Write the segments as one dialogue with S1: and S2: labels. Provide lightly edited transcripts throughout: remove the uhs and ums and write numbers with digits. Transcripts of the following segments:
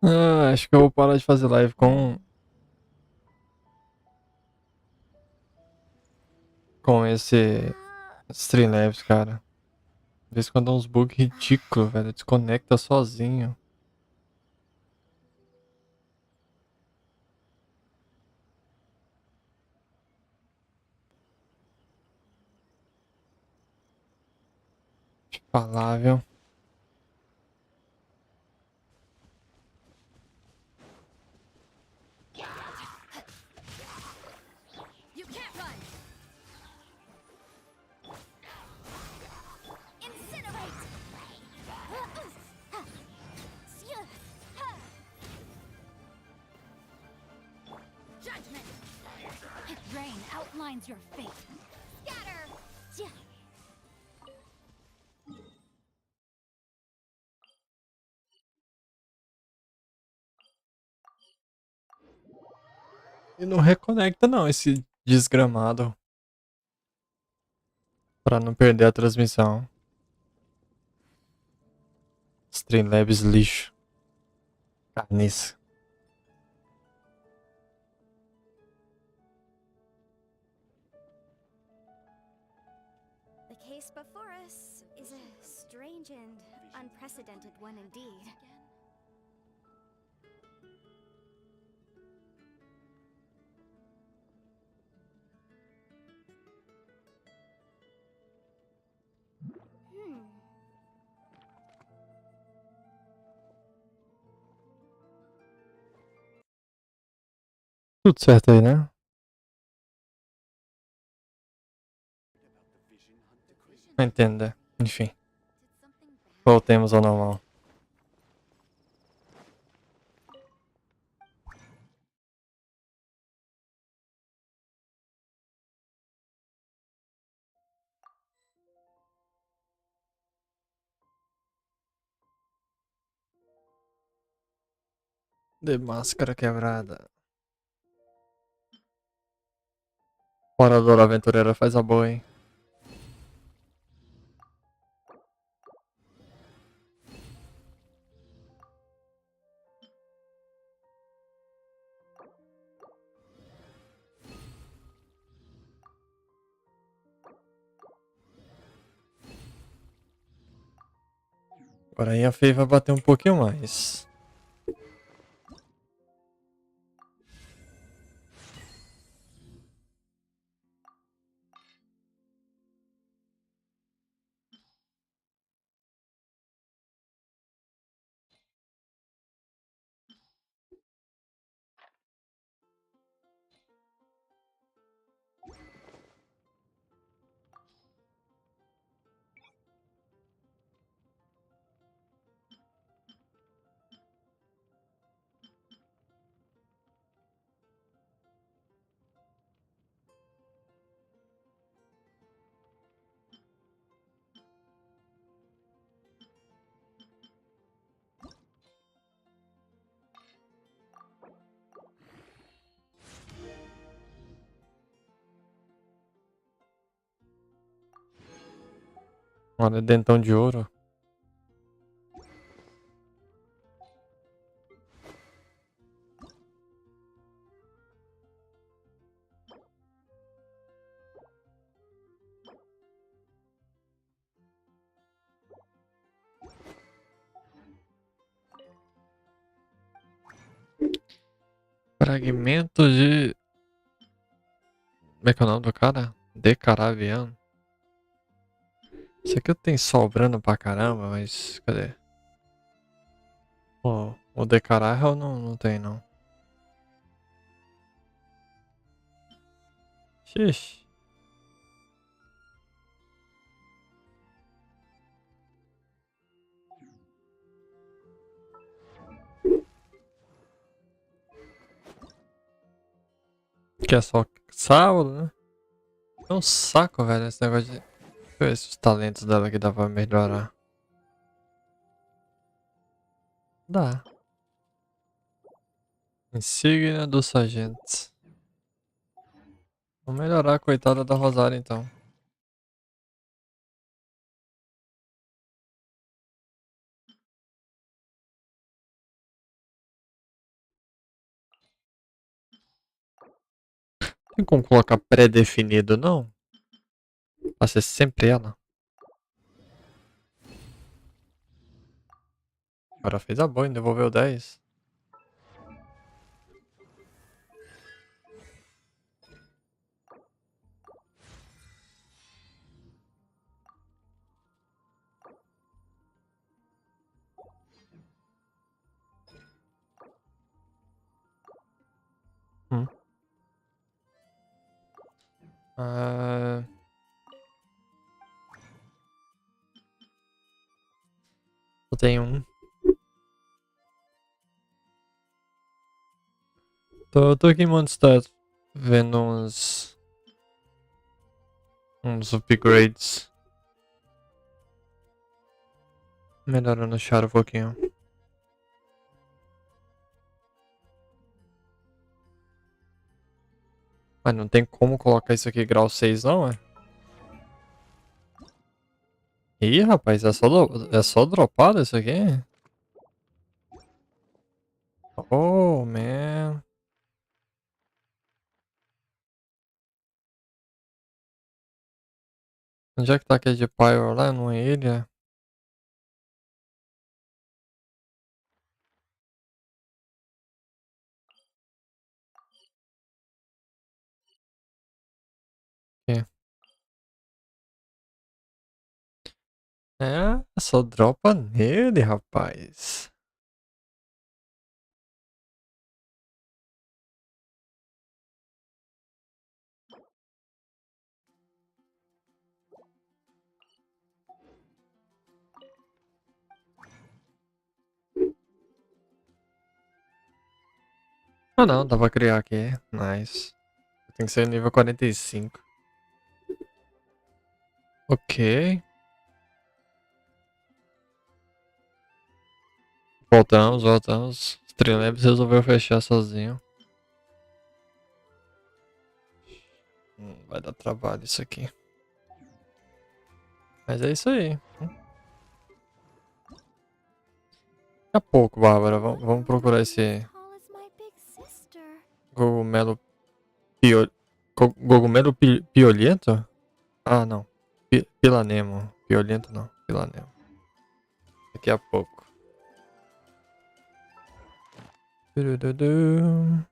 S1: Ah, acho que eu vou parar de fazer live com esse Streamlabs, cara. De vez em quando dá uns bugs ridículos, velho. Desconecta sozinho. Deixa eu falar, viu?
S2: You can't run. Incinerate. Judgment. Rain outlines your fate. Scatter.
S1: E não reconecta não, esse desgramado. Pra não perder a transmissão. Streamlabs lixo. Carniça.
S2: The case before us is a strange and unprecedented one indeed.
S1: Tudo certo aí, né? Entenda. Enfim. Voltemos ao normal. De máscara quebrada. Orador aventureira faz a boa, hein? Agora aí a Fei vai bater um pouquinho mais. Olha, dentão de ouro. Fragmentos de... Como é que é o nome do cara? Decaraviano. Isso aqui eu tenho sobrando pra caramba, mas... Cadê? O Decarar não tem, não. Xixi. Que é só sábado, né? É um saco, velho, esse negócio de... Deixa eu ver se os talentos dela aqui dá pra melhorar. Dá. Insígnia dos sargentos. Vou melhorar a coitada da Rosária, então. Tem como colocar pré-definido, não? Vai ser sempre ela. Agora fez a boa e devolveu 10. Ah, eu tenho um. Tô aqui em Mondstadt vendo uns upgrades. Melhorando o char um pouquinho. Mas não tem como colocar isso aqui grau 6 não, é? Ih, rapaz, é só dropado isso aqui? Oh, man. Onde é que tá aquele de Pyro lá? Numa ilha? Aqui. É, só dropa nele, rapaz. Ah não, dá pra criar aqui. Nice. Tem que ser nível 45. Ok. Voltamos. Streamlabs resolveu fechar sozinho. Vai dar trabalho isso aqui. Mas é isso aí. Daqui a pouco, Bárbara. Vamos procurar esse
S2: Tall as my big sister.
S1: cogumelo pio... Cogumelo piolento? Ah, não. Pilanemo. Piolento não. Pilanemo. Daqui a pouco. Turududu.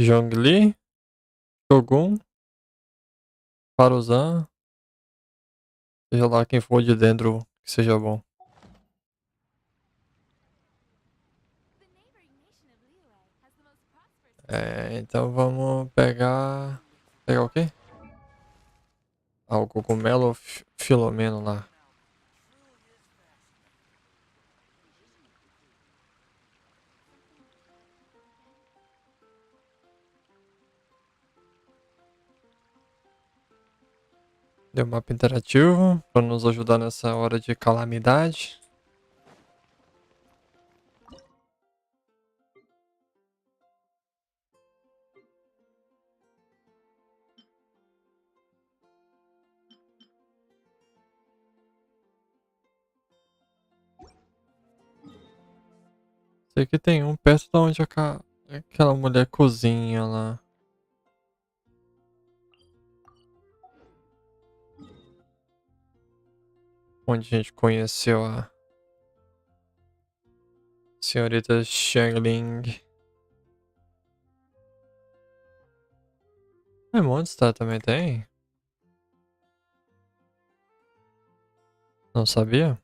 S1: Zhongli. Shogun. Paruzan. Seja lá quem for de dentro que seja bom. É, então vamos pegar. Pegar o quê? Ah, o cogumelo filomeno lá. Deu mapa interativo para nos ajudar nessa hora de calamidade. Sei que tem um perto de onde aquela mulher cozinha lá. Onde a gente conheceu a senhorita Xiangling. É, Mondstadt também tem? Não sabia?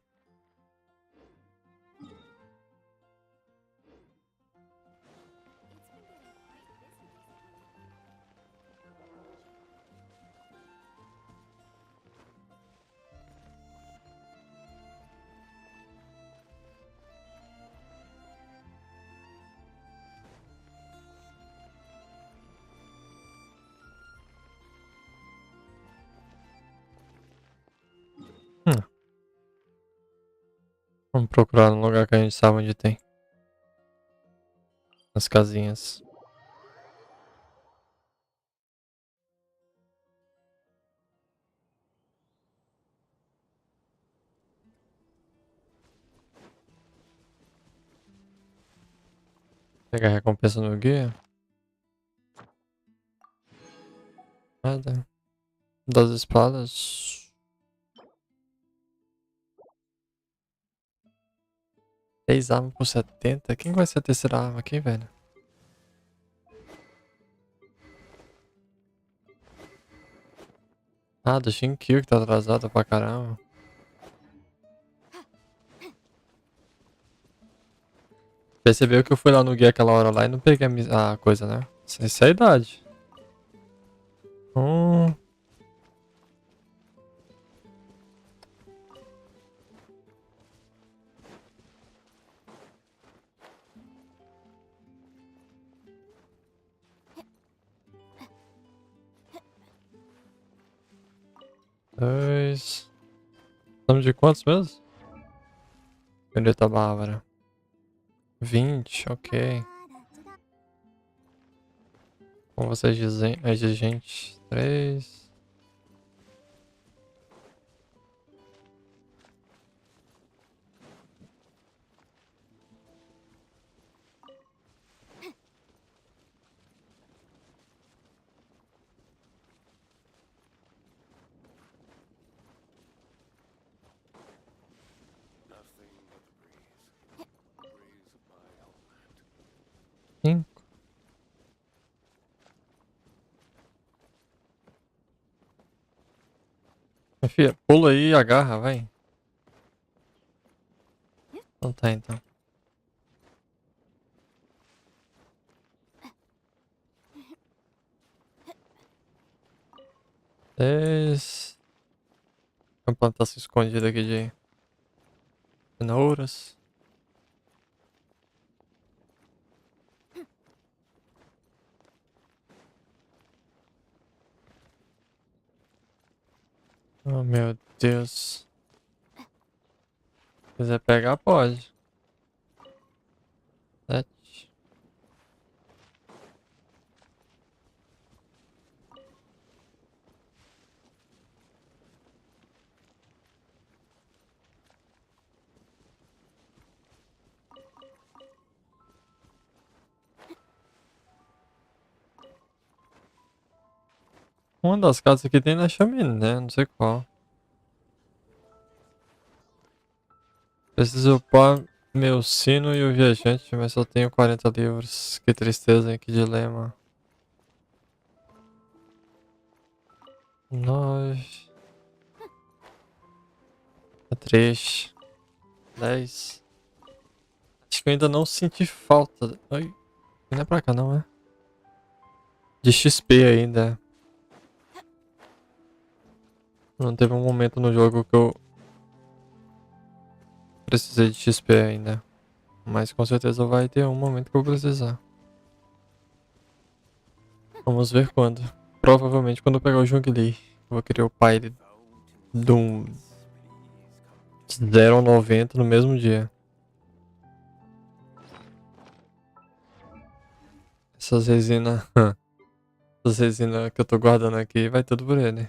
S1: Hum, vamos procurar no lugar que a gente sabe onde tem. Nas casinhas. Pegar a recompensa no guia. Nada. Das espadas. 10 armas por 70. Quem vai ser a terceira arma aqui, velho? Ah, do Shinkyu que tá atrasado pra caramba. Percebeu que eu fui lá no guia aquela hora lá e não peguei a coisa, né? Isso é a idade. Um, dois. Estamos de quantos mesmo? Caneta Bárbara. 20, ok. Como vocês dizem, exigente. 3. Cinco. Minha filha, pula aí e agarra, vai. Então tá, então. 10. Uma plantação escondida aqui de cenouras. Oh, meu Deus. Se quiser pegar, pode. 7. Uma das casas aqui tem na chaminé, não sei qual. Preciso upar meu sino e o viajante, mas só tenho 40 livros. Que tristeza, hein? Que dilema. 9. 3. 10. Acho que eu ainda não senti falta. Ai, não é pra cá não, é? De XP ainda. Não teve um momento no jogo que eu precisei de XP ainda. Mas com certeza vai ter um momento que eu vou precisar. Vamos ver quando. Provavelmente quando eu pegar o Jungli. Eu vou querer upar ele de um 0 a 90 no mesmo dia. Essas resinas. Essas resinas que eu tô guardando aqui vai tudo por ele.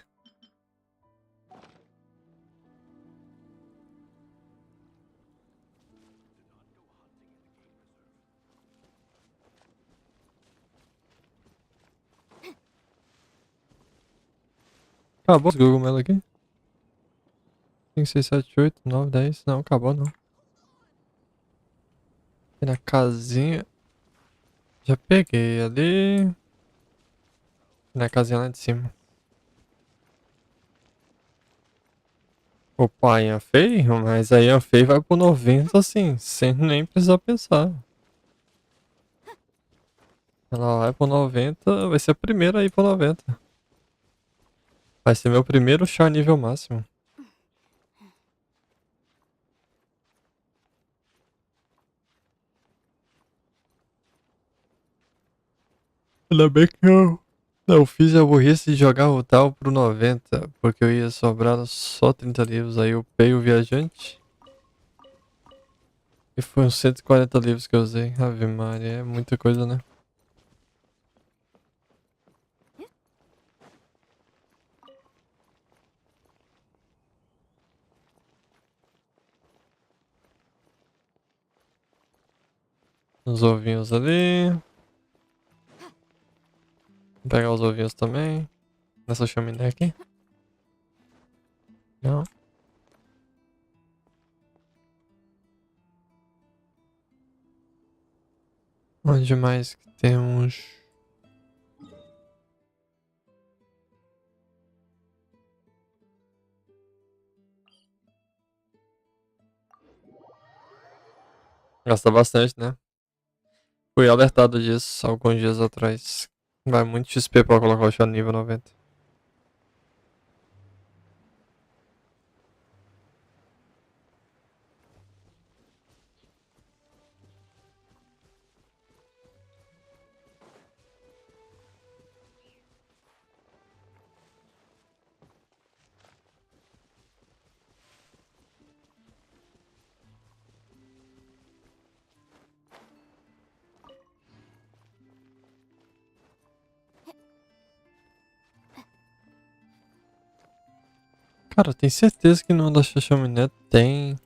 S1: Acabou os cogumelos aqui? 5, 6, 7, 8, 9, 10. Não, acabou não. Aqui na casinha. Já peguei ali. Na casinha lá de cima. Opa, Yanfei? Mas a Yanfei vai pro 90 assim, sem nem precisar pensar. Ela vai pro 90, vai ser a primeira a ir pro 90. Vai ser meu primeiro char nível máximo. Ainda bem que eu não fiz a burrice de jogar o tal pro 90, porque eu ia sobrar só 30 livros. Aí eu upei o viajante. E foi uns 140 livros que eu usei. Ave Maria, é muita coisa, né? Os ovinhos ali. Vou pegar os ovinhos também. Nessa chaminé aqui. Não. Onde mais que temos? Gasta bastante, né? Fui alertado disso alguns dias atrás. Vai muito XP pra colocar o chá nível 90. Cara, tem certeza que no da chaminé tem.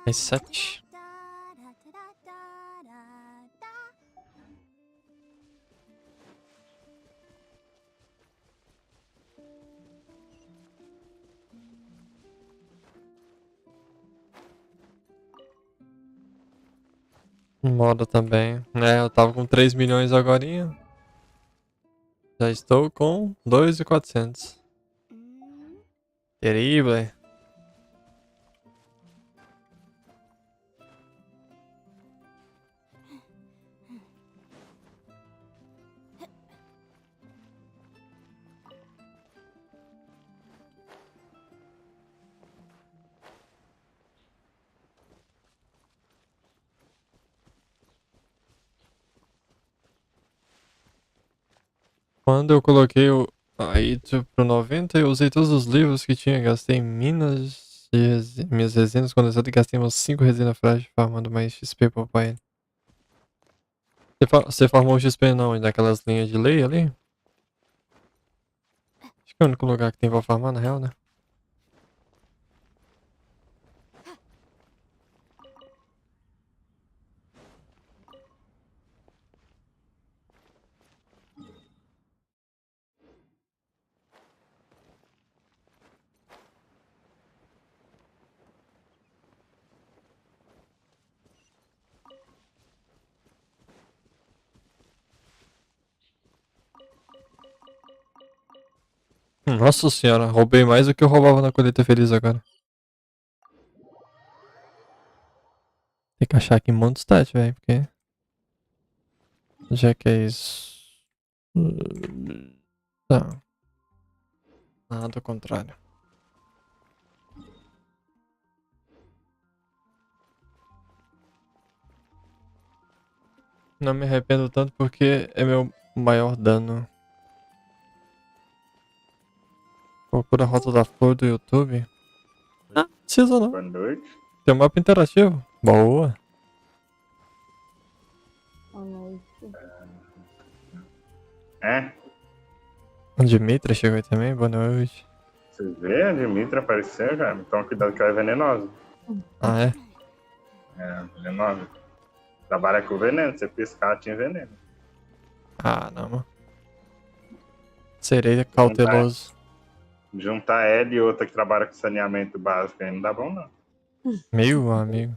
S1: Tem 7. Moda também. É, eu tava com 3 milhões agorinha. Já estou com 2.400. Terrível. Quando eu coloquei o aí pro 90, eu usei todos os livros que tinha. Gastei minas de minhas resinas condensadas e gastei umas 5 resinas frágeis farmando mais XP pro pai. Você farmou o XP não, daquelas linhas de lei ali? Acho que é o único lugar que tem pra farmar na real, né? Nossa senhora, roubei mais do que eu roubava na colheita feliz agora. Tem que achar aqui um monte de stat, velho, porque. Já que é isso. Tá. Nada ao contrário. Não me arrependo tanto porque é meu maior dano. Procura a rota da flor do YouTube. Ah, não precisa não.
S3: Boa noite.
S1: Tem um mapa interativo. Boa.
S4: Boa noite.
S3: É,
S1: O Dimitra chegou aí também. Boa noite.
S3: você vê a Dimitra aparecer, cara? Então cuidado que ela é venenosa.
S1: Ah, é?
S3: É, venenosa. Trabalha com veneno, você piscar, tinha veneno.
S1: Ah, não, mano. Serei cauteloso.
S3: Juntar ela e outra que trabalha com saneamento básico aí não dá bom, não.
S1: Meu amigo.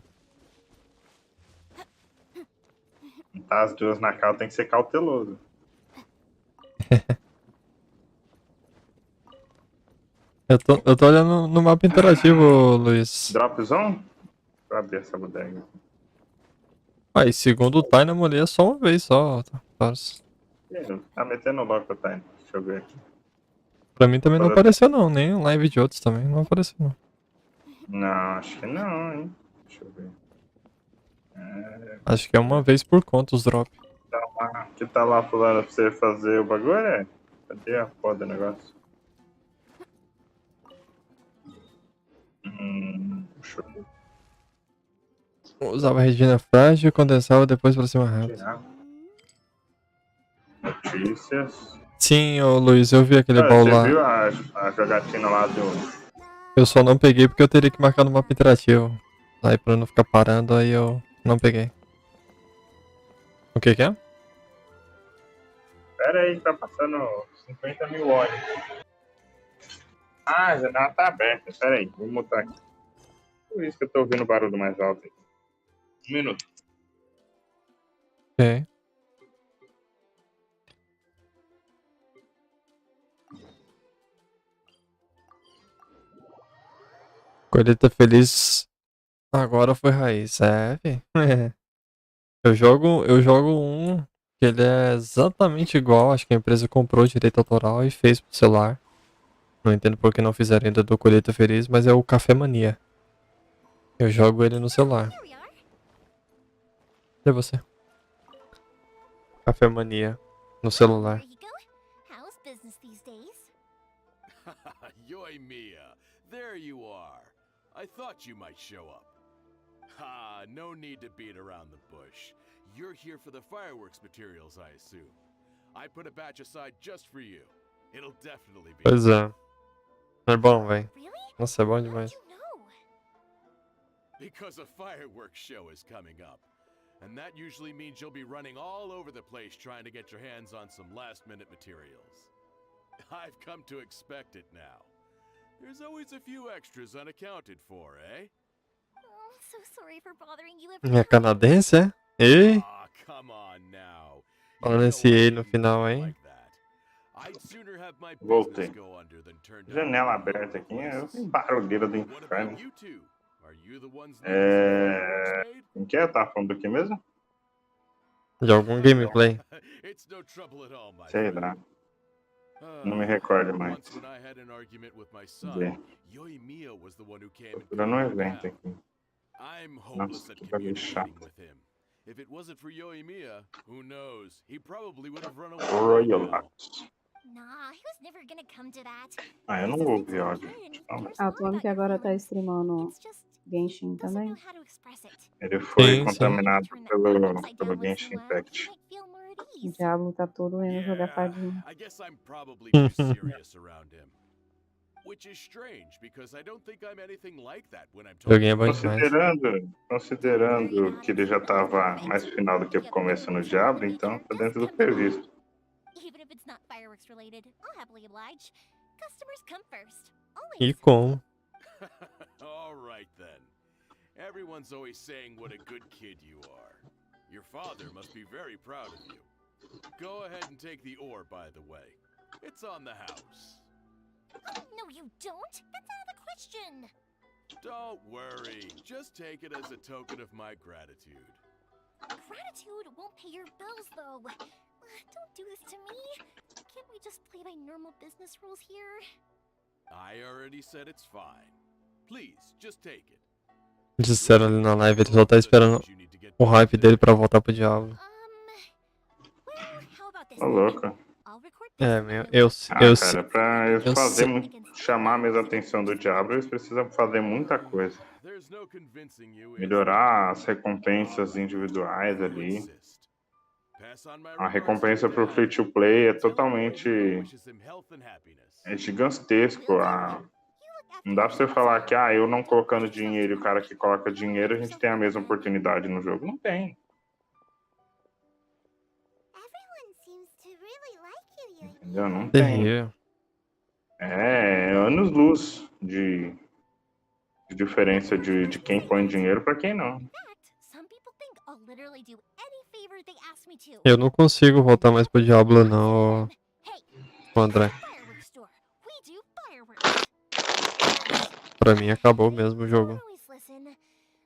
S3: Juntar as duas na cal tem que ser cauteloso.
S1: Eu tô olhando no mapa interativo, Luiz.
S3: Drop zone? Deixa eu abrir essa bodega.
S1: Ah, e segundo o Taina, molhei é só uma vez só, parça.
S3: Tá metendo louco, tá? Deixa eu ver aqui.
S1: Pra mim também não apareceu não, nem live de outros também não apareceu não.
S3: Não, acho que não, hein? Deixa eu ver.
S1: Acho que é uma vez por conta os drops.
S3: Que tá lá falando pra você fazer o bagulho, é? Cadê a foda do negócio? Deixa eu ver.
S1: Usava resina frágil e condensava depois pra cima rápido.
S3: Tirar. Notícias.
S1: Sim, ô Luiz, eu vi aquele baú
S3: Você
S1: lá.
S3: viu a jogatina lá do.
S1: Eu só não peguei porque eu teria que marcar no mapa interativo. Aí pra não ficar parando, aí eu não peguei. O que que é?
S3: Pera aí, tá passando 50 mil olhos. Ah, a janela tá aberta. Pera aí, vou mutar aqui. Por isso que eu tô ouvindo o barulho mais alto aí. Um minuto.
S1: Ok. Colheita feliz agora foi raiz. É, fi. Eu jogo um que ele é exatamente igual. Acho que a empresa comprou o direito autoral e fez pro celular. Não entendo por que não fizeram ainda do Colheita Feliz, mas é o Café Mania. Eu jogo ele no celular.
S2: Here we are.
S1: Cadê você? Café Mania no celular.
S2: There you go. How's business these days?
S4: Yoy Mia, there you are. I thought you might show up. Ha, no need to beat around the bush. You're here for the fireworks materials, I assume. I put a batch aside just for you. It'll definitely be.
S1: Pois é. É bom, velho.
S2: Really?
S1: Nossa, é bom
S2: How'd
S1: demais.
S2: you know?
S4: Because a fireworks show is coming up. And that usually means you'll be running all over the place trying to get your hands on some last-minute materials. I've come to expect it now. There's always a few extras unaccounted for, eh?
S2: Oh, so sorry for bothering you
S1: É
S2: every time.
S1: canadense, é? Ei!
S4: Ah, come on now.
S1: Falando
S4: You
S1: esse
S4: know I
S1: ei no
S4: wouldn't
S1: final,
S4: do it
S1: hein?
S4: like that. I'd sooner have my
S3: Voltei.
S4: business go under than turn down
S3: Janela
S4: one of
S3: aberta
S4: your
S3: aqui. Eu
S4: requests.
S3: tenho barulheira do
S4: What about
S3: inferno.
S4: you two? Are you the ones needing some fireworks made?
S3: Em que tá falando do que mesmo?
S1: De algum gameplay.
S4: It's no trouble at all, my
S3: Sei
S4: friend.
S3: lá. Não me recordo mais.
S4: Once when I had an argument with my
S3: Vê.
S4: son, Yoy Mia was the one who came and
S3: Procurando um
S4: calmed me
S3: evento
S4: down.
S3: aqui.
S4: I'm hopeless
S3: Nossa,
S4: at
S3: que bagulho
S4: communicating
S3: chato.
S4: with him. If it wasn't for Yoy Mia, who knows? He probably would have run away by
S3: Royal
S4: now.
S3: Lux.
S2: Nah, he was never gonna come to that.
S3: Ah, eu não
S2: He's a
S3: ouvi
S2: sensitive
S3: áudio.
S2: kid and he
S3: Calma.
S2: cares a
S5: Ah, o
S2: lot
S5: Tony
S2: about
S5: que
S2: your
S5: agora tá
S2: feelings.
S5: streamando
S2: It's just
S5: Genshin
S2: doesn't
S5: também.
S2: know how to express it.
S3: Ele foi
S1: Sim, sim.
S3: contaminado
S2: Turn that
S3: pelo
S2: upside
S3: pelo
S2: down once in a
S3: Genshin
S2: while,
S3: Impact.
S2: he might feel more at
S5: O
S2: ease.
S5: Diablo tá todo indo jogar
S4: Yeah,
S5: fadinha.
S4: I guess I'm probably too serious around him. Which is strange because I don't think I'm anything like that when I'm talking
S1: Joguinho é bom
S4: about
S1: demais.
S3: Considerando que ele já tava mais final do que o começo no Diablo, então tá dentro do previsto.
S2: Even if it's not fireworks related, I'll happily oblige. Customers come first.
S1: E
S2: Always.
S1: como?
S4: All right then. Everyone's always saying what a good kid you are. Your father must be very proud of you. Go ahead and take the ore, by the way. It's on the house.
S2: No, you don't. That's out of the question.
S4: Don't worry. Just take it as a token of my gratitude.
S2: Gratitude won't pay your bills, though. Don't do this to me. Can't we just play by normal business rules here?
S4: I already said it's fine. Please, just take it.
S1: Disseram ali na live, ele só tá esperando o hype dele pra voltar pro Diablo.
S2: Well, how about this?
S3: Ô, louco.
S2: I'll record
S1: É,
S2: this
S1: meu,
S2: and
S1: eu
S3: Ah,
S1: sei.
S3: cara, pra eles
S1: eu
S3: fazerem
S1: sei.
S3: chamar a mesma atenção do Diablo, eles precisam fazer muita coisa.
S4: There's no convincing you, is
S3: Melhorar as recompensas individuais
S4: there? You
S3: ali.
S4: insist. Pass on my
S3: A
S4: regards
S3: recompensa
S4: to
S3: pro
S4: Dad.
S3: free to play é
S4: Tell him
S3: totalmente
S4: Boy Hugo wishes him health and happiness.
S3: gigantesco. Não dá pra você falar que eu não colocando dinheiro e o cara que coloca dinheiro, a gente tem a mesma oportunidade no jogo. Não tem.
S2: Everyone seems to really like you,
S3: Entendeu? Não tem.
S1: Terrível.
S3: É anos-luz de diferença de quem põe dinheiro pra quem não.
S2: In fact, some people think I'll literally do any favor they ask me to.
S1: Eu não consigo voltar mais pro Diablo, não,
S2: Hey,
S1: ô André.
S2: fireworks store. We do fireworks.
S1: Pra mim acabou mesmo o jogo.
S2: Don't always listen.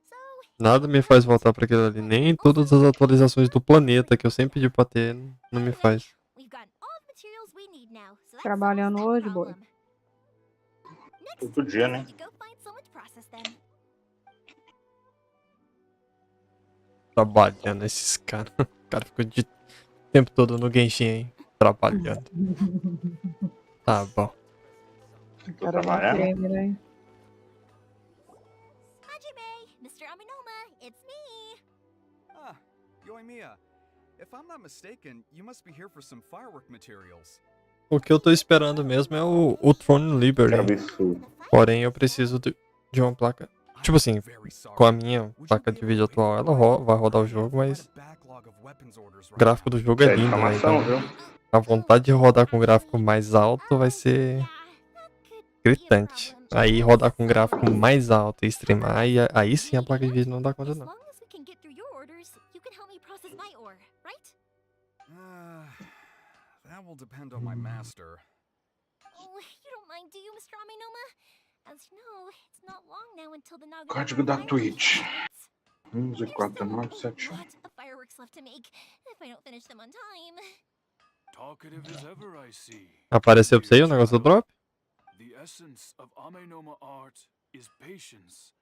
S2: So,
S1: Nada me faz voltar pra aquilo ali. Nem todas as atualizações do planeta que eu sempre pedi pra ter, não me faz.
S2: we've got all the materials we need now. So that
S5: Trabalhando
S2: solves that
S5: hoje, boy?
S2: problem. Next,
S3: Todo dia,
S2: I
S3: né?
S2: need to go find someone to process them.
S1: Trabalhando esses caras. O cara ficou o tempo todo no Genshin, hein? Trabalhando. Tá bom.
S5: O cara dá
S3: trabalhando?
S5: prêmio, né?
S2: Hajime, Mr. Aminoma, it's me.
S5: Ah, Yoimiya. If I'm not mistaken, you must be here for some firework materials.
S1: O que eu tô esperando mesmo é o Throne
S3: Que
S1: Liberty.
S3: absurdo.
S1: Porém, eu preciso de uma placa. Tipo assim, com a minha placa de vídeo atual, ela vai rodar o jogo, mas o gráfico do jogo
S3: Isso
S1: é
S3: é
S1: lindo, né?
S3: difamação,
S1: Então,
S3: viu?
S1: a vontade de rodar com gráfico mais alto vai ser gritante. Aí rodar com gráfico mais alto e streamar, aí sim a placa de vídeo não dá conta
S2: As
S1: não.
S2: long as we can get through your orders, you can help me process my order, right?
S5: That will depend on my master.
S2: Oh, you don't mind, do you, Mr. Aminoma? As you know, it's not long now until the Naga
S3: Código da
S2: fireworks
S3: Twitch.
S2: starts.
S3: 11,
S2: There's
S3: 4,
S2: still
S3: 9,
S2: a
S3: 7, 1.
S2: lot of fireworks left to make if I don't finish them on time.
S4: Talkative as ever, I see.
S1: Apareceu pra você aí o negócio do drop?
S4: The essence of Amenoma art is patience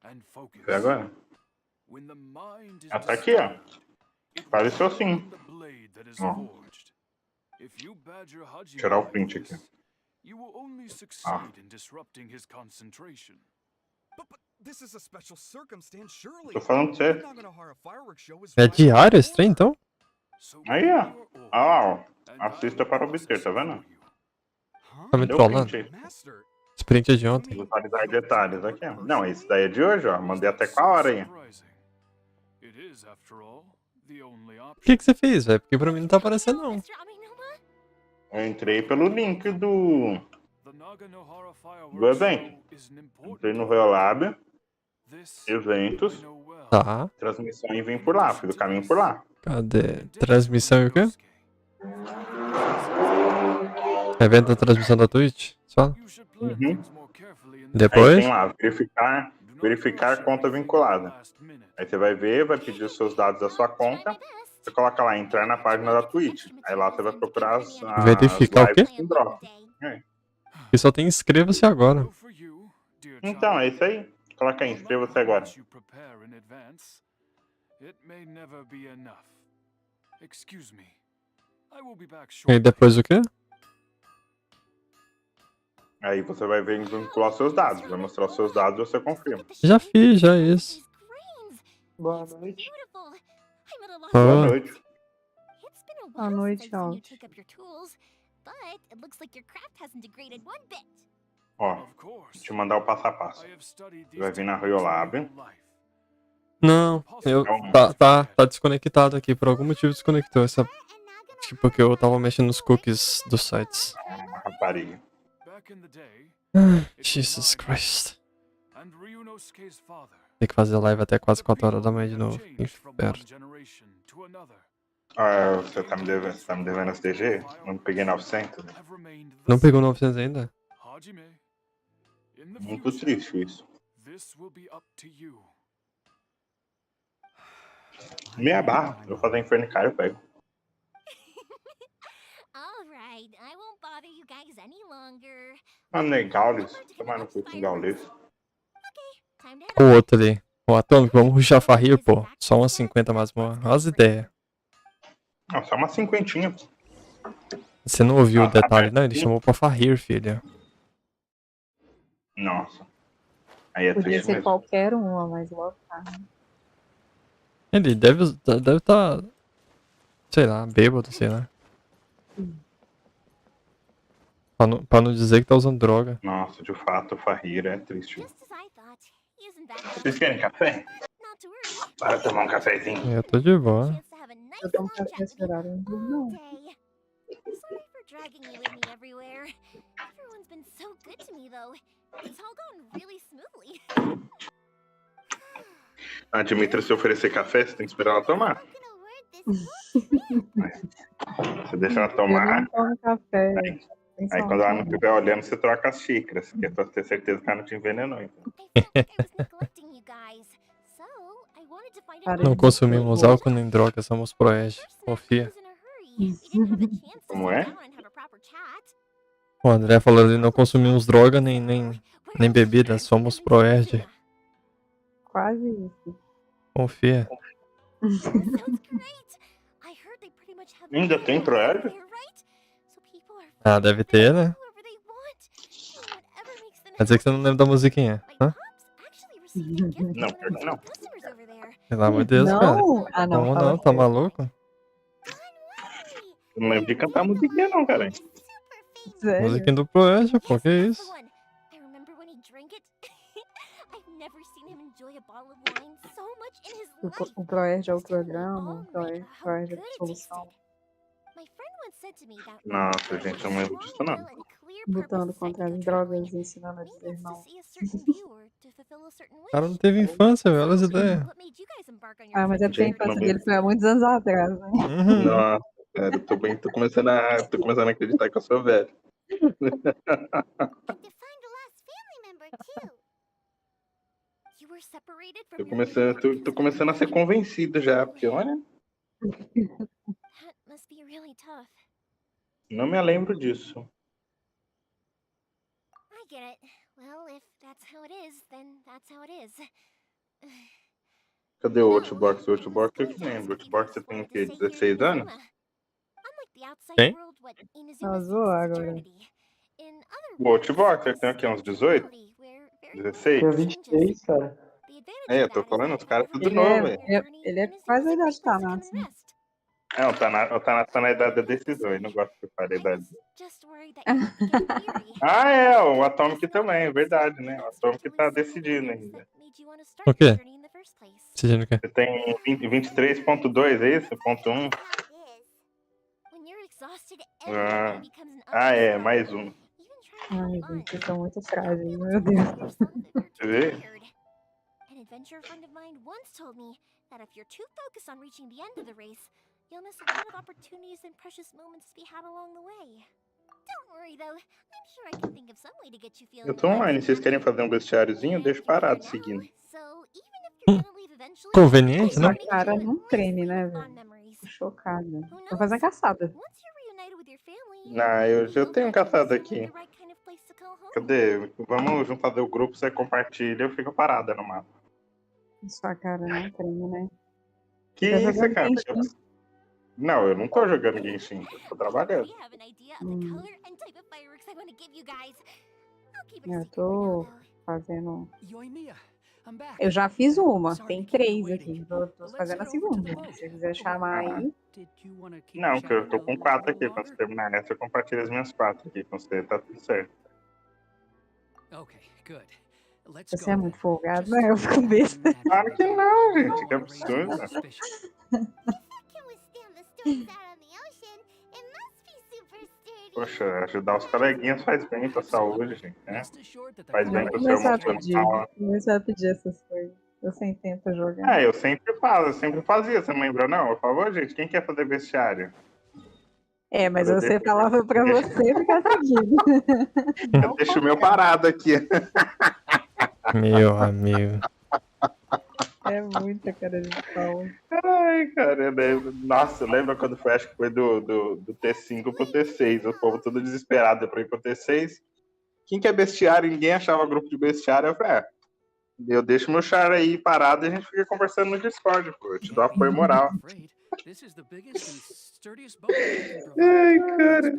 S4: and focus.
S3: Vê agora.
S4: When the mind is
S3: Ah, tá aqui, ó.
S4: disturbed, it
S3: Apareceu
S4: will
S3: sim.
S4: become the blade that is
S3: Ó.
S4: forged. If you badger Hajime
S3: Tirar o
S4: like
S3: print
S4: this,
S3: aqui.
S4: you will only succeed in disrupting his concentration.
S5: But this is a special circumstance, surely.
S3: Tô falando pra
S5: The
S3: você.
S5: Naganohara fireworks show is
S1: É
S5: right
S1: diário
S5: around
S1: esse
S5: the
S1: trem,
S5: corner.
S1: então?
S4: So
S3: Aí,
S4: give
S3: ó.
S4: me your order,
S3: Olha lá, ó.
S4: and I
S3: Assista
S4: will
S3: para
S4: process
S3: obter, tá
S4: it
S3: vendo?
S4: for you.
S5: Huh?
S1: Tá me
S3: Deu
S1: trollando?
S3: print aí.
S5: Master,
S1: Esse print é de ontem.
S3: Visualizar detalhes aqui, ó. Não, esse daí é de hoje, ó. Mandei até com a hora aí.
S4: Surprising. It is, after all, the only
S1: O
S4: option.
S1: que você fez, velho? Porque pra mim não tá aparecendo não.
S2: Mr. Aminoma?
S3: Eu entrei pelo link do
S4: The Naganohara fireworks
S3: do evento.
S4: show is an important
S3: Entrei no Reolab,
S4: This
S3: eventos,
S4: I know well.
S1: Tá.
S3: transmissão e vim por lá. Fiz o caminho por lá.
S1: Cadê? Transmissão e o quê? Evento da transmissão da Twitch? Só?
S4: You should plan
S3: Uhum.
S4: things more carefully in the
S3: Aí
S1: Depois?
S3: tem lá, verificar,
S4: Do not
S3: verificar
S4: rush
S3: conta
S4: everything
S3: vinculada.
S4: at the last minute.
S3: Aí você vai ver, vai pedir os seus dados da sua conta. Você coloca lá, entrar na página da Twitch. Aí lá você vai procurar as
S1: Verificar o quê?
S3: lives com drop.
S1: E só tem inscreva-se agora.
S4: Go for you, dear
S3: Então, é
S4: child.
S3: isso aí. Coloca aí,
S4: No matter
S3: inscreva-se
S4: how
S3: agora.
S4: much you prepare in advance, it may never be enough. Excuse me. I will be back
S1: E
S4: shortly.
S1: depois o quê?
S3: Aí você vai ver vincular seus dados. Vai mostrar os seus dados e você confirma.
S1: Já fiz, já isso.
S6: Boa noite.
S1: Ah.
S3: Boa noite.
S2: It's been a
S6: Boa
S2: while
S6: noite,
S2: since I've seen you
S6: Alt.
S2: take up your tools, but it looks like your craft hasn't degraded one bit.
S3: Ó,
S4: Of course.
S3: te mandar o passo a passo.
S4: I have studied
S3: Vai
S4: these
S3: vir na
S4: techniques my
S3: Reolab.
S4: whole life.
S1: Não, eu. Tá desconectado aqui. Por algum motivo desconectou essa. Tipo, porque eu tava mexendo nos cookies dos sites.
S3: Uma rapariga.
S4: Back in the day,
S1: Jesus Christ.
S4: and Ryunosuke's father
S1: Tem que fazer live até quase 4 horas da manhã de novo.
S4: changed from
S1: Inferno.
S4: one generation to another.
S3: Ah, você tá me devendo as DG? Não peguei 900. né?
S4: Have remained the
S1: Não
S4: same.
S1: pegou 900 ainda?
S4: Hajime, in the
S3: Muito
S4: future,
S3: triste isso.
S4: this will be up to you.
S3: Meia barra. Eu vou fazer infernicário, eu pego.
S2: Alright, I won't bother you guys any longer.
S3: Mano, nem Gaules. Tomar no cu com Gaules.
S2: Time to head
S1: O
S2: out.
S1: outro ali. O Atômico, vamos rushar Farrir, pô. Só umas 50 mais uma. Olha as ideias.
S3: Não, só uma cinquentinha.
S1: Você não ouviu o
S3: Ah, tá
S1: detalhe, não? Ele
S3: pertinho.
S1: chamou pra Farrir, filho.
S3: Nossa. Aí é
S6: Podia
S3: triste
S6: ser
S3: mesmo.
S6: qualquer uma, mas logo tá.
S1: Ele deve tá. Sei lá, bêbado, sei lá. Pra não dizer que tá usando droga.
S3: Nossa, de fato, o Farrir é triste.
S2: Just as I thought. Isn't that
S3: Vocês querem café?
S2: not to worry?
S3: Para tomar um cafezinho.
S1: Eu tô de boa.
S2: Chance to have a nice
S6: Eu tomo
S2: long chat
S6: café
S2: with
S6: esse
S2: you
S6: horário.
S2: all
S6: Não.
S2: day. Sorry for dragging you with me everywhere. Everyone's been so good to me, though. It's all gone really smoothly.
S3: A Dimitra, se oferecer café, você tem que esperar ela tomar.
S2: I'm gonna word this
S3: Você deixa ela
S6: Eu
S3: tomar.
S6: não tomo café.
S3: Aí quando ela não estiver olhando, você troca as xícaras. Que é pra ter certeza que ela não te envenenou. Então.
S2: I felt like I was neglecting you guys. So, I wanted to find
S6: Para
S2: out
S1: Não consumimos álcool nem droga, somos proege. Confia.
S3: Como é?
S1: O André falou ali, não consumimos droga nem bebida, somos proerd.
S6: Quase isso.
S1: Confia.
S3: Ainda tem proerd?
S1: Ah, deve ter, né? Quer dizer que você não lembra da musiquinha, hã?
S2: received a gift
S3: Não,
S2: from one of
S3: não.
S2: our customers over there.
S1: Pelo amor de Deus, cara.
S6: Não! Ah, não,
S1: Como
S6: fala
S1: não? Tá
S6: sério.
S1: maluco?
S2: Unworthy.
S3: Eu não lembro de cantar musiquinha não, cara.
S2: Super famous.
S6: Sério?
S1: Musiquinha do Proerd, pô,
S2: Yes,
S1: que
S2: that's the
S1: isso?
S2: one. I remember when he drank it. I've never seen him enjoy a bottle of wine so much in his life.
S6: O Proerd é o
S2: Just telling me
S6: programa,
S2: all
S6: o
S2: night how
S6: Proerd é
S2: good
S6: a
S2: it
S6: solução.
S2: tasted. My friend once said to me that
S3: Nossa, gente, eu não lembro disso não.
S2: strong will and clear
S6: Lutando
S2: purpose
S6: contra
S2: set
S6: as
S2: to go traveling.
S6: drogas e ensinando a
S2: Maybe
S6: dizer
S2: it's to
S6: não.
S2: see a certain view or to fulfill a certain
S1: O cara não
S2: wish.
S1: teve infância, velho. Olha as
S2: So,
S1: ideias.
S2: what made you guys embark on your
S6: Ah, mas é
S2: adventure
S6: porque a
S3: Gente,
S6: infância
S3: não
S6: dele
S3: mesmo.
S6: foi há muitos anos atrás, né?
S1: Uhum.
S3: Nossa, cara, tô começando a acreditar que eu sou velho.
S2: And to find a lost family member too. You were separated from your family
S3: Tô
S2: because of
S3: começando a ser
S2: wine?
S3: convencido já, porque olha,
S2: That must be really tough.
S3: não me lembro disso.
S2: I get it. Well, if that's how it is, then that's how it is.
S3: Cadê o Outbox? O Outbox eu te lembro. O Outbox você tem o quê? 16 anos?
S1: Quem?
S6: Ela zoou agora.
S3: O Outbox, ele tem o quê? Uns 18? 16?
S7: Tenho 23, cara.
S3: É, eu tô falando, os caras tudo
S6: Ele
S3: novo, velho.
S6: ele é quase a idade de Thanatos, né?
S3: Não, tá na idade da decisão, eu não gosto de falar a idade. Ah, é, o Atomic também, é verdade, né? O Atomic tá decidindo ainda.
S1: O quê? Decidindo o quê?
S3: Você tem 23.2, é isso? Ponto 1? É, mais um.
S6: Ai, gente, vocês são muito frágeis, meu Deus.
S3: Você vê?
S2: An adventure friend of mine once told me that if you're too focused on reaching the end of the race, you'll miss a lot of opportunities and precious moments to be had along the way. Don't worry though, I'm sure I can think of some way to get you feeling.
S3: Eu tô online, vocês querem fazer um bestiáriozinho? Deixa parado seguindo.
S1: Conveniente, né?
S6: Essa cara não treme, né, velho? Tô chocada. Tô fazendo caçada.
S3: Não, eu já tenho caçado aqui. Cadê? Vamos fazer o grupo, você compartilha, eu fico parada no mapa.
S6: Sua cara não treme, né?
S3: Que
S6: Tá
S3: isso,
S6: jogando
S3: cara?
S6: Genshin?
S3: Não, eu não tô jogando Genshin, eu tô trabalhando.
S6: Eu tô fazendo.
S5: Yoimiya, I'm back.
S6: Eu já fiz uma, tem 3 aqui. Tô fazendo a segunda. Se você quiser chamar aí.
S3: Não, que eu tô com 4 aqui. Quando você terminar essa, eu compartilho as minhas 4 aqui com você, tá tudo certo.
S5: Okay, good. Let's
S6: Você
S5: go
S6: é
S5: then.
S6: muito folgado,
S5: Just
S6: né? Eu fico besta.
S3: Claro que não, gente, que absurdo. Poxa, ajudar os coleguinhas faz bem pra saúde, gente, né? Faz bem pro seu
S6: Começar a pedir.
S3: emocional.
S6: Começar a pedir essas coisas. Eu sempre tento jogar.
S3: Eu sempre faço, eu sempre fazia, você não lembra não? Por favor, gente, quem quer fazer bestiário?
S6: É, mas você falava pra você ficar seguindo.
S3: Eu deixo o meu parado aqui.
S1: Meu amigo.
S6: É muita cara de pau.
S3: Ai, cara, eu lembro. Nossa, lembra quando foi, acho que foi do T5 pro T6, o povo todo desesperado pra ir pro T6. Quem quer bestiário? Ninguém achava grupo de bestiário. Eu falei, eu deixo meu char aí parado e a gente fica conversando no Discord, pô. Eu te dou apoio moral. Ai, cara.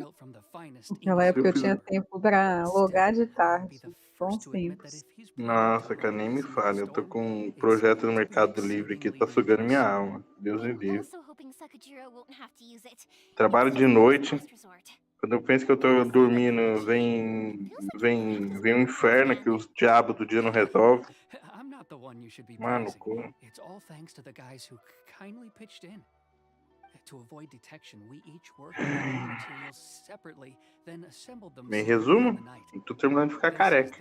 S6: Naquela época eu tinha tempo pra logar de tarde. Bons tempos.
S3: Nossa, cara, nem me fale. Eu tô com um projeto no Mercado Livre que tá sugando minha alma. Deus me livre. Trabalho de noite. Quando eu penso que eu tô dormindo, vem um inferno que os diabos do dia não resolvem. Mano, como? Em resumo, tô terminando de ficar careca.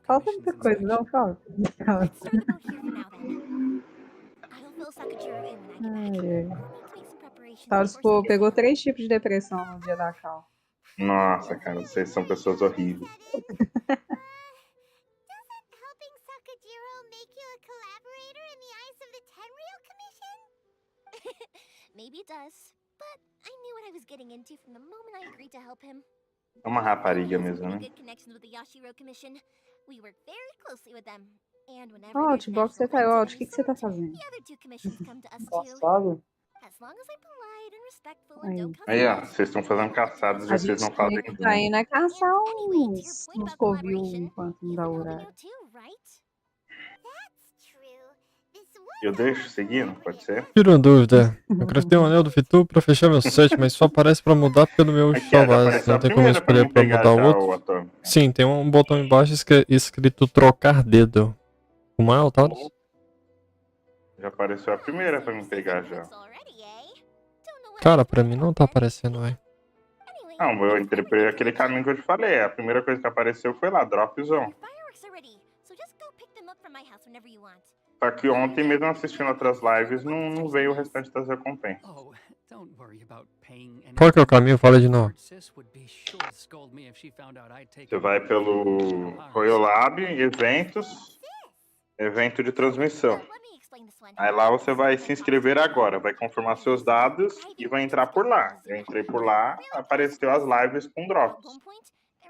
S6: Falta muita coisa, não falta. Taurus pegou 3 tipos de depressão no dia da cal.
S3: Nossa, cara, vocês são pessoas horríveis.
S2: Maybe it does, but I knew what I was getting into from the moment I agreed to help him.
S3: É uma rapariga mesmo, né?
S6: Ó, Outbox, você tá ótimo. O que você tá fazendo?
S7: Passado?
S2: As long as I'm polite and respectful and
S6: Aí.
S2: don't cause
S3: Aí, ó,
S2: offense,
S3: vocês estão fazendo caçadas
S6: A
S3: e vocês
S6: gente
S3: não
S6: tinha
S3: fazem
S6: que tá
S3: junto.
S6: indo é caçar
S2: Anyway, to your
S6: uns
S2: point about
S6: covil
S2: collaboration,
S6: enquanto não
S2: you've
S6: dá
S2: been helping
S6: horário.
S2: out too, right? That's true. This
S3: Eu
S2: was
S3: deixo seguindo, pode ser?
S1: Tira uma dúvida. Eu craftei um anel do Fitu pra fechar meu set, mas só aparece pra mudar pelo meu
S3: Aqui, ó, já
S1: Shalaz.
S3: apareceu
S1: Não
S3: a
S1: tem como eu
S3: primeira pra
S1: escolher
S3: mim
S1: pra
S3: pegar
S1: mudar o
S3: já o
S1: outro?
S3: atômico.
S1: Sim, tem um botão embaixo escrito trocar dedo. Como é, Taurus?
S3: Já apareceu a primeira pra mim pegar já.
S1: Cara, pra mim não tá aparecendo, velho.
S3: Não, eu entrei por aquele caminho que eu te falei. A primeira coisa que apareceu foi lá, drop zone. Só que ontem, mesmo assistindo outras lives, não veio o restante das recompensas.
S1: Qual que é o caminho? Fala de novo.
S3: Você vai pelo Royal Lab, eventos, evento de transmissão. Aí lá você vai se inscrever agora, vai confirmar seus dados e vai entrar por lá. Eu entrei por lá, apareceu as lives com drops.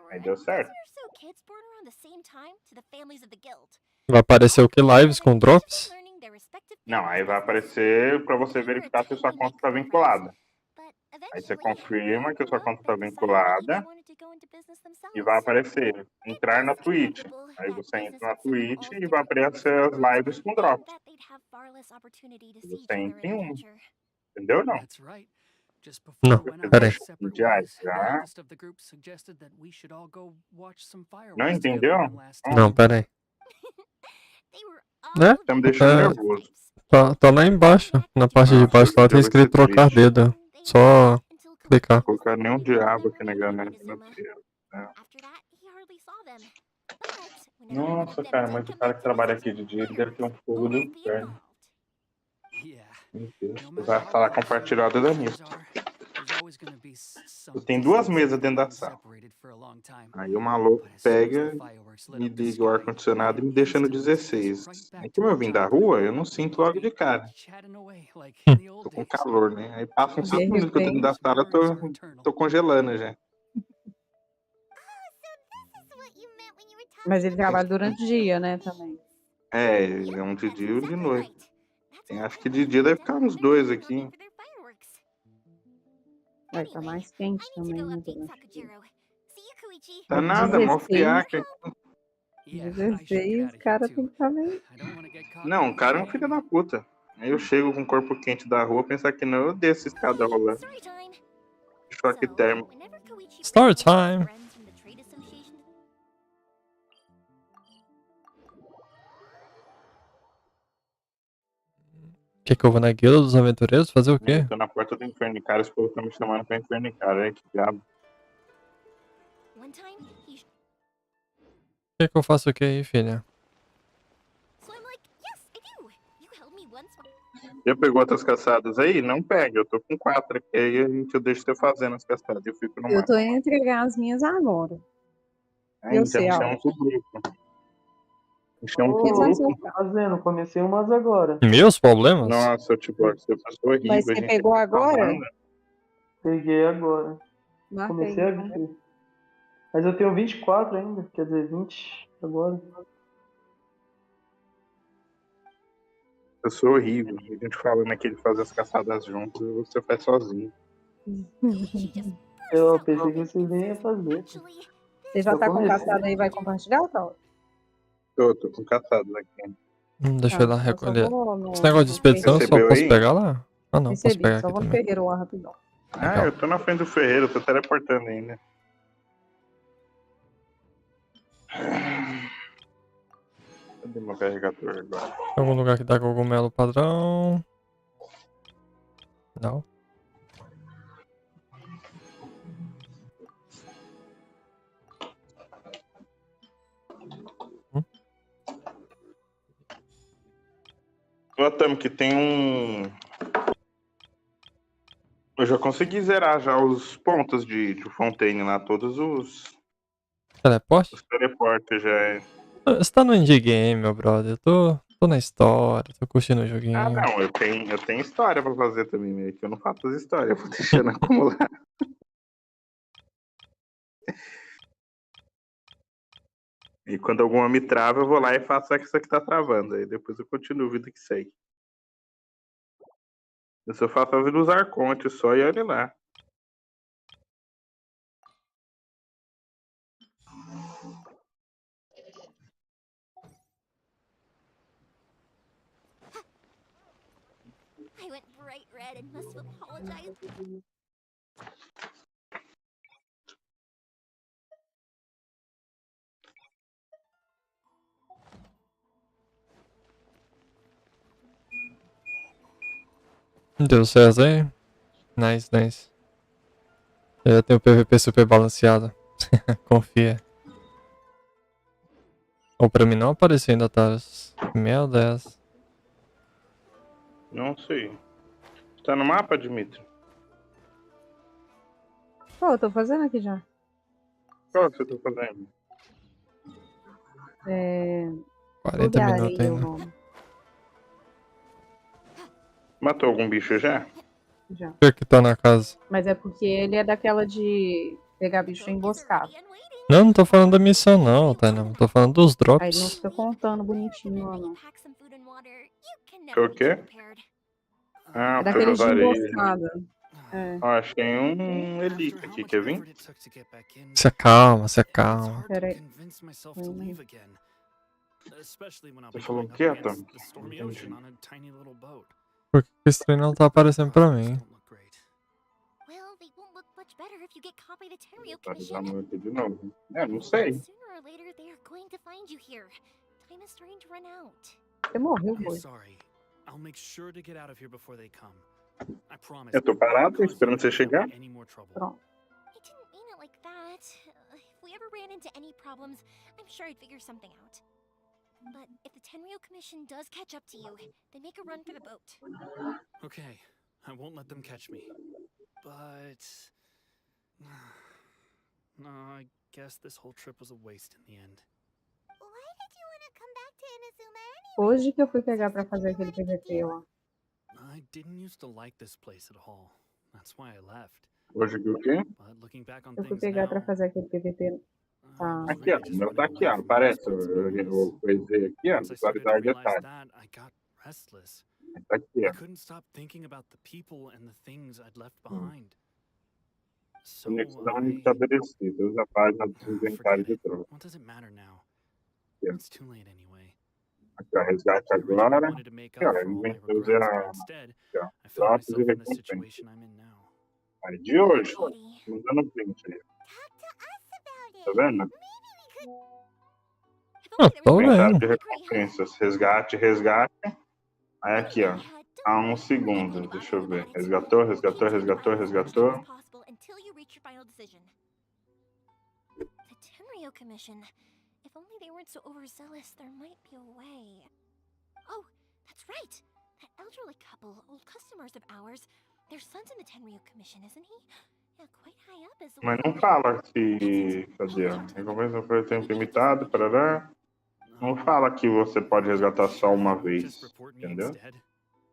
S3: Aí deu certo.
S1: Vai aparecer o que? Lives com drops?
S3: Não, aí vai aparecer para você verificar se sua conta está vinculada. Aí você confirma que a sua conta está vinculada e vai aparecer entrar na Twitch. Aí você entra na Twitch e vai aparecer as lives com drops. Você entra em um. Entendeu ou não?
S1: Não, peraí.
S3: Diário, já. Não entendeu?
S1: Não, peraí. Né?
S3: Tá me deixando nervoso.
S1: Tá lá embaixo. Na parte de baixo lá tem escrito trocar dedo. Só clicar.
S3: Não vou colocar nenhum diabo aqui na galera. Meu Deus. Nossa, cara, mas o cara que trabalha aqui de dia, ele deve ter um fogo do inferno. Meu Deus, você vai falar compartilhado da missa. Eu tenho 2 mesas dentro da sala. Aí o maluco pega, me liga o ar-condicionado e me deixa no 16. Aí como eu vim da rua, eu não sinto logo de cara. Tô com calor, né? Aí passa uns 5 minutos que eu tô dentro da sala, eu tô congelando já.
S6: Mas ele trabalha durante o dia, né, também.
S3: É um de dia e um de noite. Acho que de dia deve ficar uns 2 aqui.
S6: Vai tá mais quente também, né, durante o dia.
S3: Tá nada, mó friaca.
S6: 16, o cara tem que estar bem.
S3: Não, o cara é um filho da puta. Aí eu chego com o corpo quente da rua, pensar que não, eu desço escada rolando. Choque térmico.
S1: Story time! Que eu vou na guilda dos aventureiros fazer o quê?
S3: Eu tô na porta do inferno, cara. Esse povo tá me chamando pra inferno, cara. Que diabo.
S1: Que eu faço o quê aí, filha?
S3: Já pegou outras caçadas aí? Não pega, eu tô com 4 aqui. Aí eu deixo você fazendo as caçadas. Eu fico no mar.
S6: Eu tô indo entregar as minhas agora.
S3: Aí, então chama pro grupo. Chama pro grupo.
S7: Fazendo, comecei umas agora.
S1: Meus problemas?
S3: Nossa, eu tipo, você passou horrível.
S6: Mas você pegou agora?
S7: Peguei agora.
S6: Marquei,
S7: Comecei a ver. Mas eu tenho 24 ainda, quer dizer, 20 agora.
S3: Eu sou horrível. A gente falando aqui de fazer as caçadas juntos, você faz sozinho.
S7: Eu pensei que vocês nem iam fazer.
S6: Você já tá com caçada aí, vai compartilhar, Tal?
S3: Tô com caçadas aqui.
S1: Deixa eu ir lá recolher.
S6: No...
S1: Esse negócio de expedição, eu só posso
S3: aí?
S1: pegar lá? Ah não,
S6: Recebi,
S1: posso pegar
S6: só
S1: aqui
S6: vou no
S1: também.
S6: ferreiro lá rapidão.
S3: Eu tô na frente do ferreiro, tô teleportando ainda. Cadê meu carregador agora?
S1: Tem algum lugar que dá cogumelo padrão? Não.
S3: Notamos que tem um... Eu já consegui zerar já os pontos de Fontaine lá, todos os
S1: Teleporte?
S3: teleportes já é.
S1: Você tá no indie game, meu brother. Eu tô na história, tô curtindo o joguinho.
S3: Ah, não, eu tenho história pra fazer também, meio que eu não faço as histórias, eu vou deixando acumular. E quando alguma me trava, eu vou lá e faço essa que tá travando. Aí depois eu continuo vida que segue. Eu só faço a vida dos arcontes só e olha lá.
S2: I went bright red and must have apologized.
S1: Deu certo aí? Nice, nice. Eu já tenho o PVP super balanceado. Confia. Ou pra mim não apareceu ainda, Taras. Meu Deus.
S3: Não sei. Tá no mapa, Dimitri?
S6: Pô, eu tô fazendo aqui já.
S3: Qual que você tá fazendo?
S1: 40 minutos
S6: Lugaria o
S1: ainda.
S6: nome.
S3: Matou algum bicho já?
S6: Já.
S1: O que tá na casa?
S6: Mas é porque ele é daquela de pegar bicho emboscado.
S1: Não tô falando da missão não, tá? Não. Tô falando dos
S6: Aí ele não
S1: drops.
S6: fica contando bonitinho lá, não.
S3: O quê? Ah,
S6: É
S3: foi
S6: daqueles de
S3: varejo.
S6: emboscada. É,
S3: Ó, achei um elite aqui, quer vir?
S1: Se acalma, se acalma.
S6: pera aí.
S3: Você falou o quê, Tom? Entendi.
S1: Por que esse trem não tá aparecendo pra mim?
S2: Well, they won't look much better if you get caught by the Tenryou
S3: Tá
S2: Commission.
S3: usando aqui de novo. É, não sei.
S2: Sooner or later, they are going to find you here. Time is starting to run out.
S6: Você morreu,
S5: I'm
S6: foi.
S5: sorry. I'll make sure to get out of here before they come. I promise.
S3: Eu tô parado, esperando você chegar.
S5: Any more trouble.
S6: Pronto.
S2: I didn't mean it like that. If we ever ran into any problems, I'm sure I'd figure something out. But if the Tenryou Commission does catch up to you, they make a run for the boat.
S5: Okay, I won't let them catch me. But no, I guess this whole trip was a waste in the end.
S2: Why did you want to come back to Inazuma anyway?
S6: Hoje que eu fui pegar pra fazer aquele PVP lá.
S5: I didn't used to like this place at all. That's why I left.
S3: Hoje aqui o quê?
S5: But looking back on
S6: Eu fui
S5: things
S6: pegar pra
S5: now,
S6: fazer aquele PVP.
S5: I was
S3: Aqui, ó.
S5: really
S3: O
S5: just
S3: meu tá
S5: running
S3: aqui,
S5: away
S3: ó.
S5: from
S3: Aparece.
S5: everything.
S3: Eu coisei aqui, ó.
S5: Once I started to
S3: Visualizar
S5: realize
S3: detalhes.
S5: that, I got restless.
S3: Tá aqui,
S5: I
S3: ó.
S5: couldn't stop thinking about the people and the things I'd left behind. So
S3: Conexão
S5: I
S3: estabelecida. Usa a página do inventário
S5: forget
S3: de
S5: it.
S3: troca.
S5: What does it matter now?
S3: Yeah.
S5: It's too late anyway.
S3: Aqui, ó. Resgate
S5: I originally
S3: agora.
S5: wanted to make
S3: Aqui,
S5: up
S3: ó.
S5: for all my
S3: Eu usei
S5: regrets, but
S3: a
S5: instead,
S3: aqui, ó,
S5: I found
S3: drops e
S5: myself in the
S3: recompensa.
S5: situation I'm in now.
S3: Aí de hoje,
S2: Kitty.
S3: usando print aí.
S2: Talk to us about
S3: Tá
S2: it.
S3: vendo?
S2: Maybe we could. If
S1: Ah,
S2: only there
S1: tô
S2: was
S3: Inventário
S1: vendo.
S3: de recompensas. Resgate, resgate. Aí aqui, ó. Há um segundo. Deixa eu ver. Resgatou, resgatou, resgatou, resgatou.
S2: Until you reach your final decision. The Tenryou Commission. If only they weren't so overzealous, there might be a way. Oh, that's right. That elderly couple, old customers of ours. Their son's in the Tenryou Commission, isn't he? Yeah, quite high up as
S3: Mas
S2: well.
S3: não fala se. Cadê? Ó? Recompensa por tempo limitado, parará. Não fala que você pode resgatar só uma vez.
S5: Just report me
S3: Entendeu?
S5: instead.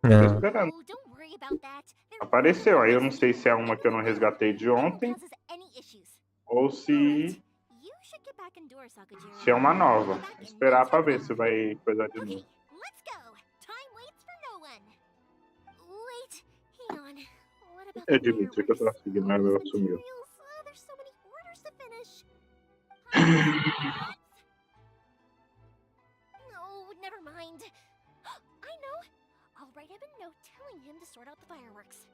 S3: Tô
S1: Não.
S3: esperando.
S2: Oh, don't worry about that. They're
S3: Apareceu. Aí eu não sei se é uma que eu não resgatei de ontem ou se
S2: You should get back indoors, Sakajiro.
S3: é uma nova.
S2: Back in
S3: Esperar
S2: no
S3: pra
S2: time
S3: ver se vai coisar de
S2: Okay,
S3: novo.
S2: let's go. Time waits for no one. Wait, hang on. What about
S3: É,
S2: the
S3: Dimitri, que eu tava
S2: fireworks?
S3: seguindo,
S2: All
S3: mas
S2: those
S3: ela sumiu.
S2: materials. There's so many orders to finish. No, never mind. I know. I'll write him a note telling him to sort out the fireworks.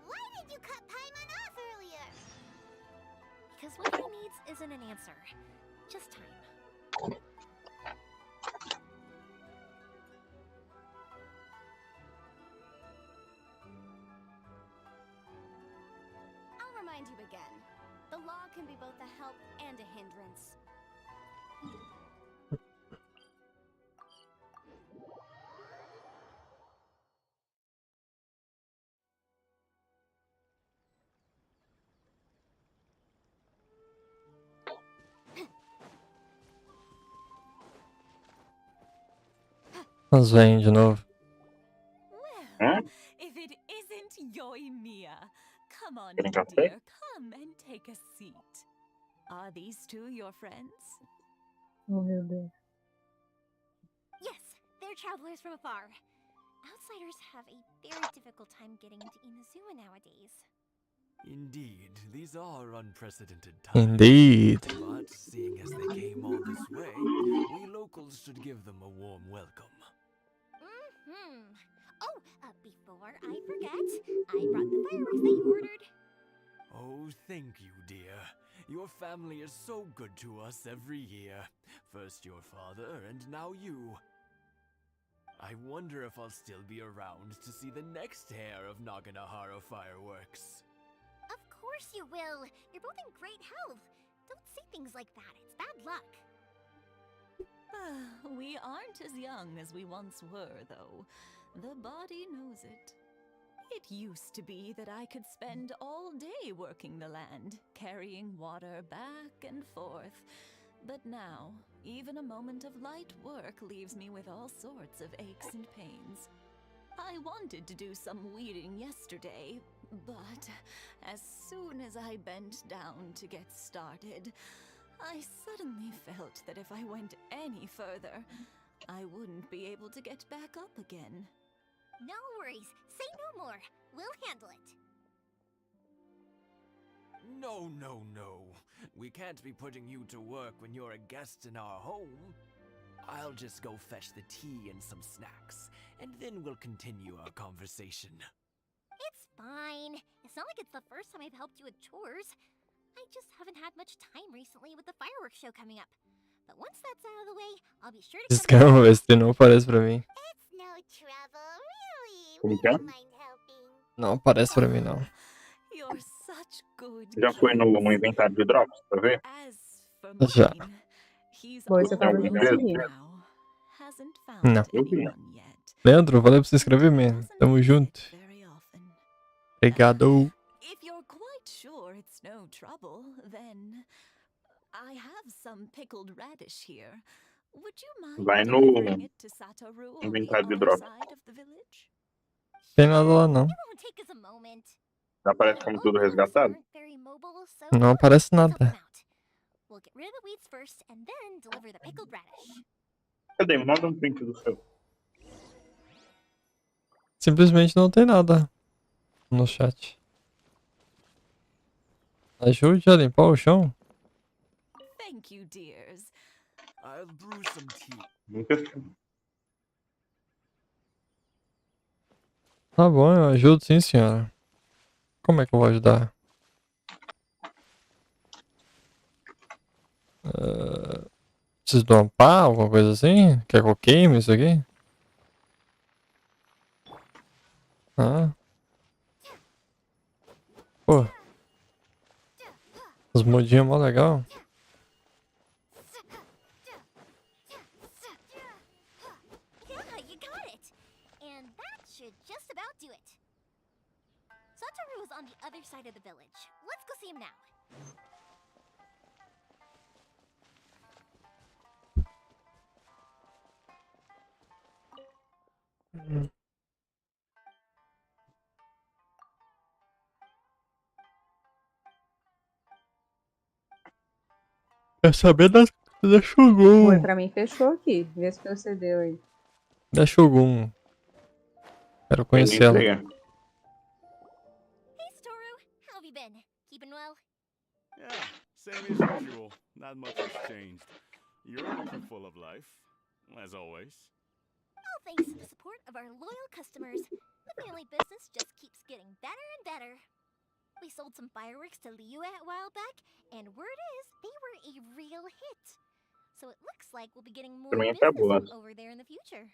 S2: Why did you cut Paimon off earlier? Because what he needs isn't an answer, just time.
S8: I'll remind you again. The law can be both a help and a hindrance.
S1: Nós vem de novo.
S3: Hã?
S9: If it isn't Yoimiya, come on,
S3: Querem café?
S9: dear, come and take a seat. Are these two your friends?
S6: Oh, meu Deus.
S2: Yes, they're travelers from afar. Outsiders have a very difficult time getting into Inazuma nowadays.
S10: Indeed, these are unprecedented times.
S1: Indeed.
S10: But seeing as they came all this way, we locals should give them a warm welcome.
S2: Oh, before I forget, I brought the fireworks that you ordered.
S10: Oh, thank you, dear. Your family is so good to us every year. First your father, and now you. I wonder if I'll still be around to see the next hair of Naganahara fireworks.
S2: Of course you will. You're both in great health. Don't say things like that. It's bad luck.
S9: We aren't as young as we once were, though. The body knows it. It used to be that I could spend all day working the land, carrying water back and forth. But now, even a moment of light work leaves me with all sorts of aches and pains. I wanted to do some weeding yesterday, but as soon as I bent down to get started, I suddenly felt that if I went any further, I wouldn't be able to get back up again.
S2: No worries. Say no more. We'll handle it.
S10: No, no, no. We can't be putting you to work when you're a guest in our home. I'll just go fetch the tea and some snacks, and then we'll continue our conversation.
S2: It's fine. It's not like it's the first time I've helped you with chores. I just haven't had much time recently with the fireworks show coming up. But once that's out of the way, I'll be sure to
S1: Escreva-se, não aparece pra mim.
S2: It's no trouble, really.
S3: Como
S2: We
S3: que é?
S2: don't mind helping.
S1: Não aparece pra mim, não.
S9: You're such good
S3: Já foi no inventário de drops, pra ver?
S9: As for
S1: Já.
S9: mine, he's
S6: Bom, isso eu
S3: Tem
S6: tava
S3: algum
S6: conseguindo.
S3: mesmo?
S9: now. Hasn't found
S1: Não.
S3: Eu vi.
S9: anyone yet.
S1: Leandro, valeu por se inscrever, man. Tamo junto.
S9: Very often.
S1: Obrigado.
S9: If you're quite sure it's no trouble, then I have some pickled radish here. Would you mind
S3: Vai no
S9: delivering it to Satoru on the
S3: inventário de
S9: other
S3: drops.
S9: side of the village?
S1: Tem nada lá, não.
S2: It won't take us a moment.
S3: Aparece como tudo resgatado?
S2: Aren't very mobile, so
S1: Não aparece
S2: let's help them
S1: nada.
S2: out. We'll get rid of the weeds first and then deliver the pickled radish.
S3: Cadê? Manda um print do seu.
S1: Simplesmente não tem nada no chat. Ajude a limpar o chão.
S9: Thank you, dears.
S10: I'll brew some tea.
S3: Nunca.
S1: Tá bom, eu ajudo sim, senhora. Como é que eu vou ajudar? Preciso de uma pá, alguma coisa assim? Quer que eu queime isso aqui? Ah. Pô. As mudinhas mó legal.
S2: Yeah, you got it. And that should just about do it. Satoru is on the other side of the village. Let's go see him now.
S1: Quer saber da
S6: Oi,
S1: Shogun?
S6: pra mim fechou aqui. Vê se procedeu aí.
S1: Da Shogun. Quero conhecê-la.
S2: Hey, Satoru. How have you been? Keeping well?
S4: Yeah, same as usual. Not much has changed. You're full of life, as always.
S2: All thanks to the support of our loyal customers, the family business just keeps getting better and better. We sold some fireworks to Liu a while back, and word is they were a real hit. So it looks like we'll be getting more
S3: Também é
S2: business
S3: tabuado.
S2: from over there in the future.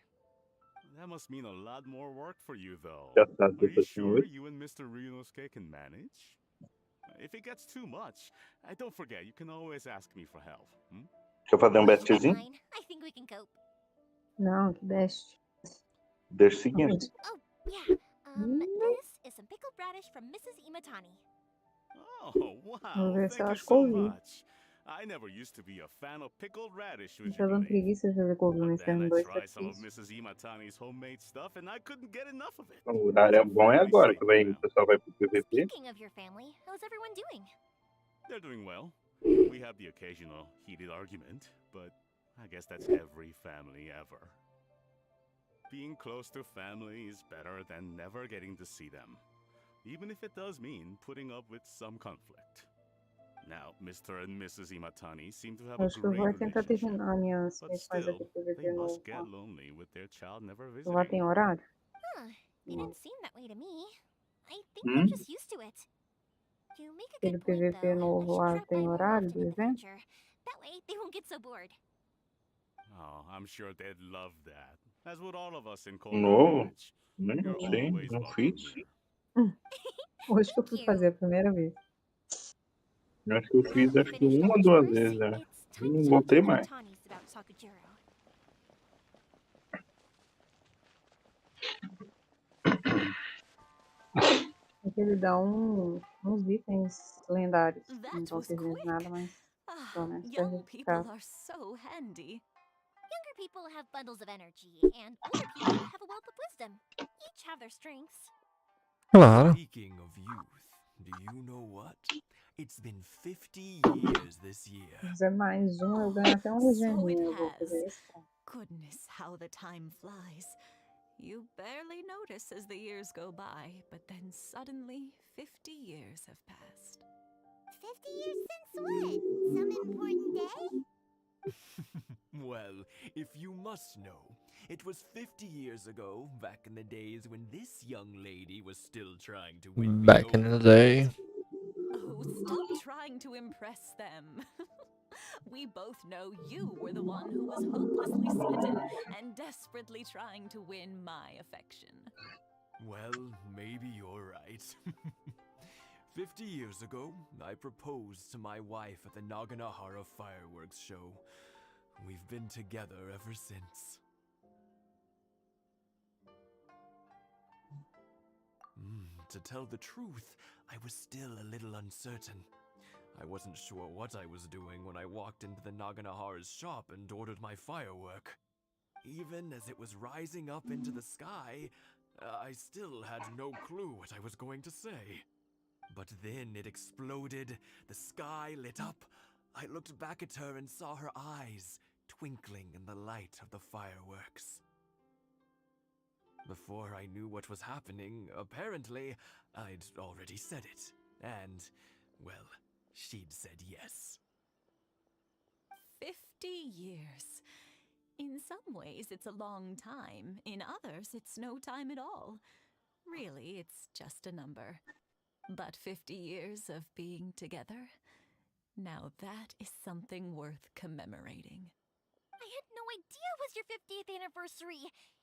S4: That must mean a lot more work for you, though.
S3: Já tá
S4: Are you
S3: depois
S4: sure you and Mr. Ryunosuke can manage? If it gets too much, don't forget, you can always ask me for help. Hmm?
S3: Deixa eu fazer um
S2: That's
S3: bestzinho.
S2: fine. I think we can cope.
S6: Não, que best.
S3: Deixa o seguinte.
S2: Oh, yeah. This is some pickled radish from Mrs. Imatani.
S4: Oh,
S6: Vou
S4: wow.
S6: ver se eu
S4: Thank you
S6: acho que eu
S4: so
S6: ouvi.
S4: much. I never used to be a fan of pickled radish,
S6: Tá
S4: would you
S6: dando
S4: believe?
S6: preguiça de fazer couve,
S4: But
S6: mas
S4: then
S6: tem
S4: I
S6: dois
S4: tried some of
S6: sacrifícios.
S4: Mrs. Imatani's homemade stuff and I couldn't get enough of it.
S3: O horário é bom é agora, que o pessoal vai pro PVP.
S2: Speaking of your family, how's everyone doing?
S4: They're doing well. We have the occasional heated argument, but I guess that's every family ever.
S11: Being close to family is better than never getting to see them, even if it does mean putting up with some conflict. Now, Mr. and Mrs. Imatani seem to have a
S6: Acho que eu
S11: great
S6: vou tentar
S11: relationship,
S6: terminar a aliança
S11: but
S6: e fazer
S11: still,
S6: aqui
S11: they
S6: PVP novo.
S11: must get lonely with their child never
S6: Lá
S11: visiting.
S6: tem horário?
S2: Huh, it
S6: Não.
S2: didn't seem that way to me. I think they're just used to it. You make a
S6: Aquele
S2: good point,
S6: PVP
S2: though. I
S6: novo
S2: should
S6: lá
S2: drop by
S6: tem
S2: more
S6: horário
S2: often
S6: do
S2: in the
S6: evento?
S2: future. That way, they won't get so bored.
S11: Oh, I'm sure they'd love that, as would all of us in Cold
S3: Novo?
S11: Village.
S3: Nem
S11: You're
S3: sei,
S11: always
S3: não
S11: welcome
S3: fiz.
S11: here.
S6: Hoje que eu fui fazer a primeira vez.
S3: Eu acho que eu fiz
S2: Now you
S3: acho que
S2: finished all
S3: uma ou
S2: the
S3: duas
S2: chores,
S3: vezes, né?
S2: it's time to
S3: Não
S2: talk to
S3: botei
S2: the
S3: mais.
S2: Imatanis about Sakujiro.
S6: Porque ele dá uns itens lendários. Não
S9: That
S6: estão
S9: was
S6: servindo de nada,
S9: quick.
S6: mas
S9: Ah,
S6: pelo menos pra
S9: young people
S6: justificar.
S9: are so handy.
S2: Younger people have bundles of energy, and older people have a wealth of wisdom. Each have their strengths.
S1: Claro.
S10: Speaking of youth, do you know what? It's been 50 years this year.
S6: Se fizer mais um, eu ganho até um regeninho. Eu vou
S9: has.
S6: fazer isso.
S9: Goodness, how the time flies. You barely notice as the years go by, but then suddenly 50 years have passed.
S2: 50 years since what? Some important day?
S10: Well, if you must know, it was 50 years ago, back in the days when this young lady was still trying to win me
S1: Back in the
S10: over.
S1: day.
S9: Oh, stop trying to impress them. We both know you were the one who was hopelessly smitten and desperately trying to win my affection.
S10: Well, maybe you're right. 50 years ago, I proposed to my wife at the Naganahara fireworks show. We've been together ever since. To tell the truth, I was still a little uncertain. I wasn't sure what I was doing when I walked into the Naganahara's shop and ordered my firework. Even as it was rising up into the sky, I still had no clue what I was going to say. But then it exploded, the sky lit up. I looked back at her and saw her eyes twinkling in the light of the fireworks. Before I knew what was happening, apparently, I'd already said it. And, well, she'd said yes.
S9: 50 years. In some ways, it's a long time. In others, it's no time at all. Really, it's just a number. But 50 years of being together? Now that is something worth commemorating.
S2: I had no idea it was your 50th anniversary.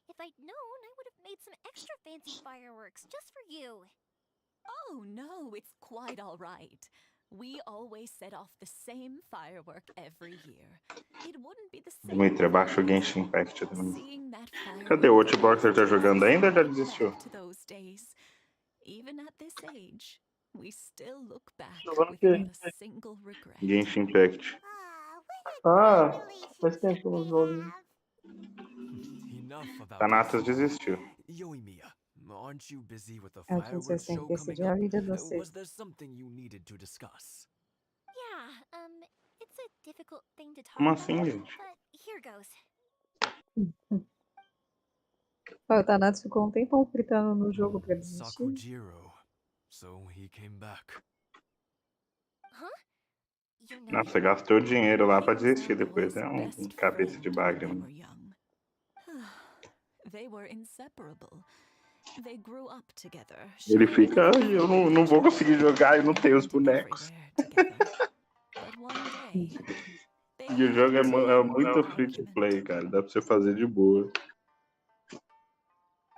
S2: If I'd known, I would have made some extra fancy fireworks just for you.
S9: Oh no, it's quite all right. We always set off the same firework every year. It wouldn't be the same.
S3: Dimitra, baixa o Genshin Impact também.
S9: Seeing that
S3: Cadê o
S9: firework
S3: Watchboxer? Tá jogando ainda ou já desistiu?
S9: back to those days. Even at this age, we still look back
S7: Jogando o
S9: with
S7: quê?
S9: not a single regret.
S3: Genshin Impact.
S7: Ah, faz tempo que eu não jogo.
S10: Enough about
S3: Thanatos
S10: this.
S3: desistiu.
S10: Yoimiya, aren't you busy with the
S6: É o que vocês
S10: fireworks
S6: têm
S10: show
S6: que
S10: coming
S6: decidir a
S10: up?
S6: vida de
S10: Was
S6: vocês.
S10: there something you needed to discuss?
S2: Yeah, it's a difficult thing to talk
S3: Como
S2: about,
S3: assim, gente?
S2: but here goes.
S6: O Thanatos ficou um tempão fritando no jogo pra desistir.
S10: Sakujiro. So he came back.
S2: Huh? You know
S3: Nossa,
S2: him?
S3: gastou dinheiro lá pra
S9: He was our
S3: desistir depois.
S9: boy's
S3: É um
S9: best
S3: cabeça de
S9: friend when they
S3: bagre.
S9: were young. They were inseparable. They grew up together.
S3: Ele
S9: shared
S3: fica,
S9: everything
S3: "Ai, eu não
S9: with
S3: vou
S9: each other,
S3: conseguir jogar, eu não tenho os
S9: went
S3: bonecos."
S9: everywhere together. But one day, they
S3: E o
S9: had
S3: jogo
S9: a
S3: é
S9: terrible
S3: muito free to
S9: argument.
S3: play, cara. Dá pra você fazer de boa.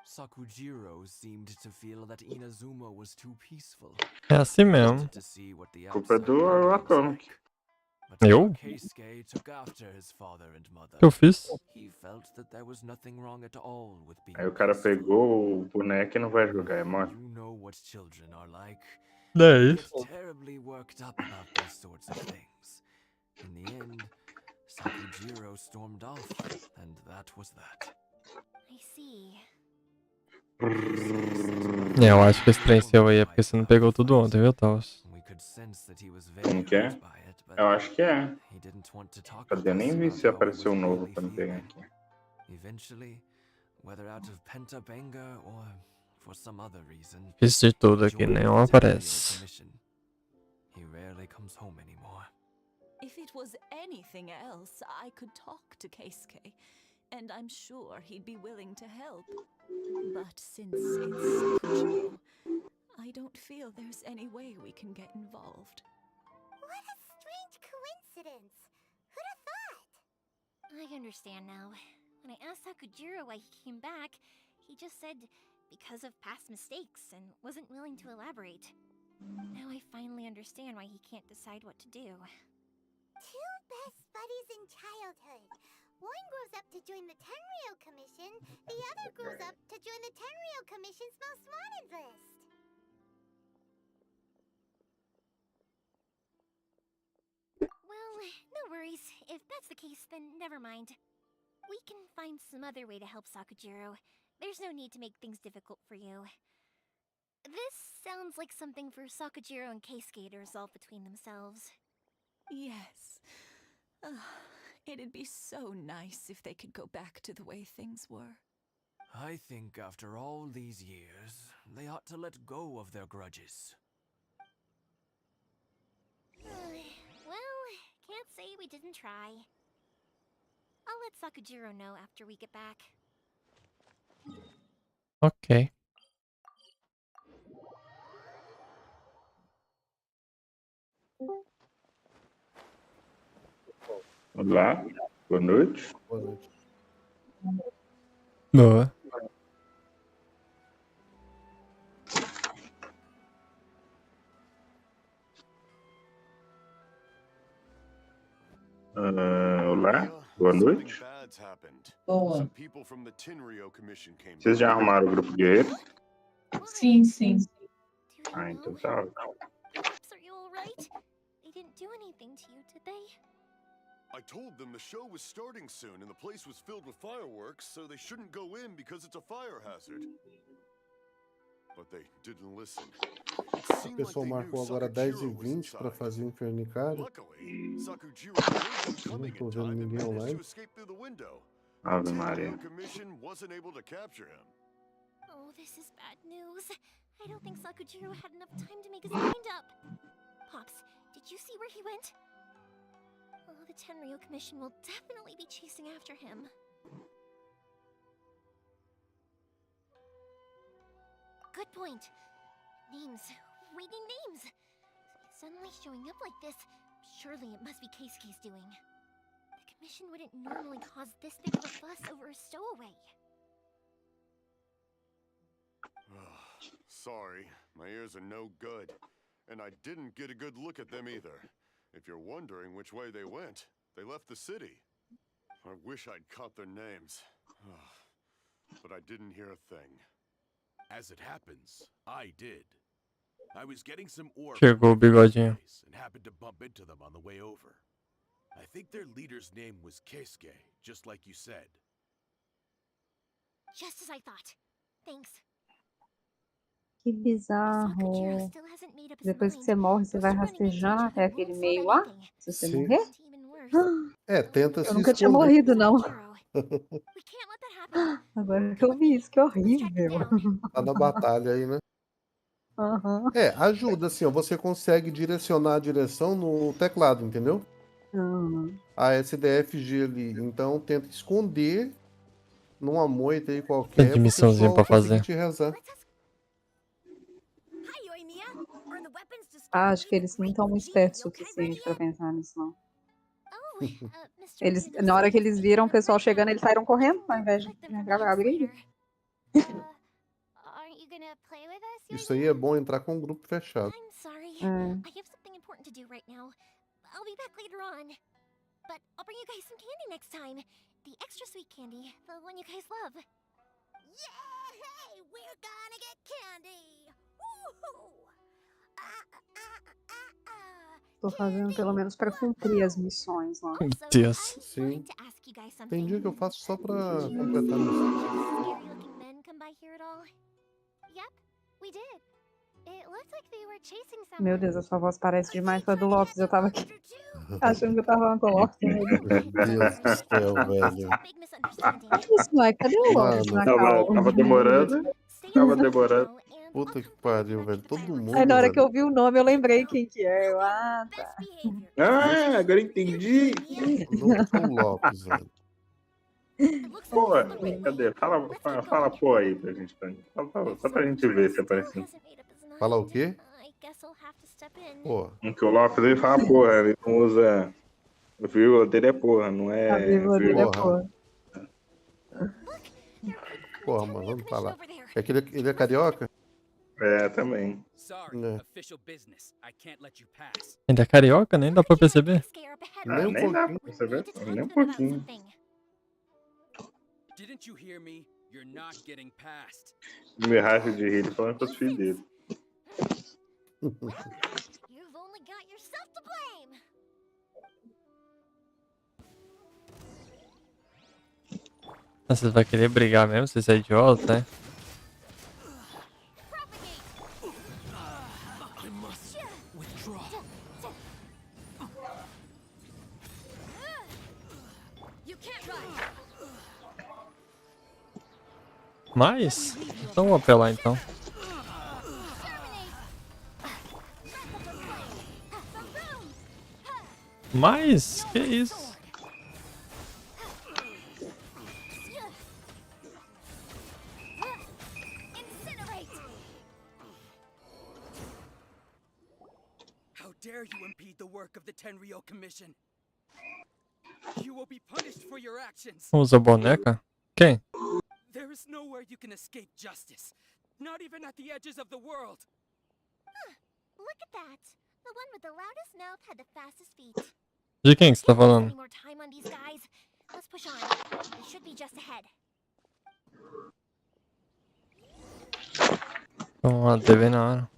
S10: Sakujiro seemed to feel that Inazuma was too peaceful.
S1: É assim
S10: He
S1: mesmo.
S10: wanted to see what the
S3: A culpa é
S10: outside
S3: do
S10: world was
S3: Atomic.
S10: like. But
S1: Eu?
S10: Keisuke took after his father and mother.
S1: O que eu fiz?
S10: He felt that there was nothing wrong at all with being
S3: Aí o cara
S10: peaceful.
S3: pegou o boneco e não vai jogar, é mole.
S10: You know what children are like.
S1: Não é
S10: They
S1: isso.
S10: get terribly worked up about these sorts of things. In the end, Sakujiro stormed off, and that was that.
S2: I see.
S1: É, eu acho que esse trem seu aí é porque você não pegou tudo ontem, viu, Taos?
S10: We could sense that he was very
S3: Como que é?
S10: hurt by it, but
S3: Eu acho que é.
S10: he didn't want to talk
S3: Cadê? Eu
S10: with us
S3: nem vi
S10: about
S3: se
S10: how he
S3: apareceu
S10: was
S3: um novo
S10: really
S3: pra me pegar
S10: feeling.
S3: aqui.
S10: Eventually, whether out of pent-up anger or for some other reason.
S1: Fiz de tudo aqui, nenhum aparece.
S10: He rarely comes home anymore.
S9: If it was anything else, I could talk to Keisuke, and I'm sure he'd be willing to help. But since it's Sakujiro, I don't feel there's any way we can get involved.
S2: What a strange coincidence! Who'd have thought? I understand now. When I asked Sakujiro why he came back, he just said because of past mistakes and wasn't willing to elaborate. Now I finally understand why he can't decide what to do. Two best buddies in childhood. One grows up to join the Tenryou Commission, the other grows up to join the Tenryou Commission's most wanted list. Well, no worries. If that's the case, then never mind. We can find some other way to help Sakujiro. There's no need to make things difficult for you. This sounds like something for Sakujiro and Keisuke to resolve between themselves.
S9: Yes. It'd be so nice if they could go back to the way things were.
S10: I think after all these years, they ought to let go of their grudges.
S2: Well, can't say we didn't try. I'll let Sakujiro know after we get back.
S1: Ok.
S3: Olá, boa noite.
S12: Boa noite.
S1: Boa.
S3: Olá, boa noite.
S6: Boa.
S3: Vocês já arrumaram o grupo guerreiro?
S6: Sim, sim.
S3: Ah, então tá.
S2: Are you alright? They didn't do anything to you, did they?
S4: I told them the show was starting soon and the place was filled with fireworks, so they shouldn't go in because it's a fire hazard. But they didn't listen.
S12: O pessoal marcou agora 10h20 para fazer o infernicário. Não tô vendo ninguém online.
S3: Ave Maria.
S2: Oh, this is bad news. I don't think Sakujiro had enough time to make his mind up. Pops, did you see where he went? Oh, the Tenryou Commission will definitely be chasing after him. Good point. Names. Reading names. Suddenly showing up like this, surely it must be Keisuke's doing. The Commission wouldn't normally cause this big of a fuss over a stowaway.
S4: Sorry, my ears are no good. And I didn't get a good look at them either. If you're wondering which way they went, they left the city. I wish I'd caught their names. But I didn't hear a thing. As it happens, I did. I was getting some ore
S1: Chegou o bigodinho.
S4: and happened to bump into them on the way over. I think their leader's name was Keisuke, just like you said.
S2: Just as I thought. Thanks.
S6: Que bizarro. Depois que você morre, você vai rastejando até aquele meio lá? Se você
S12: Sim.
S6: morrer?
S12: É, tenta se
S6: Eu nunca tinha
S12: esconder.
S6: morrido, não. Agora que eu vi isso, que horrível.
S12: Tá na batalha aí, né?
S6: Aham.
S12: É, ajuda assim, ó. Você consegue direcionar a direção no teclado, entendeu? A SDFG ali. Então tenta esconder numa moita aí qualquer.
S1: Tem de missãozinha pra fazer.
S12: Te rezar.
S6: Ah, acho que eles não estão muito espertos o suficiente pra pensar nisso, não. Eles, na hora que eles viram o pessoal chegando, eles saíram correndo ao invés de gravar a briga.
S12: Isso aí é bom entrar com um grupo fechado.
S2: I'm sorry. I have something important to do right now. I'll be back later on. But I'll bring you guys some candy next time. The extra sweet candy, the one you guys love. Yay! We're gonna get candy! Woohoo!
S6: Tô fazendo pelo menos pra cumprir as missões lá.
S1: Deus.
S12: Sim. Tem dia que eu faço só pra completar a missão.
S2: Men come by here at all? Yep, we did.
S6: Meu Deus, a sua voz parece demais com a do Lopes. Eu tava aqui achando que eu tava falando com o Lopes.
S12: Meu Deus do céu, velho.
S6: Isso, Mike, cadê o Lopes
S12: Mano,
S6: na cal?
S3: Tava demorando. Tava demorando.
S12: Puta que pariu, velho. Todo mundo,
S6: Aí na hora que
S12: velho.
S6: eu vi o nome, eu lembrei quem que é. Ah, tá.
S3: Ah, agora entendi.
S12: Não é o Lopes, velho.
S3: Pô, cadê? Fala pô aí pra gente. Só pra gente ver se apareceu.
S12: Fala o quê? Pô.
S3: Que o Lopes ele fala porra, ele não usa. O vírgula dele é porra, não é.
S6: A vírgula dele é porra.
S12: Porra, mano, vamos falar. É que ele é carioca?
S3: É, também.
S12: É.
S1: Ainda é carioca, nem dá pra perceber.
S12: Nem um
S3: Nem dá
S12: pouquinho.
S3: pra perceber, nem um pouquinho.
S10: Didn't you hear me? You're not getting past.
S3: Me racha de rir, ele falando pros filhos dele.
S2: You've only got yourself to blame.
S1: Você vai querer brigar mesmo, você é idiota, né? Mas? Então vou apelar então. Mas? Que isso?
S10: How dare you impede the work of the Tenryou Commission? You will be punished for your actions.
S1: Usa boneca? Quem?
S10: There is nowhere you can escape justice, not even at the edges of the world.
S2: Look at that. The one with the loudest mouth had the fastest feet.
S1: De quem que você tá falando?
S2: Any more time on these guys? Let's push on. They should be just ahead.
S1: Vamos lá, TV na hora.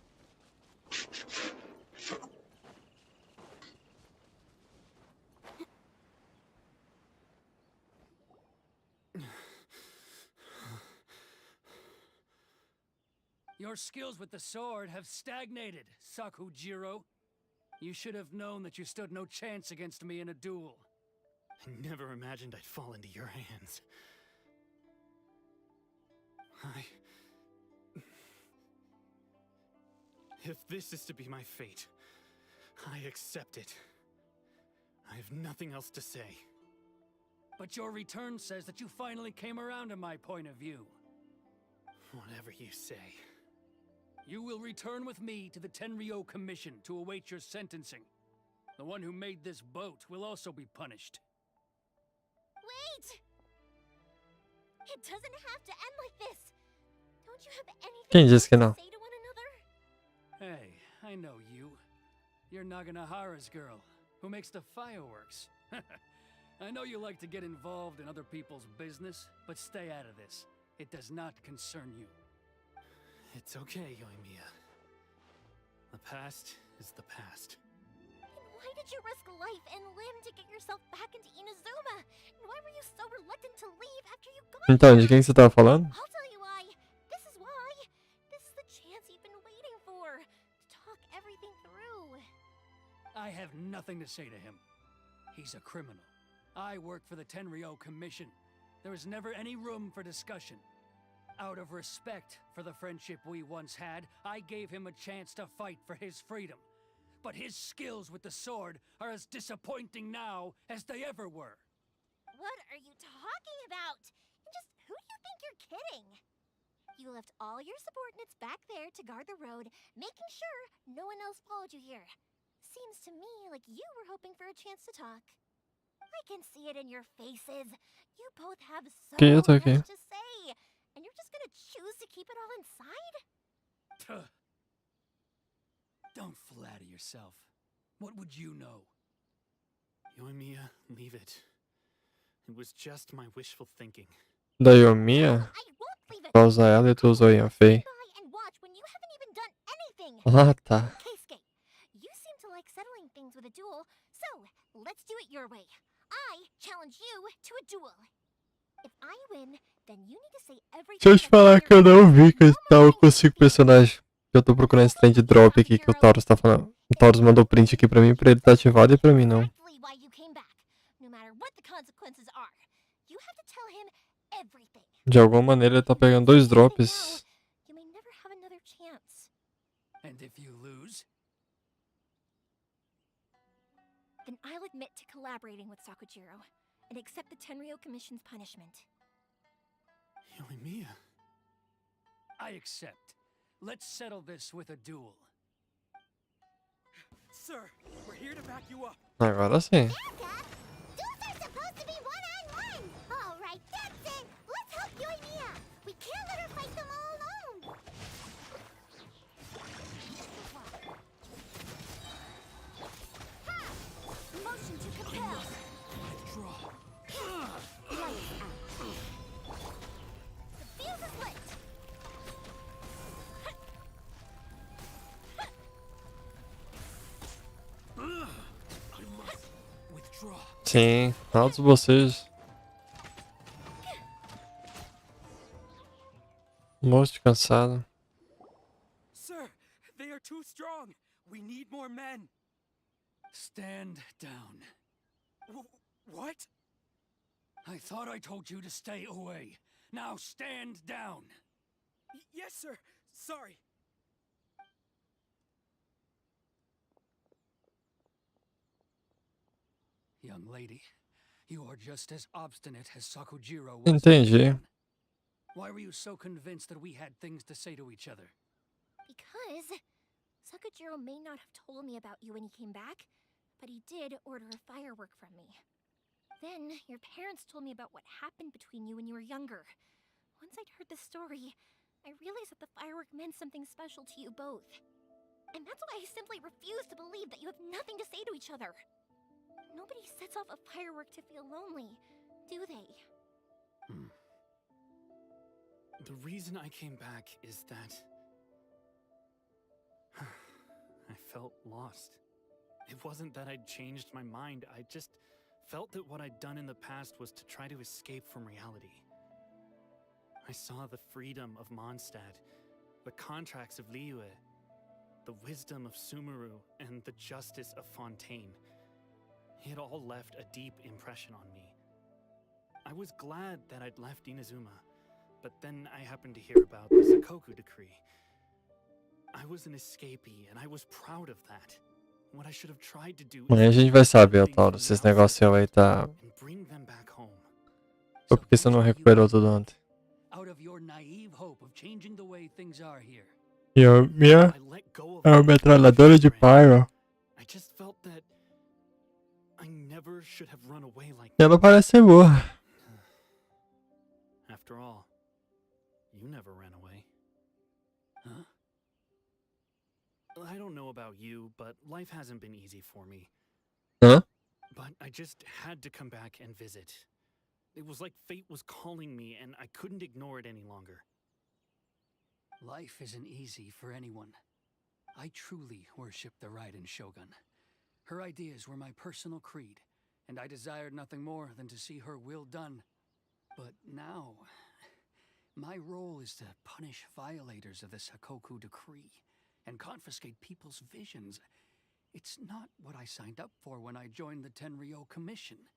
S10: Your skills with the sword have stagnated, Sakujiro. You should have known that you stood no chance against me in a duel. I never imagined I'd fall into your hands. If this is to be my fate, I accept it. I have nothing else to say. But your return says that you finally came around to my point of view. Whatever you say. You will return with me to the Tenryou Commission to await your sentencing. The one who made this boat will also be punished.
S2: Wait! It doesn't have to end like this. Don't you have
S1: Quem
S2: anything
S1: disse que
S2: else
S1: não?
S2: to say to one another?
S10: Hey, I know you. You're Naganahara's girl, who makes the fireworks. I know you like to get involved in other people's business, but stay out of this. It does not concern you. It's okay, Yoimiya. The past is the past.
S2: And why did you risk life and limb to get yourself back into Inazuma? And why were you so reluctant to leave after you got
S1: Então,
S2: there?
S1: de quem você tava falando?
S2: I'll tell you why. This is why. This is the chance you've been waiting for. To talk everything through.
S10: I have nothing to say to him. He's a criminal. I work for the Tenryou Commission. There is never any room for discussion. Out of respect for the friendship we once had, I gave him a chance to fight for his freedom. But his skills with the sword are as disappointing now as they ever were.
S2: What are you talking about? And just who do you think you're kidding? You left all your subordinates back there to guard the road, making sure no one else followed you here. Seems to me like you were hoping for a chance to talk. I can see it in your faces. You both have so
S1: Que eu tô aqui.
S2: much to say. And you're just gonna choose to keep it all inside?
S10: Tuh. Don't flatter yourself. What would you know? Yoimiya, leave it. It was just my wishful thinking.
S1: Da Yoimiya?
S2: I won't leave it.
S1: Pra usar ela e tu usou Yanfei.
S2: By and watch when you haven't even done anything.
S1: Ah, tá.
S2: Keisuke, you seem to like settling things with a duel, so let's do it your way. I challenge you to a duel. If I win, then you need to say everything.
S1: Deixa eu te falar que eu não vi que eu tava com 5 personagens. Eu tô procurando esse trem de drop aqui que o Taurus tá falando. O Taurus mandou print aqui pra mim, pra ele tá ativado e pra mim não. De alguma maneira ele tá pegando 2 drops.
S10: And if you lose?
S2: Then I'll admit to collaborating with Sakujiro and accept the Tenryou Commission's punishment.
S10: Yoimiya. I accept. Let's settle this with a duel.
S5: Sir, we're here to back you up.
S1: Agora sim.
S2: Duels are supposed to be one-on-one! Alright, that's it! Let's help Yoimiya! We can't let her fight them all alone! Ha! Motion to compel!
S10: Withdraw.
S2: Lights out. The fuse is lit!
S10: I must withdraw.
S1: Sim, altos vocês. Moço cansado.
S5: Sir, they are too strong. We need more men.
S10: Stand down.
S5: What?
S10: I thought I told you to stay away. Now stand down.
S5: Yes, sir. Sorry.
S10: Young lady, you are just as obstinate as Sakujiro was.
S1: Entendi.
S10: Why were you so convinced that we had things to say to each other?
S2: Because Sakujiro may not have told me about you when he came back, but he did order a firework from me. Then your parents told me about what happened between you when you were younger. Once I'd heard the story, I realized that the firework meant something special to you both. And that's why I simply refuse to believe that you have nothing to say to each other. Nobody sets off a firework to feel lonely, do they?
S10: The reason I came back is that I felt lost. It wasn't that I'd changed my mind, I just felt that what I'd done in the past was to try to escape from reality. I saw the freedom of Mondstadt, the contracts of Liyue, the wisdom of Sumeru, and the justice of Fontaine. It all left a deep impression on me. I was glad that I'd left Inazuma, but then I happened to hear about the Sakoku decree. I was an escapee, and I was proud of that. What I should have tried to do
S1: Amanhã a gente vai saber, Taurus, se esse negócio seu aí tá... Ou porque você não recuperou tudo ontem?
S10: Out of your naive hope of changing the way things are here.
S1: E a minha é uma metralhadora de pyro.
S10: I just felt that I never should have run away like
S1: Ela parece ser boa.
S10: After all, you never ran away. Huh? I don't know about you, but life hasn't been easy for me.
S1: Huh?
S10: But I just had to come back and visit. It was like fate was calling me, and I couldn't ignore it any longer. Life isn't easy for anyone. I truly worship the Raiden Shogun. Her ideas were my personal creed, and I desired nothing more than to see her will done. But now, my role is to punish violators of the Sakoku decree and confiscate people's visions. It's not what I signed up for when I joined the Tenryou Commission.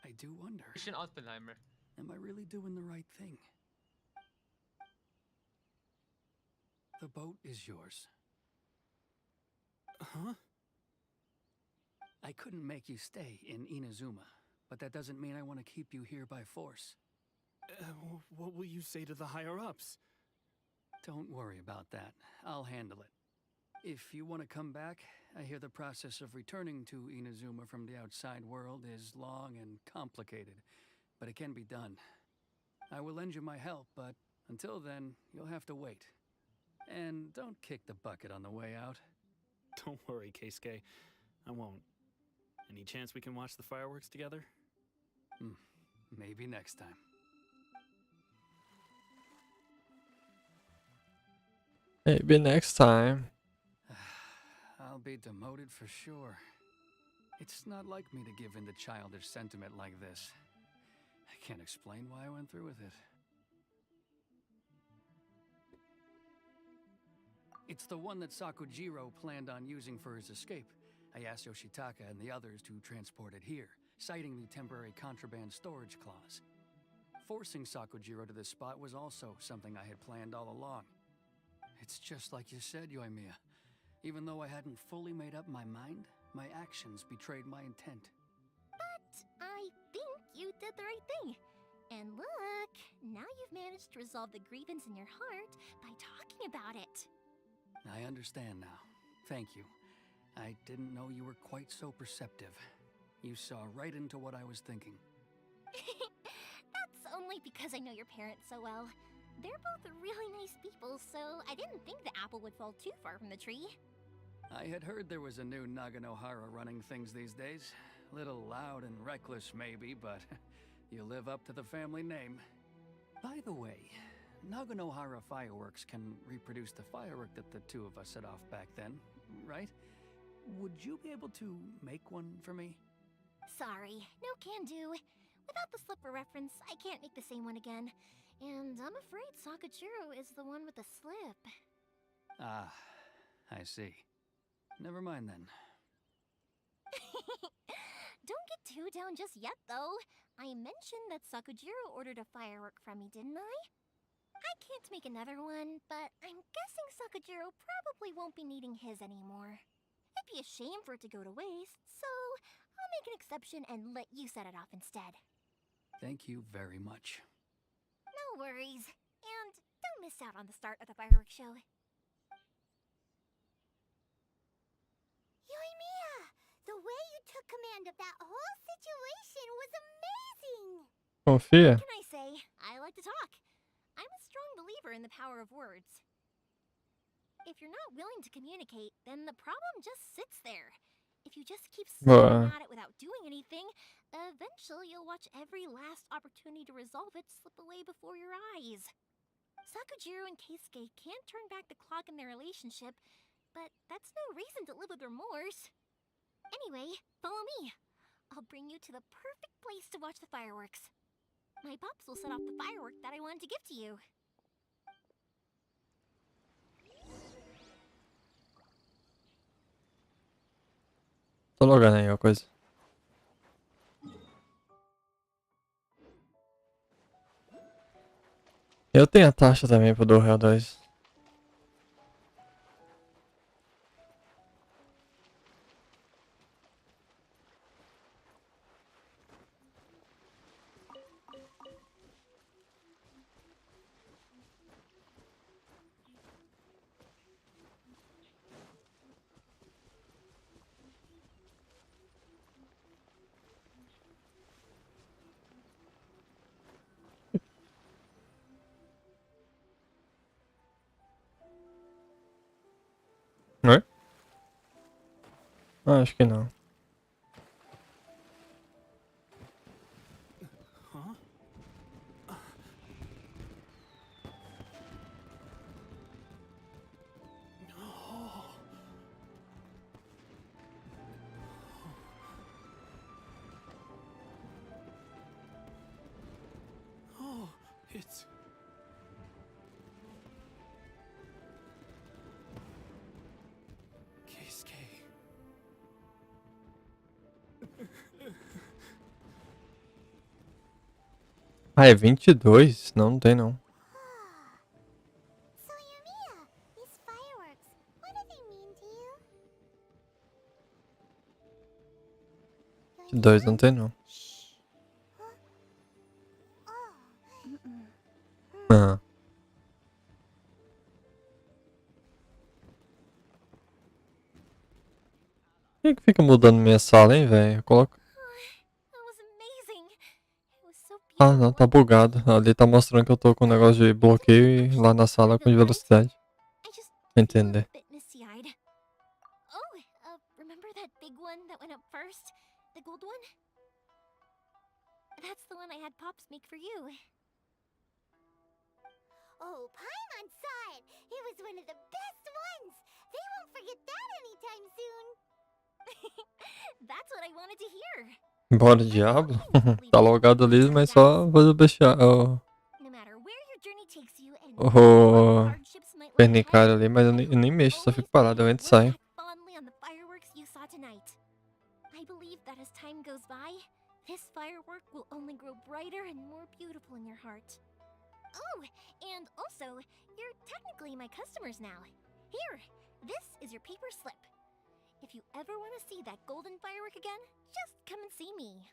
S10: I do wonder, am I really doing the right thing? The boat is yours. Huh? I couldn't make you stay in Inazuma, but that doesn't mean I want to keep you here by force.
S5: What will you say to the higher-ups?
S10: Don't worry about that. I'll handle it. If you want to come back, I hear the process of returning to Inazuma from the outside world is long and complicated, but it can be done. I will lend you my help, but until then, you'll have to wait. And don't kick the bucket on the way out.
S5: Don't worry, Keisuke. I won't. Any chance we can watch the fireworks together?
S10: Maybe next time.
S1: Maybe next time.
S10: I'll be demoted for sure. It's not like me to give in to childish sentiment like this. I can't explain why I went through with it.
S13: It's the one that Sakujiro planned on using for his escape. I asked Yoshitaka and the others to transport it here, citing the temporary contraband storage clause. Forcing Sakujiro to this spot was also something I had planned all along. It's just like you said, Yoimiya. Even though I hadn't fully made up my mind, my actions betrayed my intent.
S2: But I think you did the right thing. And look, now you've managed to resolve the grievance in your heart by talking about it.
S13: I understand now. Thank you. I didn't know you were quite so perceptive. You saw right into what I was thinking.
S2: That's only because I know your parents so well. They're both really nice people, so I didn't think the apple would fall too far from the tree.
S13: I had heard there was a new Naganohara running things these days. Little loud and reckless maybe, but you live up to the family name. By the way, Naganohara fireworks can reproduce the firework that the two of us set off back then, right? Would you be able to make one for me?
S2: Sorry, no can do. Without the slipper reference, I can't make the same one again. And I'm afraid Sakujiro is the one with the slip.
S13: Ah, I see. Never mind then.
S2: Don't get too down just yet, though. I mentioned that Sakujiro ordered a firework from me, didn't I? I can't make another one, but I'm guessing Sakujiro probably won't be needing his anymore. It'd be a shame for it to go to waste, so I'll make an exception and let you set it off instead.
S13: Thank you very much.
S2: No worries. And don't miss out on the start of the fireworks show.
S14: Yoimiya, the way you took command of that whole situation was amazing!
S1: Confia.
S2: What can I say? I like to talk. I'm a strong believer in the power of words. If you're not willing to communicate, then the problem just sits there. If you just keep staring at it without doing anything, eventually you'll watch every last opportunity to resolve it slip away before your eyes. Sakujiro and Keisuke can't turn back the clock in their relationship, but that's no reason to live with remorse. Anyway, follow me. I'll bring you to the perfect place to watch the fireworks. My pups will set off the firework that I wanted to give to you.
S1: Tô logando aí uma coisa. Eu tenho a taxa também pro do Real 2. Oi? Acho que não.
S10: Oh, it's... Keisuke.
S1: Ah, é 22? Não, não tem não.
S14: So Yoimiya, these fireworks, what do they mean to you?
S1: 22 não tem não. Ah. Quem que fica mudando minha sala, hein, velho? Coloca. Ah, não, tá bugado. Ali tá mostrando que eu tô com um negócio de bloqueio e lá na sala com de velocidade. Entender.
S2: Oh, remember that big one that went up first? The gold one? That's the one I had Pops make for you.
S14: Oh, Paimon saw it! It was one of the best ones! They won't forget that anytime soon!
S2: That's what I wanted to hear!
S1: Bora, diabo. Tá logado ali, mas só fazer o bestiário.
S2: No matter where your journey takes you and
S1: Oh.
S2: hardships might
S1: pernicário ali, mas eu nem mexo, só fico parado, eu entro e saio.
S2: Fondly on the fireworks you saw tonight. I believe that as time goes by, this firework will only grow brighter and more beautiful in your heart. Oh, and also, you're technically my customers now. Here, this is your paper slip. If you ever want to see that golden firework again, just come and see me.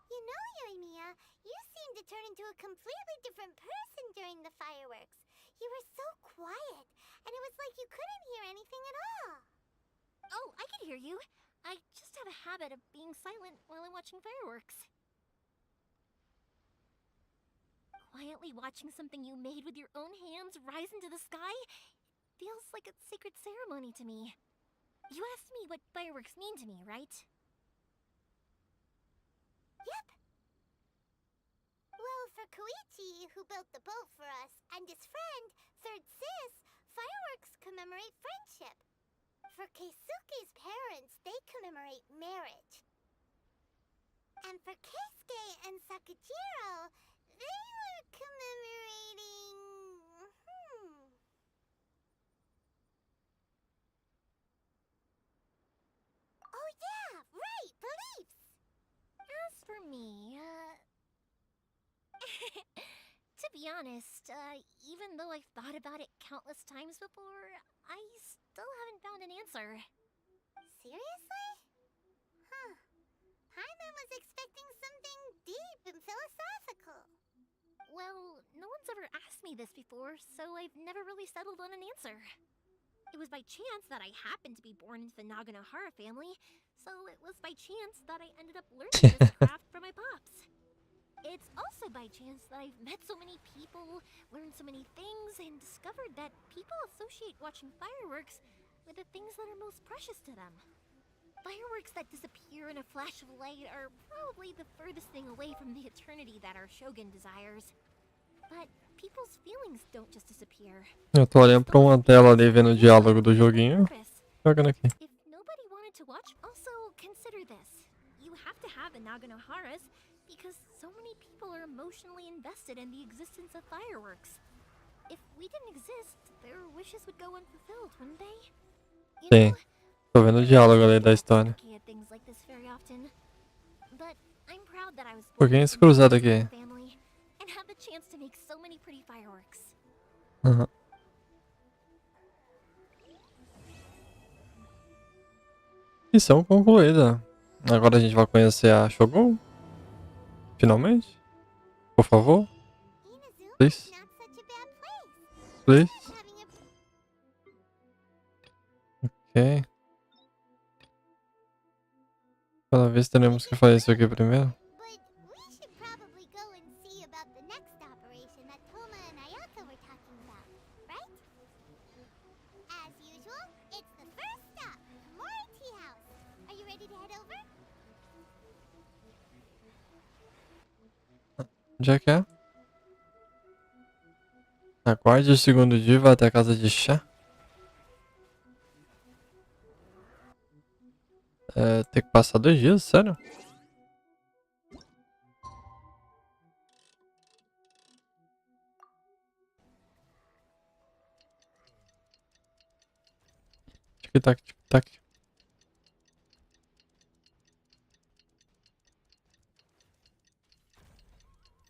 S14: You know, Yoimiya, you seemed to turn into a completely different person during the fireworks. You were so quiet, and it was like you couldn't hear anything at all.
S2: Oh, I can hear you. I just have a habit of being silent while I'm watching fireworks. Quietly watching something you made with your own hands rise into the sky feels like a sacred ceremony to me. You asked me what fireworks mean to me, right?
S14: Yep. Well, for Koichi, who built the boat for us, and his friend, Third Sis, fireworks commemorate friendship. For Keisuke's parents, they commemorate marriage. And for Keisuke and Sakujiro, they were commemorating... Oh yeah, right, beliefs!
S2: As for me, to be honest, even though I've thought about it countless times before, I still haven't found an answer.
S14: Seriously? Huh. Paimon was expecting something deep and philosophical.
S2: Well, no one's ever asked me this before, so I've never really settled on an answer. It was by chance that I happened to be born into the Naganohara family, so it was by chance that I ended up learning this craft from my pops. It's also by chance that I've met so many people, learned so many things, and discovered that people associate watching fireworks with the things that are most precious to them. Fireworks that disappear in a flash of light are probably the furthest thing away from the eternity that our shogun desires. But people's feelings don't just disappear.
S1: Eu tô olhando pra uma tela ali vendo o diálogo do joguinho. Jogando aqui.
S2: If nobody wanted to watch, also consider this. You have to have the Naganoharas because so many people are emotionally invested in the existence of fireworks. If we didn't exist, their wishes would go unfulfilled, wouldn't they?
S1: Sim. Tô vendo o diálogo ali da história. Pouquinho cruzado aqui. Uhum. Missão concluída. Agora a gente vai conhecer a Shogun. Finalmente. Por favor. Please. Please. Ok. Cada vez teremos que fazer isso aqui primeiro. Onde é que é? Aguarde o segundo dia e vá até a casa de chá. Tem que passar 2 dias, sério? Tic-tac, tic-tac.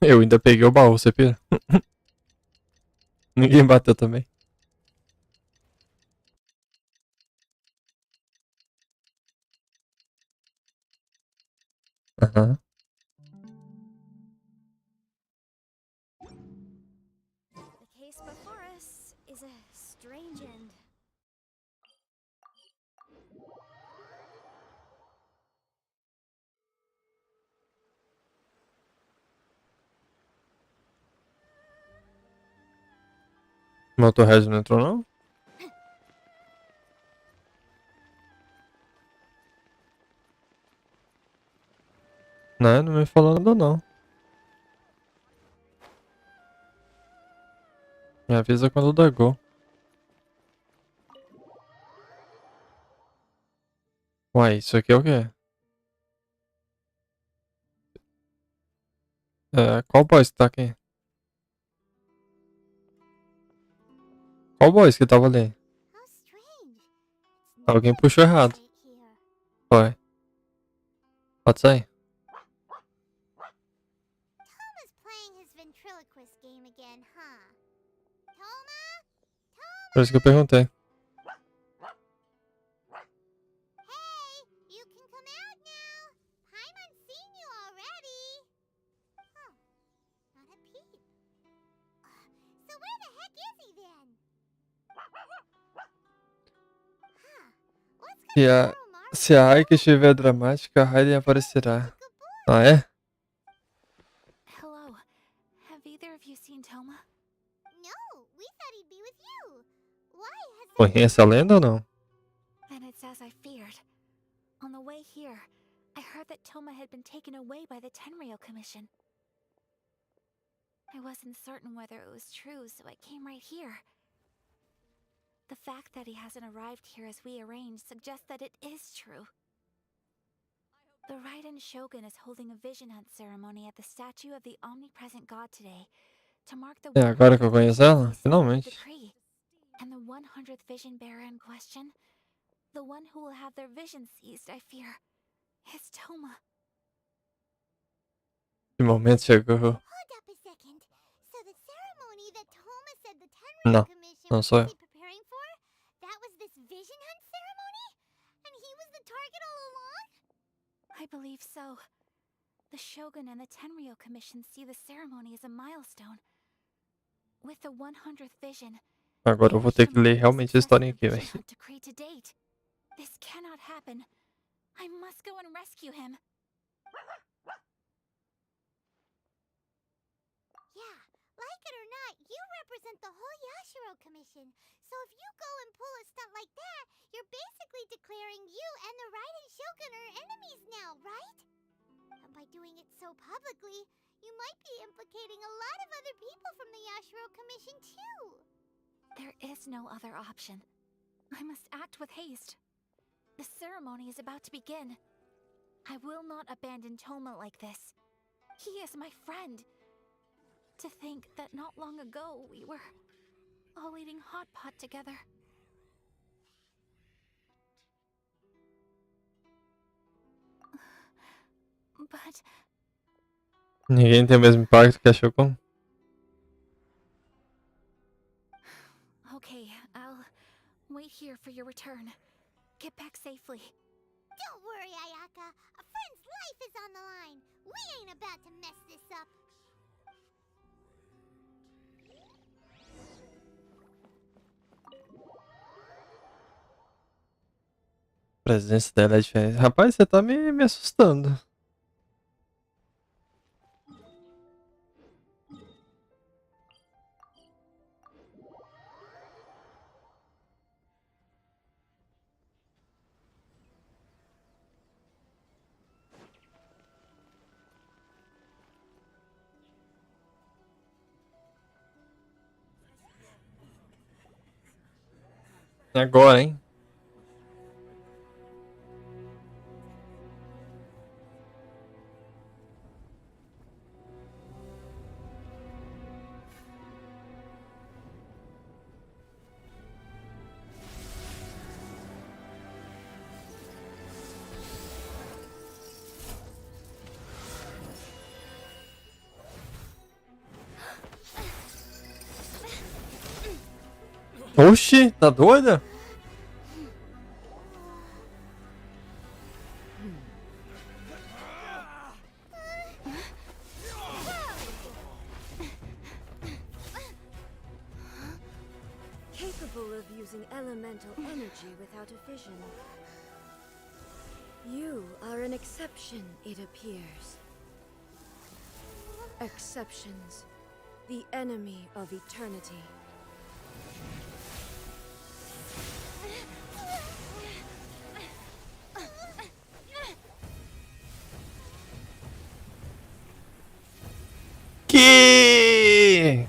S1: Eu ainda peguei o baú, você pira? Ninguém bateu também. Aham.
S8: The case before us is a strange end.
S1: O Motorhead não entrou não? Não me falou nada não. Me avisa quando dá gol. Uai, isso aqui é o quê? Qual boss que tá aqui? Qual boss que tava ali? Alguém puxou errado. Foi. Pode sair.
S14: Toma's playing his ventriloquist game again, huh? Toma?
S1: Por isso que eu perguntei.
S14: Hey, you can come out now. Paimon's seen you already. Oh, not a peep. So where the heck is he then?
S1: Se a Aika estiver dramática, a Raiden aparecerá. Ah, é?
S2: Hello. Have either of you seen Toma?
S14: No, we thought he'd be with you. Why has
S1: Conhece a lenda ou não?
S2: Then it's as I feared. On the way here, I heard that Toma had been taken away by the Tenryou Commission. I wasn't certain whether it was true, so I came right here. The fact that he hasn't arrived here as we arranged suggests that it is true. The Raiden Shogun is holding a vision hunt ceremony at the statue of the omnipresent god today to mark the
S1: Agora que eu conheço ela, finalmente.
S2: decree. And the 100th vision bearer in question, the one who will have their vision seized, I fear, is Toma.
S1: Que momento chegou.
S14: Hold up a second. So the ceremony that Toma said the Tenryou Commission
S1: não
S14: was
S1: sou eu.
S14: busy preparing for, that was this vision hunt ceremony? And he was the target all along?
S2: I believe so. The Shogun and the Tenryou Commission see the ceremony as a milestone. With the 100th vision,
S1: Agora eu vou ter que ler realmente a historinha aqui, velho.
S2: hunt decree to date. This cannot happen. I must go and rescue him.
S14: Yeah, like it or not, you represent the whole Yashiro Commission. So if you go and pull a stunt like that, you're basically declaring you and the Raiden Shogun are enemies now, right? And by doing it so publicly, you might be implicating a lot of other people from the Yashiro Commission too.
S2: There is no other option. I must act with haste. The ceremony is about to begin. I will not abandon Toma like this. He is my friend. To think that not long ago we were all eating hot pot together. But
S1: Ninguém tem o mesmo impacto que a Shogun.
S2: okay, I'll wait here for your return. Get back safely.
S14: Don't worry, Ayaka. A friend's life is on the line. We ain't about to mess this up.
S1: A presença dela é diferente. Rapaz, você tá me assustando. Agora, hein? Oxi, tá doida?
S15: Capable of using elemental energy without a vision. You are an exception, it appears. Exceptions, the enemy of eternity.
S1: Que?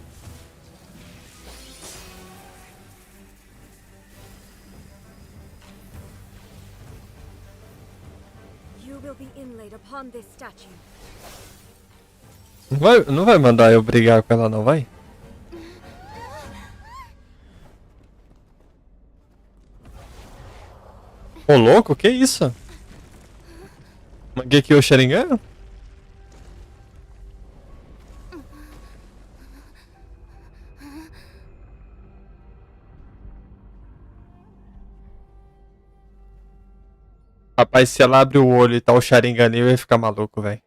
S15: You will be inlaid upon this statue.
S1: Não vai mandar eu brigar com ela, não vai? Ô, louco, que isso? Manguei aqui o Sharingan? Rapaz, se ela abre o olho e tá o Sharingan ali, eu ia ficar maluco, velho.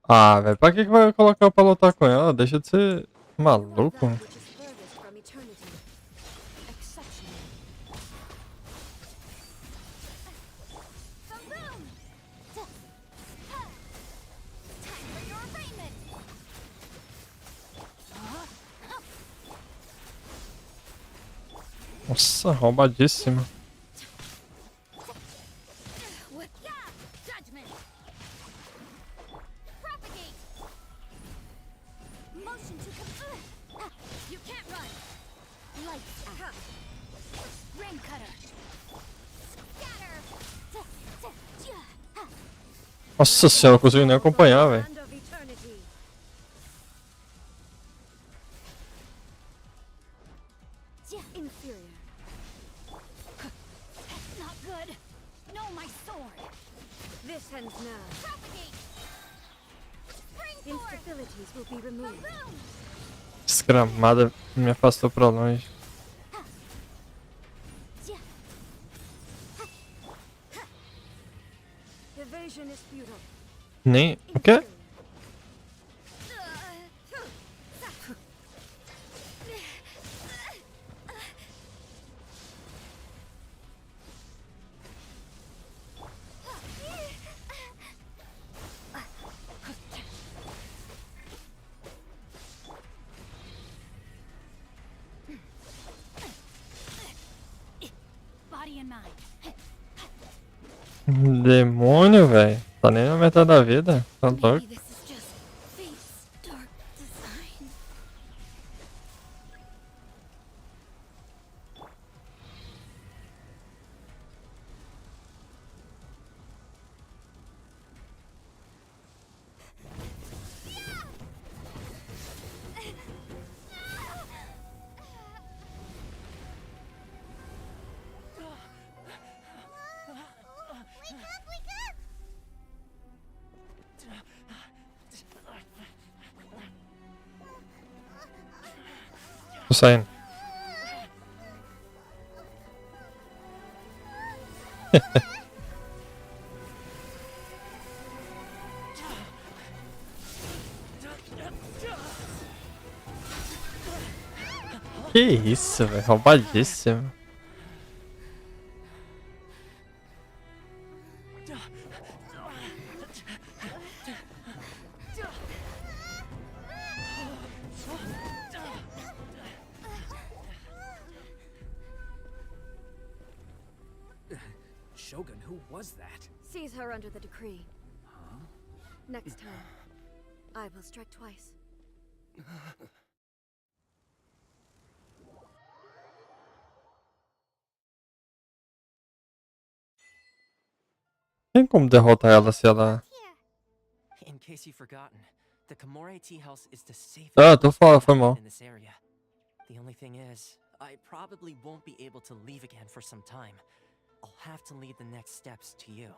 S1: Ah, velho, pra que vai colocar pra lutar com ela? Deixa de ser maluco. Nossa, roubadíssima. Nossa senhora, não consigo nem acompanhar, velho. Desgramada me afastou pra longe. Nem... O quê? Demônio, velho. Tá nem na metade da vida. Tá louco. Tô saindo. Que isso, velho. Roubadíssimo.
S16: Shogun, who was that?
S15: Seize her under the decree.
S16: Huh?
S15: Next time, I will strike twice.
S1: Tem como derrotar ela se ela...
S17: In case you've forgotten, the Komore Tea House is the safest
S1: tô falando, foi mal.
S17: in this area. The only thing is, I probably won't be able to leave again for some time. I'll have to leave the next steps to you.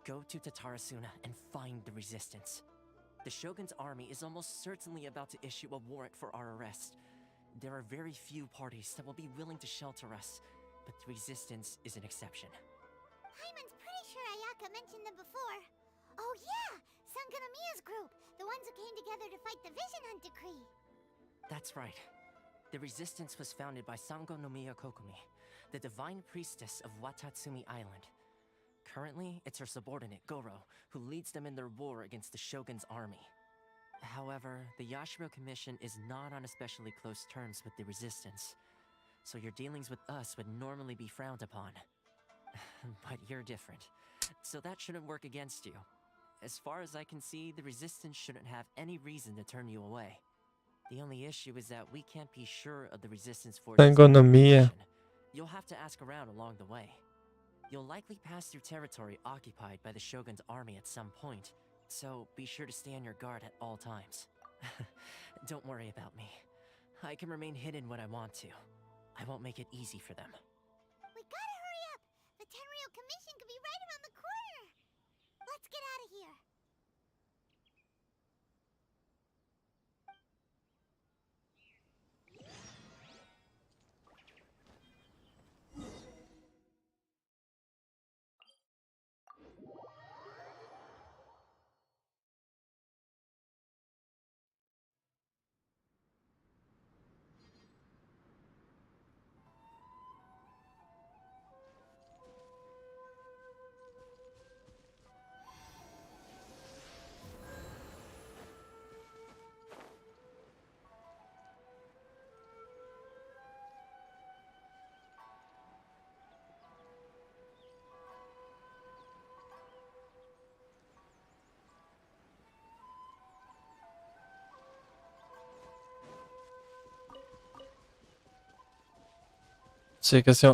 S17: Go to Tatarasuna and find the resistance. The Shogun's army is almost certainly about to issue a warrant for our arrest. There are very few parties that will be willing to shelter us, but the resistance is an exception.
S14: Paimon's pretty sure Ayaka mentioned them before. Oh yeah! Sangonomiya's group! The ones who came together to fight the Vision Hunt Decree!
S17: That's right. The resistance was founded by Sangonomiya Kokumi, the divine priestess of Watatsumi Island. Currently, it's her subordinate, Goro, who leads them in their war against the Shogun's army. However, the Yashiro Commission is not on especially close terms with the resistance, so your dealings with us would normally be frowned upon. But you're different, so that shouldn't work against you. As far as I can see, the resistance shouldn't have any reason to turn you away. The only issue is that we can't be sure of the resistance forces.
S1: Ergonomia.
S17: You'll have to ask around along the way. You'll likely pass through territory occupied by the Shogun's army at some point, so be sure to stay on your guard at all times. Don't worry about me. I can remain hidden when I want to. I won't make it easy for them.
S14: We gotta hurry up! The Tenryou Commission could be right around the corner! Let's get out of here!
S1: Sei que assim,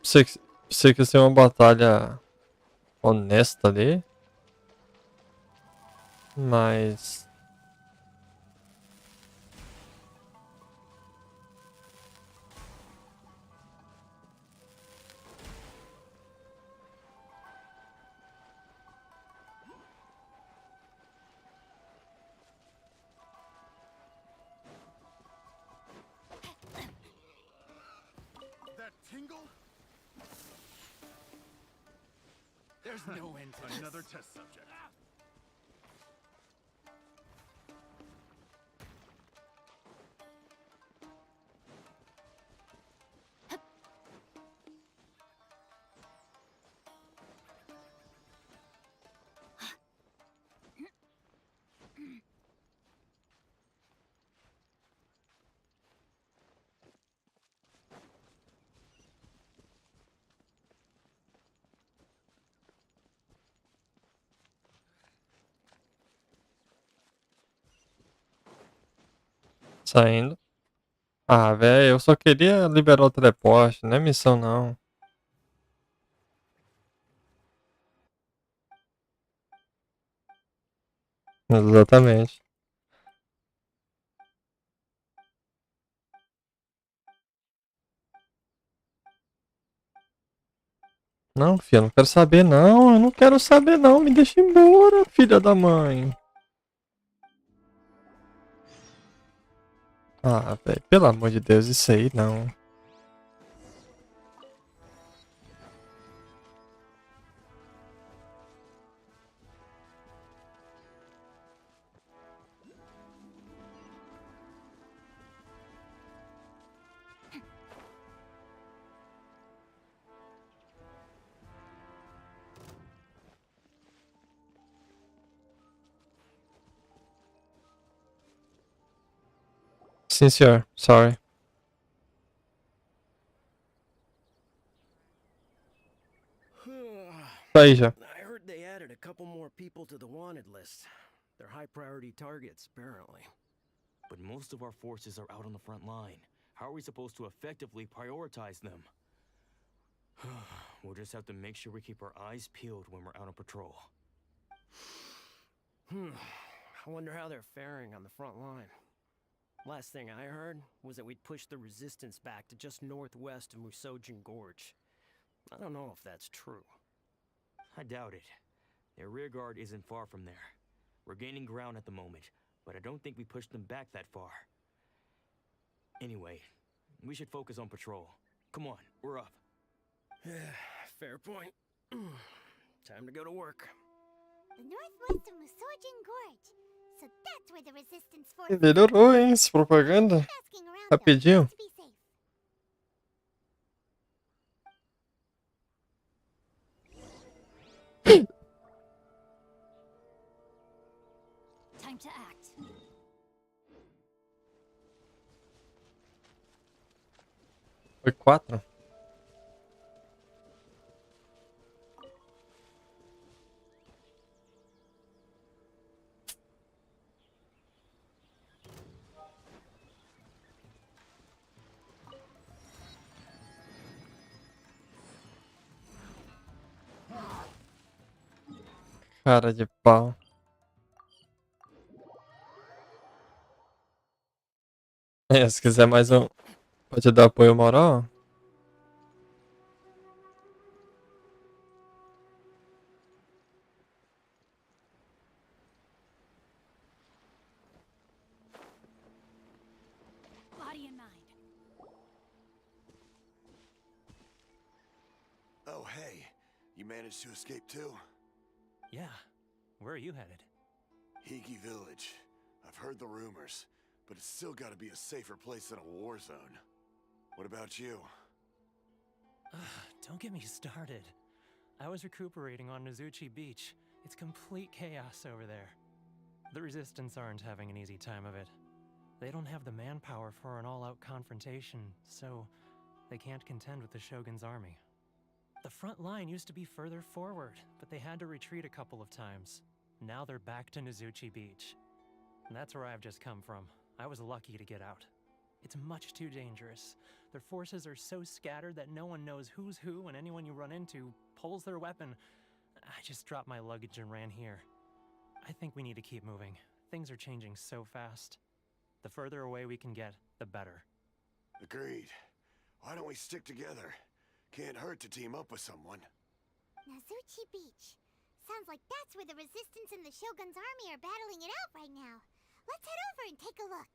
S1: sei que assim é uma batalha honesta ali, mas
S5: That tingle? There's no end to this. Another test subject.
S1: saindo. Ah, velho, eu só queria liberar o teleporte, não é missão não. Exatamente. Não, filha, não quero saber não, eu não quero saber não, me deixa embora, filha da mãe. Ah, velho, pelo amor de Deus, isso aí não. Sim, senhor. Sorry. Seja.
S18: I heard they added a couple more people to the wanted list. They're high priority targets, apparently.
S10: But most of our forces are out on the front line. How are we supposed to effectively prioritize them? We'll just have to make sure we keep our eyes peeled when we're out on patrol.
S18: I wonder how they're faring on the front line. Last thing I heard was that we'd pushed the resistance back to just northwest of Musojin Gorge. I don't know if that's true.
S10: I doubt it. Their rear guard isn't far from there. We're gaining ground at the moment, but I don't think we pushed them back that far. Anyway, we should focus on patrol. Come on, we're up.
S18: Fair point. Time to go to work.
S14: The northwest of Musojin Gorge. So that's where the resistance force.
S1: Melhorou, hein, essa propaganda. Rapidinho.
S2: Time to act.
S1: Foi 4? Cara de pau. Se quiser mais um, pode dar apoio moral.
S8: Body and mind.
S19: Oh, hey. You managed to escape too?
S10: Yeah. Where are you headed?
S19: Hiki Village. I've heard the rumors, but it's still gotta be a safer place than a war zone. What about you?
S10: Don't get me started. I was recuperating on Nozuchi Beach. It's complete chaos over there. The Resistance aren't having an easy time of it. They don't have the manpower for an all-out confrontation, so they can't contend with the Shogun's army. The front line used to be further forward, but they had to retreat a couple of times. Now they're back to Nozuchi Beach. And that's where I've just come from. I was lucky to get out. It's much too dangerous. Their forces are so scattered that no one knows who's who, and anyone you run into pulls their weapon. I just dropped my luggage and ran here. I think we need to keep moving. Things are changing so fast. The further away we can get, the better.
S19: Agreed. Why don't we stick together? Can't hurt to team up with someone.
S14: Nozuchi Beach. Sounds like that's where the Resistance and the Shogun's army are battling it out right now. Let's head over and take a look.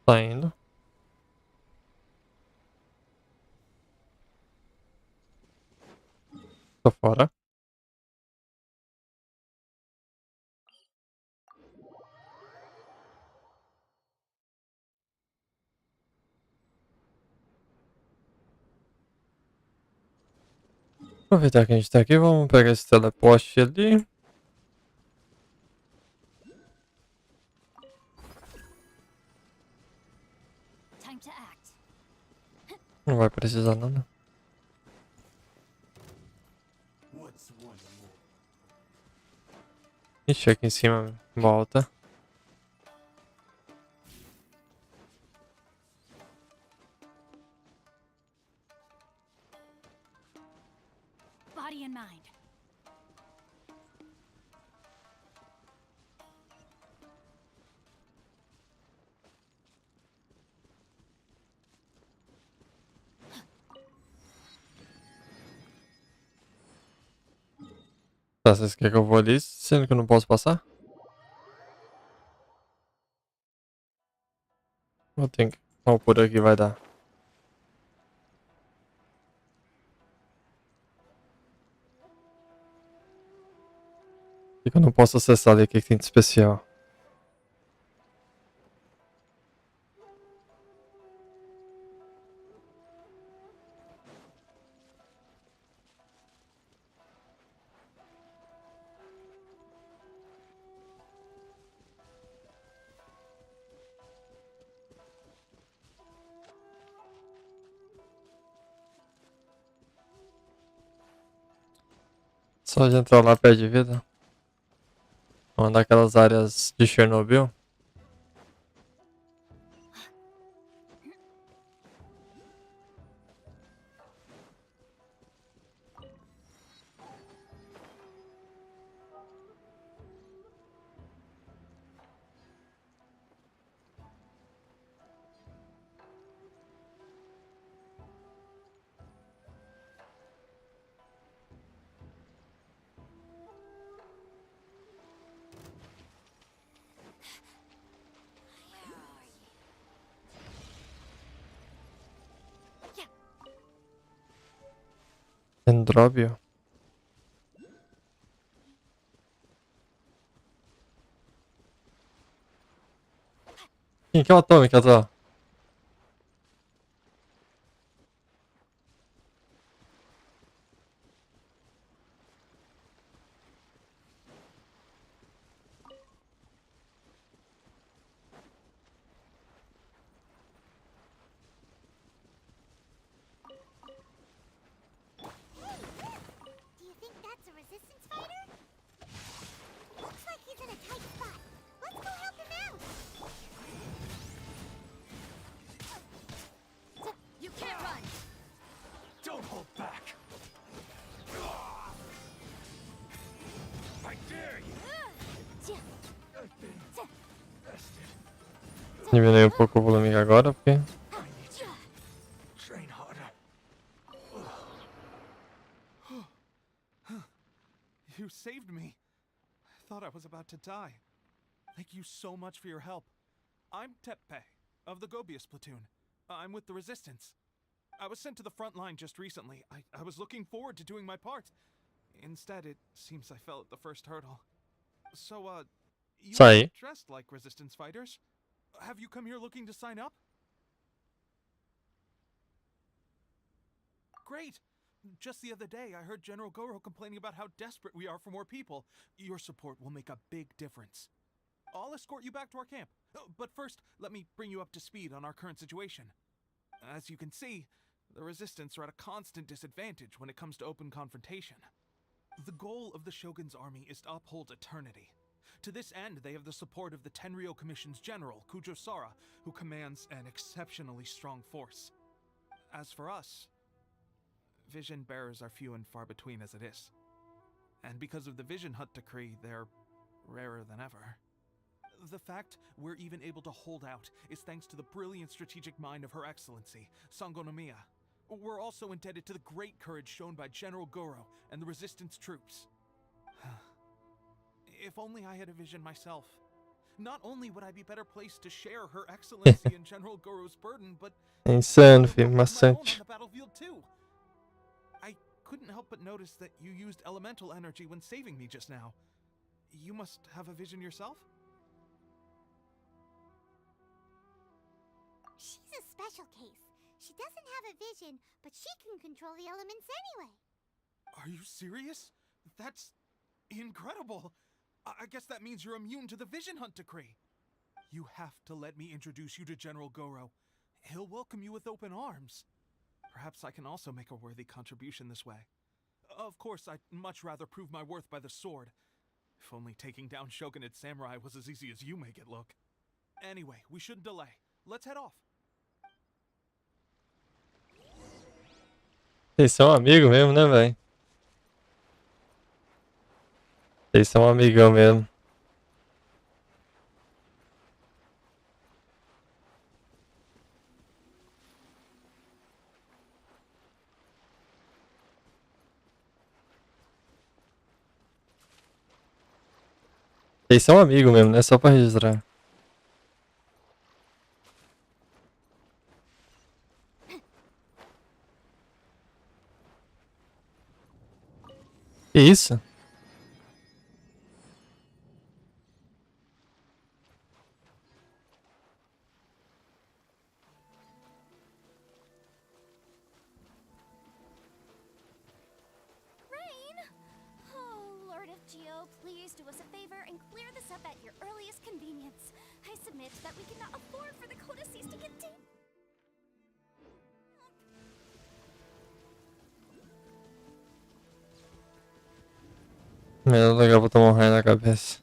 S1: Tá indo. Tô fora. Aproveitar que a gente tá aqui, vamos pegar esse teleporte ali.
S8: Time to act.
S1: Não vai precisar não, né? Ixi, aqui em cima volta.
S8: Body and mind.
S1: Tá, vocês querem que eu vou ali, sendo que eu não posso passar? Eu tenho que... Ou por aqui vai dar. Por que eu não posso acessar ali? O que tem de especial? Só de entrar lá perde vida. Vamos naquelas áreas de Chernobyl. Dendróbio. Quem que é o atômico, Azul?
S14: Do you think that's a Resistance fighter? Looks like he's in a tight spot. Let's go help him out.
S1: Diminuir um pouco o volume agora, porque...
S5: Train harder. You saved me. I thought I was about to die. Thank you so much for your help. I'm Tepe, of the Gobius platoon. I'm with the Resistance. I was sent to the front line just recently. I was looking forward to doing my part. Instead, it seems I fell at the first hurdle. So, you
S1: Sai.
S5: aren't dressed like Resistance fighters. Have you come here looking to sign up? Great! Just the other day, I heard General Goro complaining about how desperate we are for more people. Your support will make a big difference. I'll escort you back to our camp. But first, let me bring you up to speed on our current situation. As you can see, the Resistance are at a constant disadvantage when it comes to open confrontation. The goal of the Shogun's army is to uphold eternity. To this end, they have the support of the Tenryou Commission's general, Kujo Sara, who commands an exceptionally strong force. As for us, vision bearers are few and far between as it is. And because of the Vision Hut decree, they're rarer than ever. The fact we're even able to hold out is thanks to the brilliant strategic mind of Her Excellency, Sango Nomiya. We're also indebted to the great courage shown by General Goro and the Resistance troops. If only I had a vision myself. Not only would I be better placed to share Her Excellency and General Goro's burden, but
S1: Insano, filho,
S5: my own on
S1: maçante.
S5: the battlefield too. I couldn't help but notice that you used elemental energy when saving me just now. You must have a vision yourself?
S14: She's a special case. She doesn't have a vision, but she can control the elements anyway.
S5: Are you serious? That's incredible. I guess that means you're immune to the Vision Hunt decree. You have to let me introduce you to General Goro. He'll welcome you with open arms. Perhaps I can also make a worthy contribution this way. Of course, I'd much rather prove my worth by the sword. If only taking down Shogunate samurai was as easy as you make it look. Anyway, we shouldn't delay. Let's head off.
S1: Vocês são amigos mesmo, né, velho? Vocês são amigão mesmo. Vocês são amigos mesmo, né? Só pra registrar. Que isso?
S8: Rain? Oh, Lord of Geo, please do us a favor and clear this up at your earliest convenience. I submit that we cannot afford for the codices to get deep.
S1: Meu, legal, vou tomar um raio na cabeça.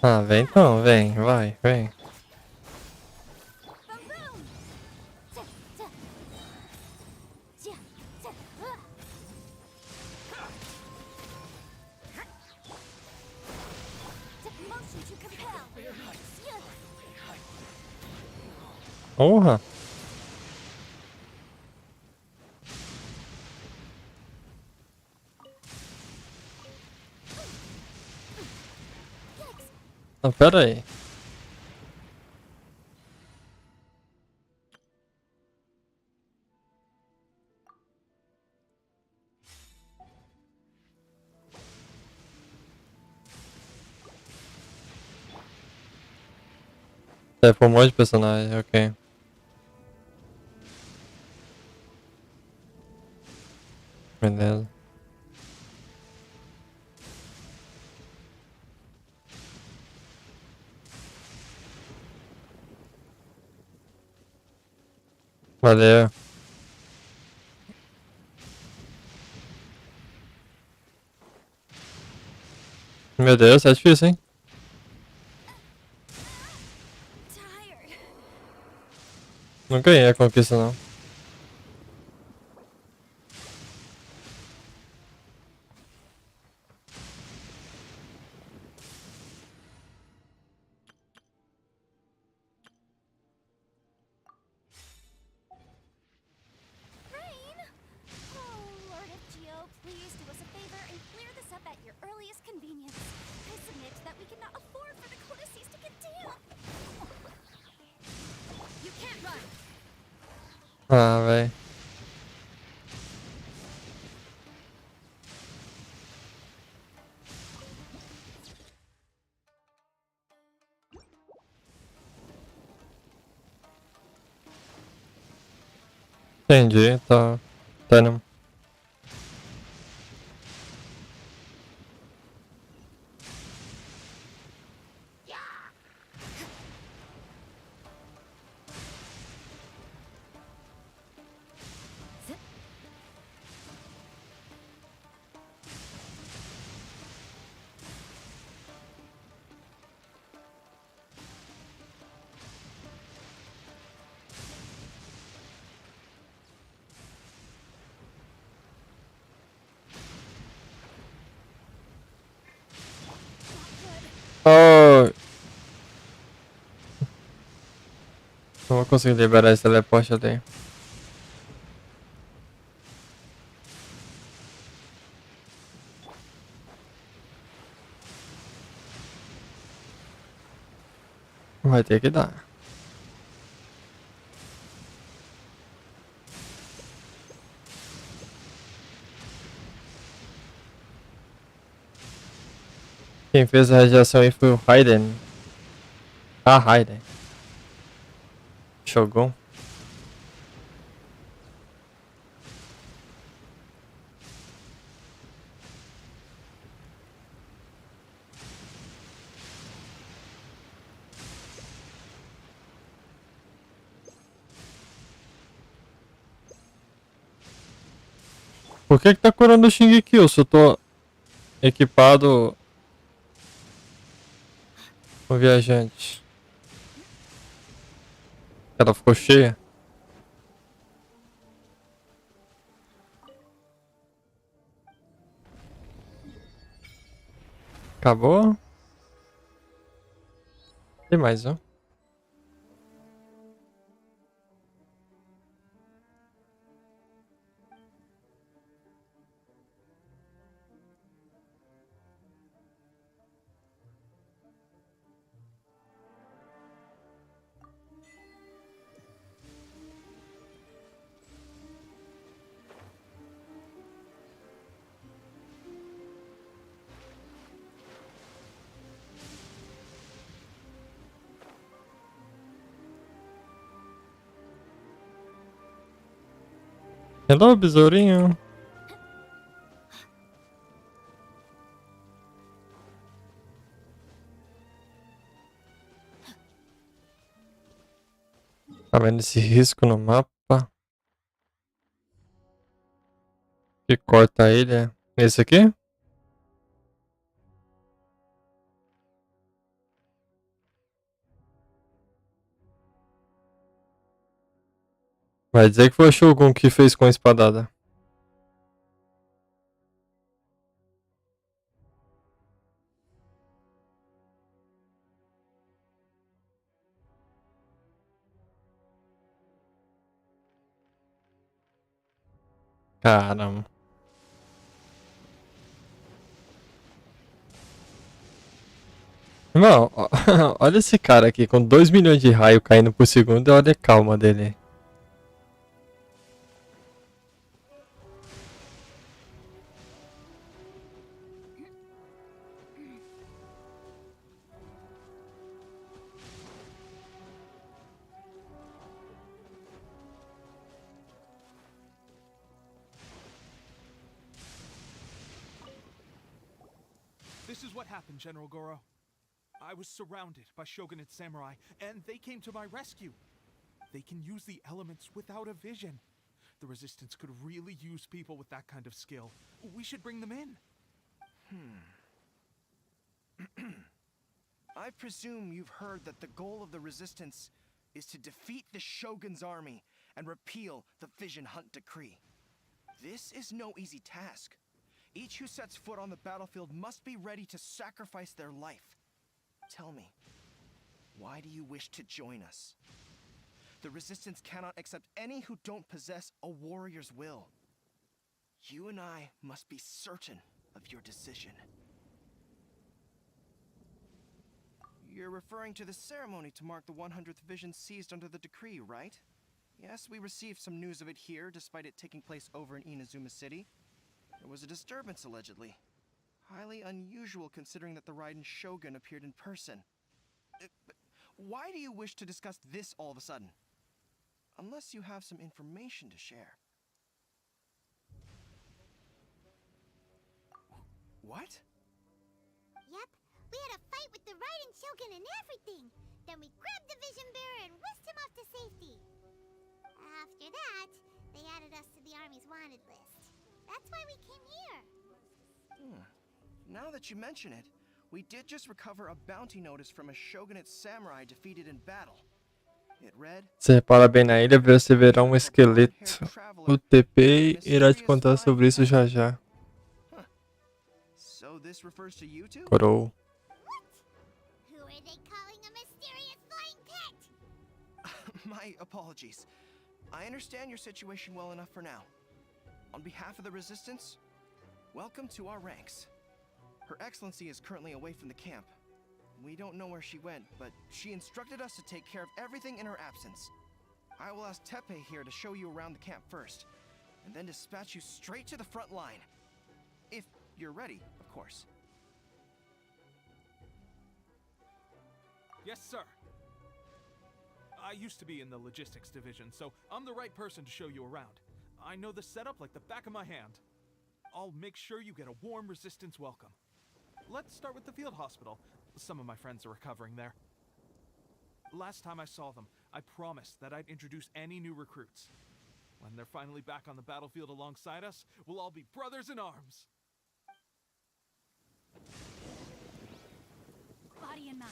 S1: Ah, vem então, vem, vai, vem. Porra! Não, pera aí. É, por um monte de personagem, ok. Beleza. Valeu. Meu Deus, é difícil, hein? Não ganhei a conquista, não. Ah, velho. Entendi, tá. Tá não. Oh, não vou conseguir liberar esse teleporte ali. Vai ter que dar. Quem fez a radiação aí foi o Raiden. Ah, Raiden. Shogun. Por que tá curando o Shingeki se eu tô equipado com viajante? Ela ficou cheia? Acabou? Tem mais um. Hello, besourinho. Tá vendo esse risco no mapa? Que corta ele, é esse aqui? Vai dizer que foi o Shogun que fez com a espadada. Caramba. Irmão, olha esse cara aqui com 2 milhões de raio caindo por segundo e olha a calma dele.
S5: This is what happened, General Goro. I was surrounded by Shogunate samurai, and they came to my rescue. They can use the elements without a vision. The Resistance could really use people with that kind of skill. We should bring them in.
S20: I presume you've heard that the goal of the Resistance is to defeat the Shogun's army and repeal the Vision Hunt Decree. This is no easy task. Each who sets foot on the battlefield must be ready to sacrifice their life. Tell me, why do you wish to join us? The Resistance cannot accept any who don't possess a warrior's will. You and I must be certain of your decision. You're referring to the ceremony to mark the 100th vision seized under the decree, right? Yes, we received some news of it here, despite it taking place over in Inazuma City. There was a disturbance, allegedly. Highly unusual considering that the Raiden Shogun appeared in person. But why do you wish to discuss this all of a sudden? Unless you have some information to share. What?
S14: Yep, we had a fight with the Raiden Shogun and everything. Then we grabbed the Vision Bearer and whisked him off to safety. After that, they added us to the Army's wanted list. That's why we came here.
S20: Now that you mention it, we did just recover a bounty notice from a Shogunate samurai defeated in battle. It read,
S1: Se repara bem na ilha, você verá um esqueleto. O TP irá te contar sobre isso já já.
S20: So this refers to you two?
S1: Coroa.
S14: Who are they calling a mysterious flying pet?
S20: My apologies. I understand your situation well enough for now. On behalf of the Resistance, welcome to our ranks. Her Excellency is currently away from the camp. We don't know where she went, but she instructed us to take care of everything in her absence. I will ask Tepe here to show you around the camp first, and then dispatch you straight to the front line. If you're ready, of course.
S5: Yes, sir. I used to be in the logistics division, so I'm the right person to show you around. I know the setup like the back of my hand. I'll make sure you get a warm Resistance welcome. Let's start with the field hospital. Some of my friends are recovering there. Last time I saw them, I promised that I'd introduce any new recruits. When they're finally back on the battlefield alongside us, we'll all be brothers in arms.
S8: Body and mind.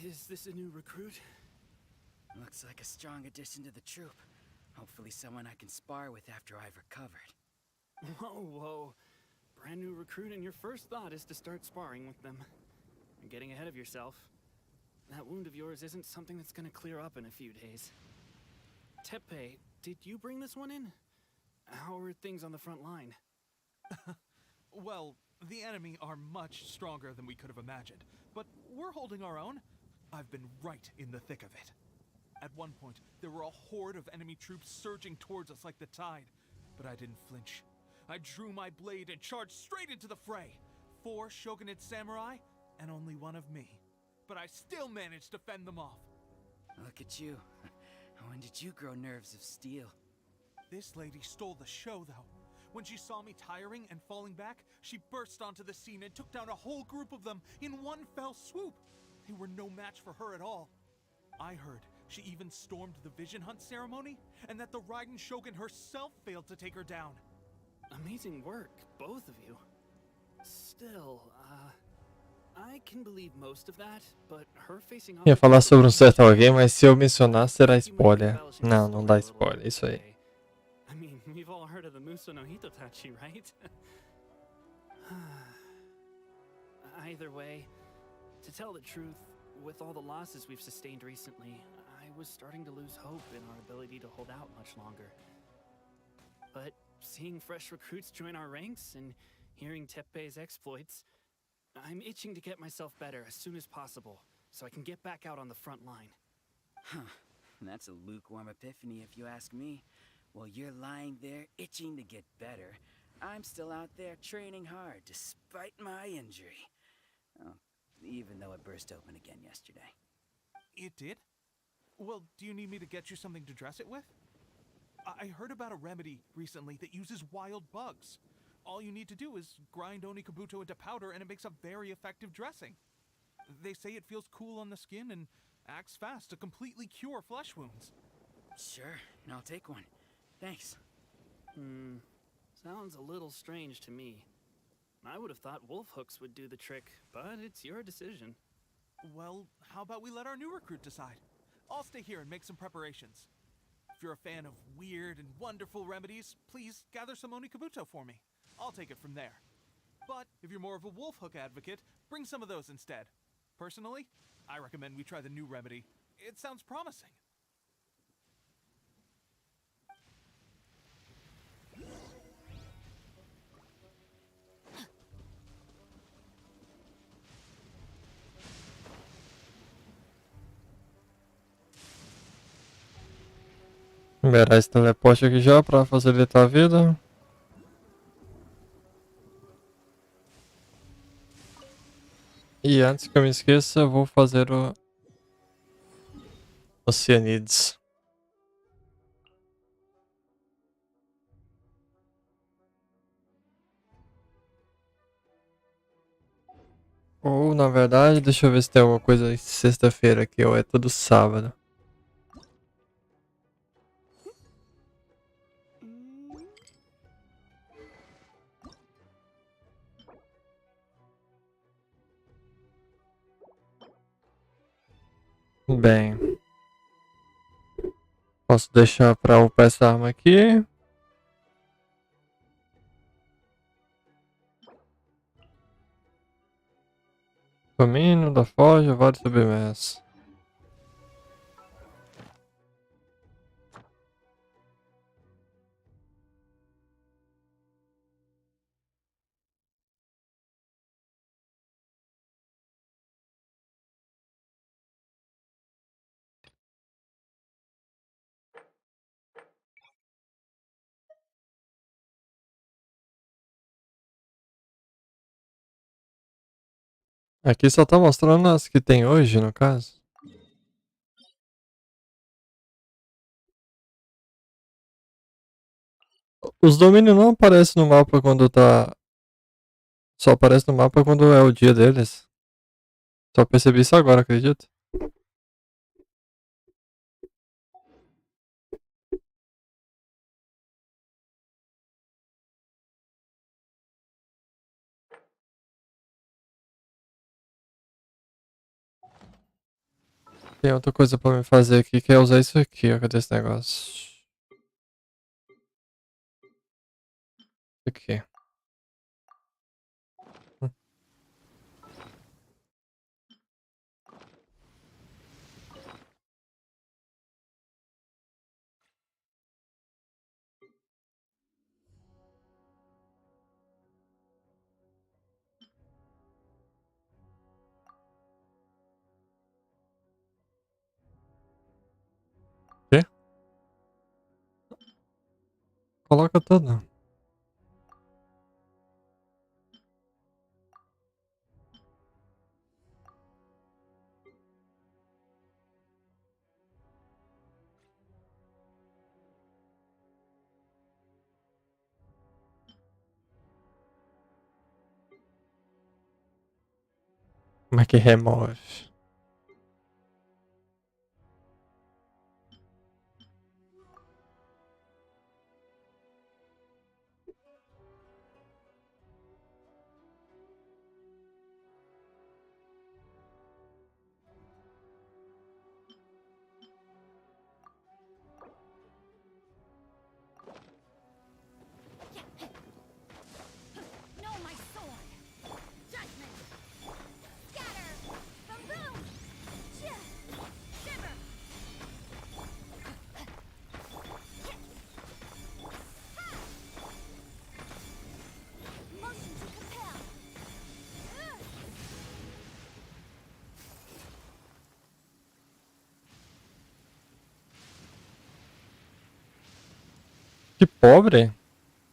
S10: Is this a new recruit? Looks like a strong addition to the troop. Hopefully someone I can spar with after I've recovered. Whoa. Brand new recruit and your first thought is to start sparring with them. You're getting ahead of yourself. That wound of yours isn't something that's gonna clear up in a few days. Tepe, did you bring this one in? How are things on the front line?
S5: Well, the enemy are much stronger than we could have imagined, but we're holding our own. I've been right in the thick of it. At one point, there were a horde of enemy troops surging towards us like the tide, but I didn't flinch. I drew my blade and charged straight into the fray. 4 Shogunate samurai, and only one of me. But I still managed to fend them off.
S10: Look at you. When did you grow nerves of steel?
S5: This lady stole the show, though. When she saw me tiring and falling back, she burst onto the scene and took down a whole group of them in one fell swoop. They were no match for her at all. I heard she even stormed the Vision Hunt ceremony, and that the Raiden Shogun herself failed to take her down.
S10: Amazing work, both of you. Still, I can believe most of that, but her facing off.
S1: Ia falar sobre um certo alguém, mas se eu mencionar será spoiler. Não, não dá spoiler, isso aí.
S10: I mean, we've all heard of the Muso no Hitotachi, right? Either way, to tell the truth, with all the losses we've sustained recently, I was starting to lose hope in our ability to hold out much longer. But seeing fresh recruits join our ranks and hearing Tepe's exploits, I'm itching to get myself better as soon as possible, so I can get back out on the front line.
S21: Huh. That's a lukewarm epiphany if you ask me. While you're lying there itching to get better, I'm still out there training hard despite my injury. Oh, even though it burst open again yesterday.
S5: It did? Well, do you need me to get you something to dress it with? I heard about a remedy recently that uses wild bugs. All you need to do is grind Onikabuto into powder and it makes a very effective dressing. They say it feels cool on the skin and acts fast to completely cure flesh wounds.
S21: Sure, I'll take one. Thanks.
S10: Sounds a little strange to me. I would have thought wolf hooks would do the trick, but it's your decision.
S5: Well, how about we let our new recruit decide? I'll stay here and make some preparations. If you're a fan of weird and wonderful remedies, please gather some Onikabuto for me. I'll take it from there. But if you're more of a wolf hook advocate, bring some of those instead. Personally, I recommend we try the new remedy. It sounds promising.
S1: Liberar esse teleporte aqui já pra facilitar a vida. E antes que eu me esqueça, eu vou fazer o cianides. Ou, na verdade, deixa eu ver se tem alguma coisa sexta-feira aqui, ou é tudo sábado. Bem, posso deixar pra upar essa arma aqui. Domínio da forja, vários submersos. Aqui só tá mostrando as que tem hoje, no caso. Os domínios não aparecem no mapa quando tá... Só aparece no mapa quando é o dia deles. Só percebi isso agora, acredito. Tem outra coisa pra me fazer aqui, que é usar isso aqui, ó. Cadê esse negócio? Aqui. Quê? Coloca tudo. Como é que remove?
S8: No, my sword! Judgment! Scatter! Boom! Shiver! Motion to compel!
S1: Que pobre.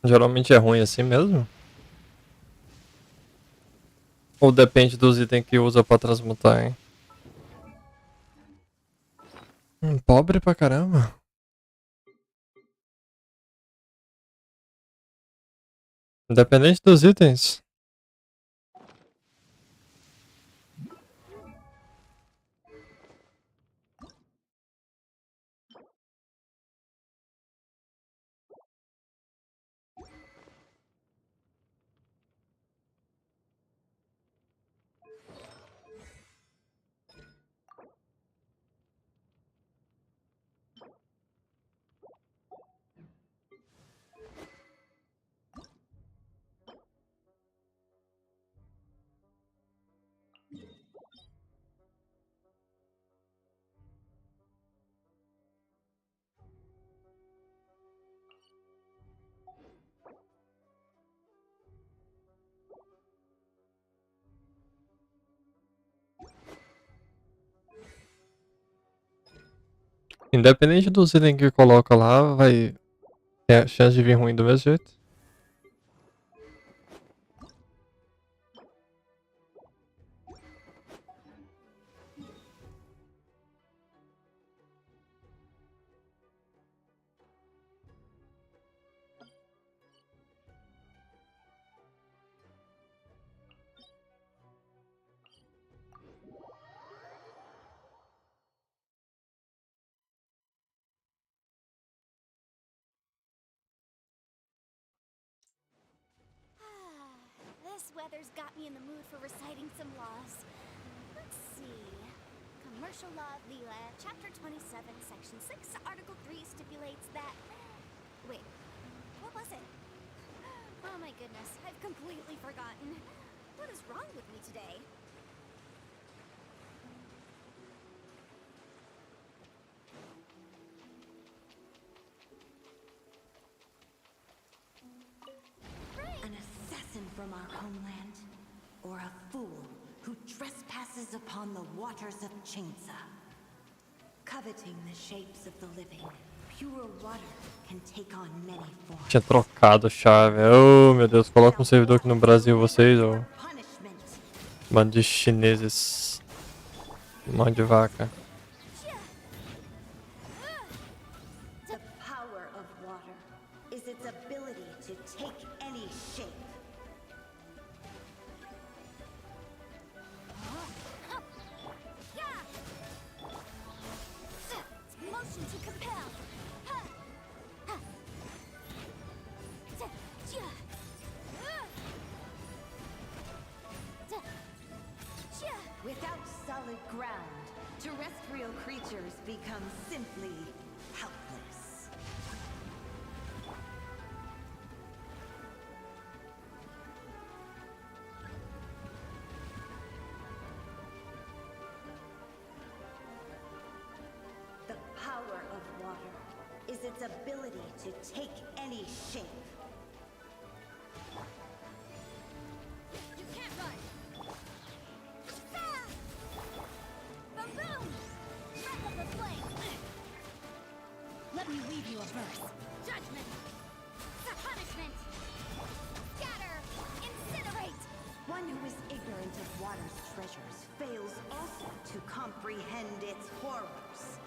S1: Geralmente é ruim assim mesmo. Ou depende dos itens que usa pra transmutar, hein? Pobre pra caramba. Independente dos itens. Independente dos itens que coloca lá, vai ter a chance de vir ruim do mesmo jeito.
S8: This weather's got me in the mood for reciting some laws. Let's see. Commercial Law of the Chapter 27, Section 6, Article 3 stipulates that... Wait, what was it? Oh my goodness, I've completely forgotten. What is wrong with me today?
S11: An assassin from our homeland, or a fool who trespasses upon the waters of Chensa. Coveting the shapes of the living, pure water can take on many forms.
S1: Tinha trocado a chave. Oh, meu Deus, coloca um servidor aqui no Brasil, vocês, ô. Bando de chineses. Mão de vaca.
S11: The power of water is its ability to take any shape.
S8: Motion to compel.
S11: Without solid ground, terrestrial creatures become simply helpless. The power of water is its ability to take any shape.
S8: You can't run. Boom! Breath of the flame. Let me weave you a verse. Judgment. Punishment. Scatter. Incinerate.
S11: One who is ignorant of water's treasures fails also to comprehend its horrors.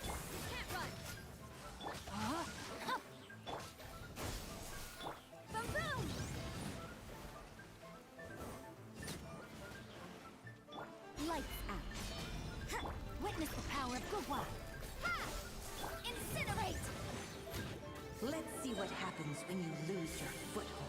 S8: You can't run. Boom! Lights out. Witness the power of Gua. Incinerate.
S11: Let's see what happens when you lose your foothold.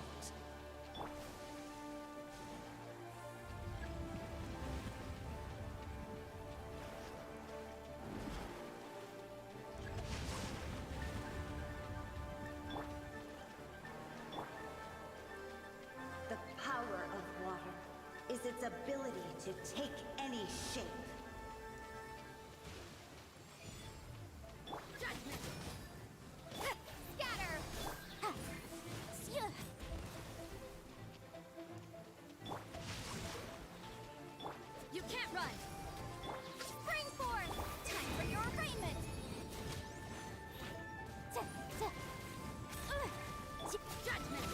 S11: The power of water is its ability to take any shape.
S8: Judgment. Scatter. You can't run. Spring forth. Time for your arraignment. Judgment.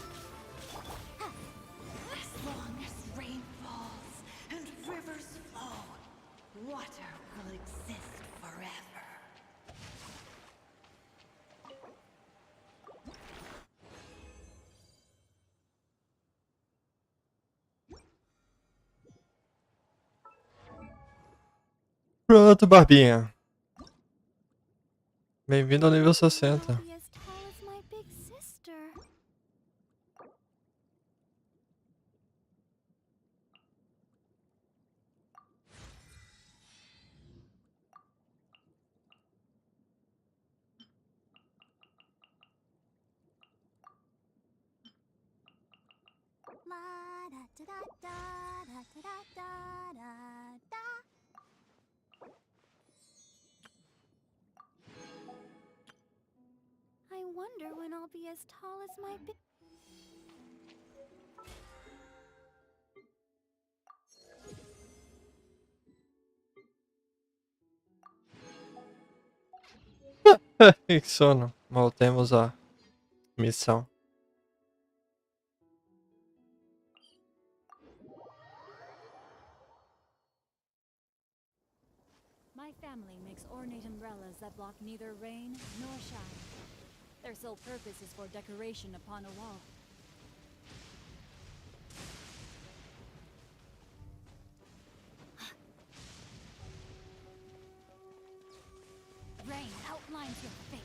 S11: As long as rain falls and rivers flow, water will exist forever.
S1: Pronto, Barbinha. Bem-vindo ao nível 60.
S8: Be as tall as my big sister. La da da da da da da da da da. I wonder when I'll be as tall as my big.
S1: Que sono. Voltemos à missão.
S7: My family makes ornate umbrellas that block neither rain nor shine. Their sole purpose is for decoration upon a wall. Rain outlines your fate.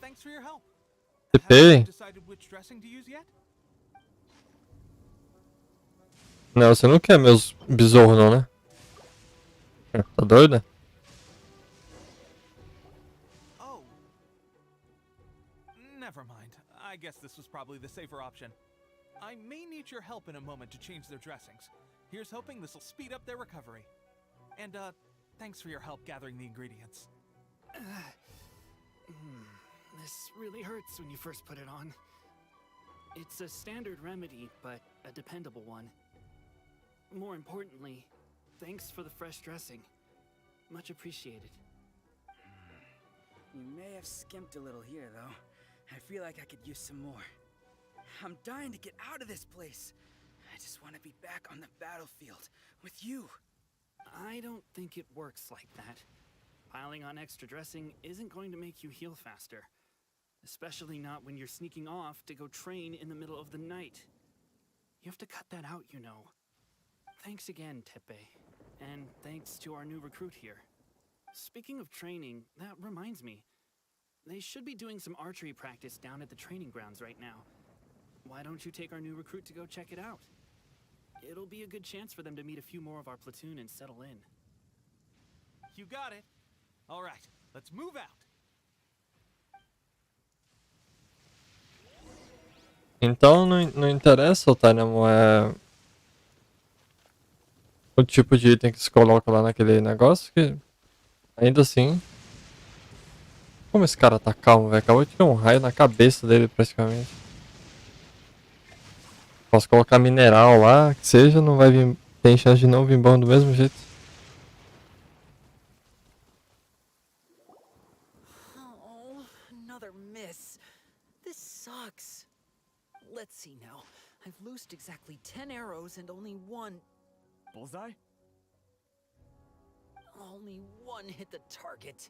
S5: Thanks for your help.
S1: TP.
S5: Have you decided which dressing to use yet?
S1: Não, você não quer meus besouros não, né? Tá doida?
S5: Oh. Never mind. I guess this was probably the safer option. I may need your help in a moment to change their dressings. Here's hoping this will speed up their recovery. And, thanks for your help gathering the ingredients.
S13: This really hurts when you first put it on. It's a standard remedy, but a dependable one. More importantly, thanks for the fresh dressing. Much appreciated.
S21: You may have skimped a little here, though. I feel like I could use some more. I'm dying to get out of this place. I just want to be back on the battlefield with you.
S13: I don't think it works like that. Piling on extra dressing isn't going to make you heal faster. Especially not when you're sneaking off to go train in the middle of the night. You have to cut that out, you know. Thanks again, Tepe. And thanks to our new recruit here. Speaking of training, that reminds me. They should be doing some archery practice down at the training grounds right now. Why don't you take our new recruit to go check it out? It'll be a good chance for them to meet a few more of our platoon and settle in.
S5: You got it. All right, let's move out.
S1: Então não interessa, Otânimo, o tipo de item que se coloca lá naquele negócio, que ainda assim... Como esse cara tá calmo, velho? Acabou de ter um raio na cabeça dele, praticamente. Posso colocar mineral lá, que seja, não vai vir... Tem chance de não vir bom do mesmo jeito.
S21: Oh, another miss. This sucks. Let's see now. I've loosed exactly 10 arrows and only one...
S16: Bullseye?
S21: Only one hit the target.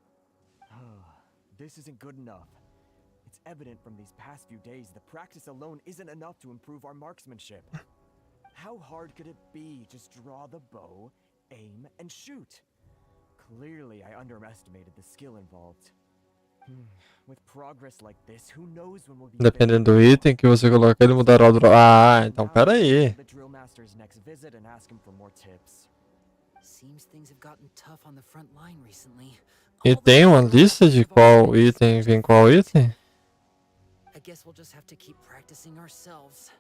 S16: This isn't good enough. It's evident from these past few days that practice alone isn't enough to improve our marksmanship. How hard could it be? Just draw the bow, aim, and shoot. Clearly, I underestimated the skill involved. With progress like this, who knows when we'll be...
S1: Dependendo do item que você colocar, ele mudará o draw. Ah, então pera aí.
S16: The drill master's next visit and ask him for more tips.
S21: Seems things have gotten tough on the front line recently.
S1: E tem uma lista de qual item vem qual item?
S21: I guess we'll just have to keep practicing ourselves.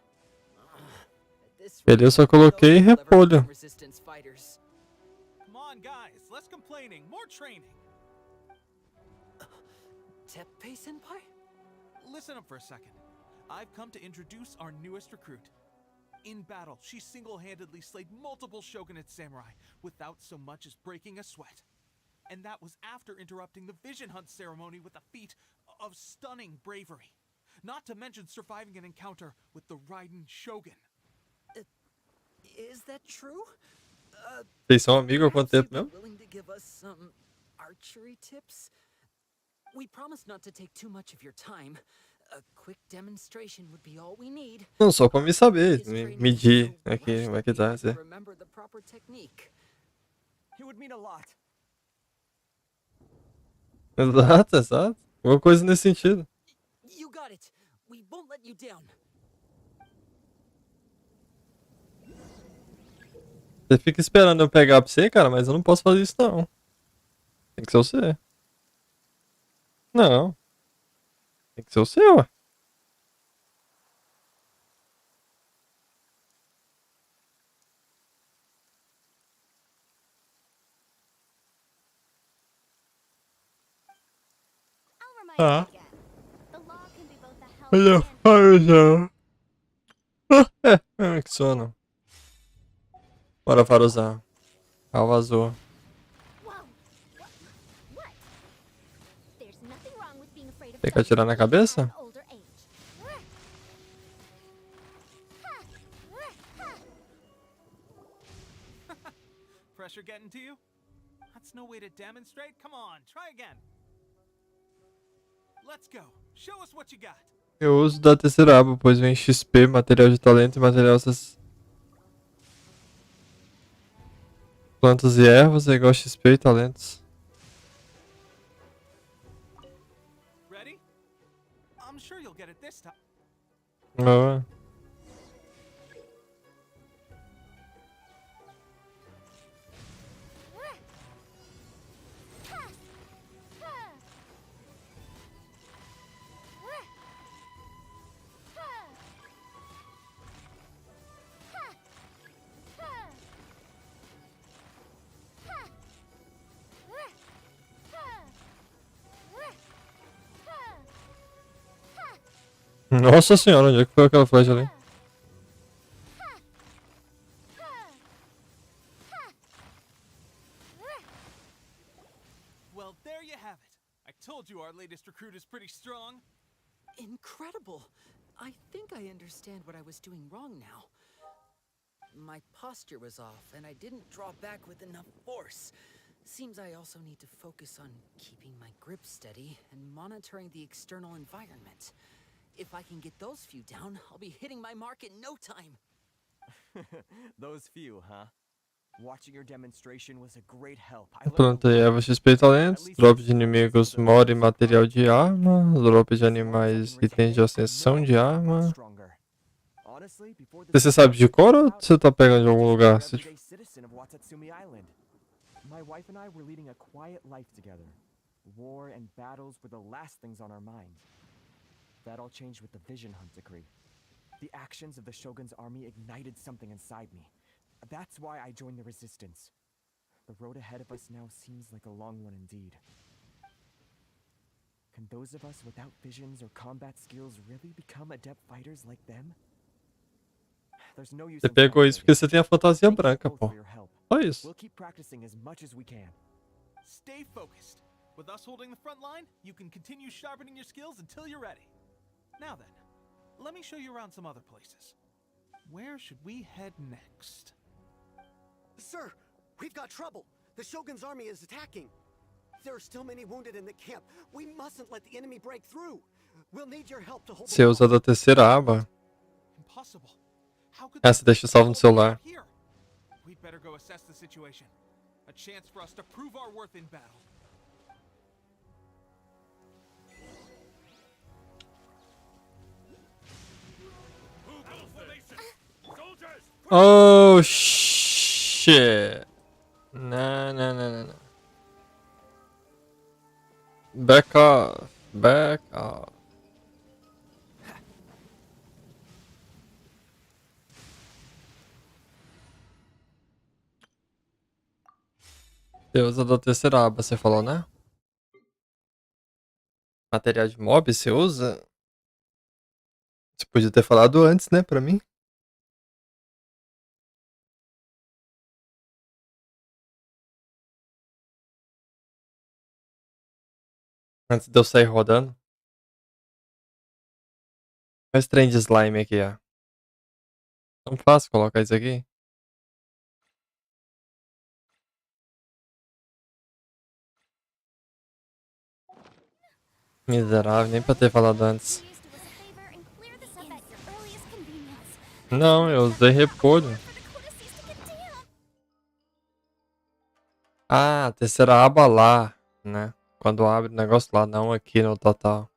S1: Ele eu só coloquei repolho.
S5: Come on, guys, less complaining, more training.
S21: Teppei-senpai?
S5: Listen up for a second. I've come to introduce our newest recruit. In battle, she single-handedly slayed multiple shogunate samurai without so much as breaking a sweat. And that was after interrupting the vision hunt ceremony with a feat of stunning bravery. Not to mention surviving an encounter with the Raiden Shogun.
S21: Is that true?
S1: Vocês são amigos há quanto tempo mesmo?
S21: Willing to give us some archery tips? We promise not to take too much of your time. A quick demonstration would be all we need.
S1: Não, só pra me saber, medir aqui, como é que tá, né?
S21: Remember the proper technique.
S16: It would mean a lot.
S1: Exato, exato. Alguma coisa nesse sentido.
S21: You got it. We won't let you down.
S1: Você fica esperando eu pegar pra você, cara, mas eu não posso fazer isso não. Tem que ser você. Não. Tem que ser o seu, ué. Tá. Olha, olha. Que sono. Bora para usar. Ah, vazou. Tem que atirar na cabeça?
S5: Pressure getting to you? That's no way to demonstrate. Come on, try again. Let's go. Show us what you got.
S1: Eu uso da terceira aba, pois vem XP, material de talento e material das plantas e ervas é igual XP e talentos.
S5: Ready? I'm sure you'll get it this time.
S1: Ah. Nossa senhora, onde é que foi aquela flecha ali?
S5: Well, there you have it. I told you our latest recruit is pretty strong.
S9: Incredible. I think I understand what I was doing wrong now. My posture was off, and I didn't draw back with enough force. Seems I also need to focus on keeping my grip steady and monitoring the external environment. If I can get those few down, I'll be hitting my mark in no time.
S16: Those few, huh? Watching your demonstration was a great help.
S1: Planta e erva XP e talentos, drop de inimigos, mod e material de arma, drop de animais, itens de ascensão de arma. Você sabe de cor ou você tá pegando de algum lugar?
S16: My wife and I were leading a quiet life together. War and battles were the last things on our mind. That all changed with the Vision Hunt decree. The actions of the Shogun's army ignited something inside me. That's why I joined the resistance. The road ahead of us now seems like a long one indeed. Can those of us without visions or combat skills really become adept fighters like them? There's no use.
S1: Você pegou isso porque você tem a fantasia branca, pô. Só isso.
S16: We'll keep practicing as much as we can.
S5: Stay focused. With us holding the front line, you can continue sharpening your skills until you're ready. Now then, let me show you around some other places. Where should we head next?
S22: Sir, we've got trouble. The Shogun's army is attacking. There are still many wounded in the camp. We mustn't let the enemy break through. We'll need your help to hold.
S1: Você usa da terceira aba.
S5: Impossible. How could
S1: Essa deixa salvo no celular.
S5: We'd better go assess the situation. A chance for us to prove our worth in battle.
S1: Oh shit. No. Back off. Back off. Você usa da terceira aba, você falou, né? Material de mob você usa? Você podia ter falado antes, né, pra mim? Antes de eu sair rodando. Olha esse trem de slime aqui, ó. Não fácil colocar isso aqui. Miserável, nem pra ter falado antes. Não, eu usei repolho. Ah, terceira aba lá, né? Quando abre o negócio lá, não aqui no total.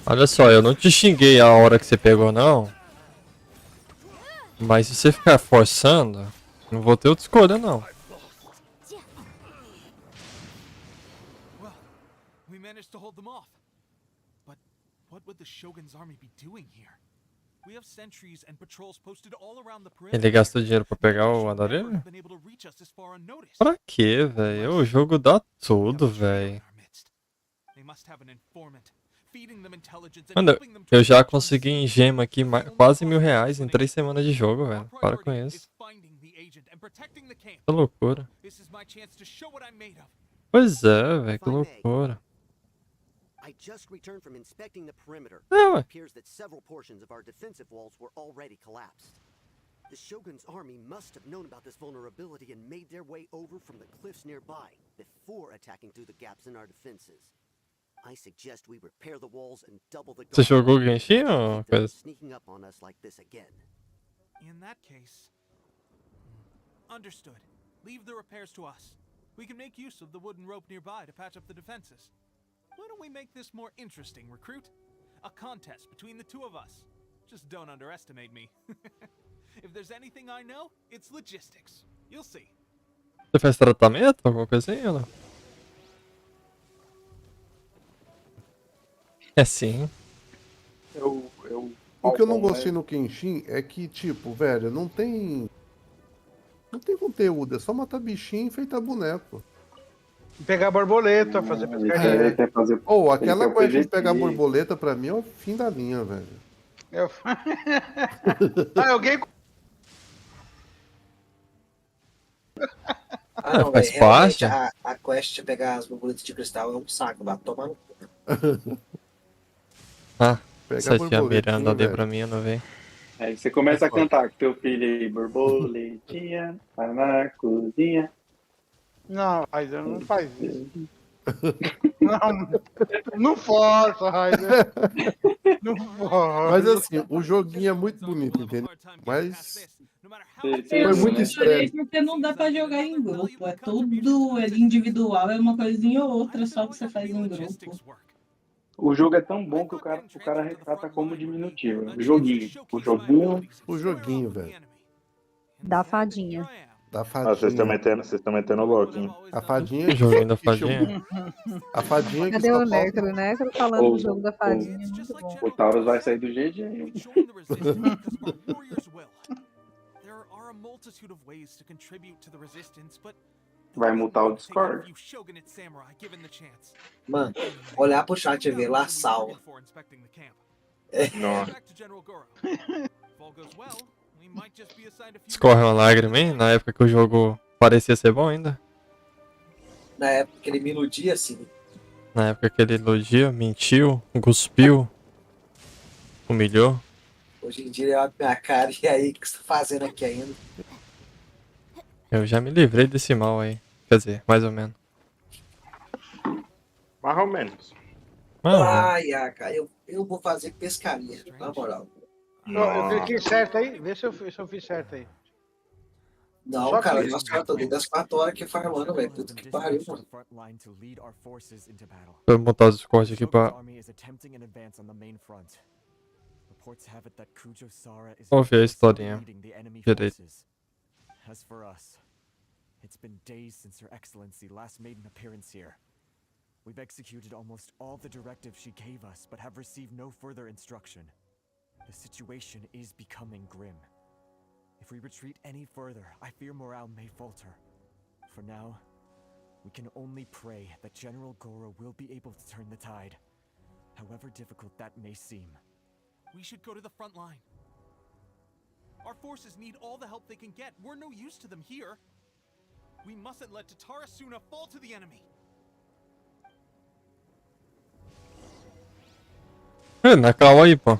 S1: Olha só, eu não te xinguei a hora que você pegou, não. Mas se você ficar forçando, não vou ter outra escolha, não.
S5: Well, we managed to hold them off. But what would the Shogun's army be doing here? We have sentries and patrols posted all around the
S1: Ele
S5: perimeter.
S1: gastou dinheiro pra pegar o andarilho? Pra quê, velho? O jogo dá tudo, velho.
S5: They must have an informant. Feeding them intelligence and
S1: Mano,
S5: helping them
S1: eu
S5: to
S1: já consegui em gema aqui quase R$1.000 em 3 semanas de jogo, velho. Para com isso. Que loucura.
S5: This is my chance to show what I'm made of.
S1: Pois é, velho. Que loucura.
S22: I just returned from inspecting the perimeter.
S1: É, ué.
S22: It appears that several portions of our defensive walls were already collapsed. The Shogun's army must have known about this vulnerability and made their way over from the cliffs nearby before attacking through the gaps in our defenses. I suggest we repair the walls and double the
S1: Você
S22: guard
S1: jogou Genshin ou coisa?
S22: sneaking up on us like this again.
S5: In that case, understood. Leave the repairs to us. We can make use of the wooden rope nearby to patch up the defenses. Why don't we make this more interesting, recruit? A contest between the two of us. Just don't underestimate me. If there's anything I know, it's logistics. You'll see.
S1: Você faz tratamento? Alguma coisa assim ou não? É sim.
S12: O que eu não gostei no Genshin é que, tipo, velho, não tem conteúdo, é só matar bichinho e enfeitar boneco.
S4: Pegar borboleta, fazer pescaria.
S12: Ou aquela quest de pegar borboleta pra mim é o fim da linha, velho.
S4: Alguém.
S6: Não,
S1: faz
S6: véio,
S1: parte.
S6: a quest de pegar as borboletas de cristal é um saco, vai tomar no cu.
S1: Essa tia Miranda ali pra mim, eu não vejo.
S23: Aí você começa a cantar com teu filho aí, borboletinha, tá na cozinha.
S4: Não, Raider, não faz isso. Não força, Raider. Não força.
S12: Mas assim, o joguinho é muito bonito, entendeu? Mas
S24: Eu
S12: foi muito
S24: chorei
S12: estresse.
S24: porque não dá pra jogar em grupo. É tudo individual, é uma coisinha ou outra só que você faz em grupo.
S23: O jogo é tão bom que o cara retrata como diminutivo. O joguinho,
S12: velho.
S25: Da fadinha.
S12: Da fadinha.
S3: Vocês estão metendo louco, hein?
S12: A fadinha.
S1: Joguinho da fadinha.
S12: A fadinha que
S25: Cadê o Necro? O Necro falando do jogo da fadinha. Muito bom.
S23: O Taurus vai sair do GG. Vai mutar o Discord.
S6: Mano, olhar pro chat e ver lá salva.
S3: Nossa.
S1: Escorre uma lágrima, hein? Na época que o jogo parecia ser bom ainda.
S6: Na época que ele me iludia, assim.
S1: Na época que ele iludia, mentiu, cuspiu, humilhou.
S6: Hoje em dia ele olha pra minha cara e aí, o que você tá fazendo aqui ainda?
S1: Eu já me livrei desse mal aí. Quer dizer, mais ou menos.
S3: Mais ou menos.
S6: Ai, cara, eu vou fazer pescaria, na moral.
S4: Eu cliquei certo aí? Vê se eu fiz certo aí.
S6: Não,
S4: Só
S6: cara,
S4: que-
S6: nós tô desde as 4 horas aqui farmando, velho. Puta que pariu, mano.
S1: Vou botar o Discord aqui pra ouvir a historinha direito.
S16: As for us, it's been days since Her Excellency last made an appearance here. We've executed almost all the directives she gave us, but have received no further instruction. The situation is becoming grim. If we retreat any further, I fear morale may falter. For now, we can only pray that General Goro will be able to turn the tide, however difficult that may seem.
S5: We should go to the front line. Our forces need all the help they can get. We're no use to them here. We mustn't let Tatarasuna fall to the enemy.
S1: Na calma aí, pô.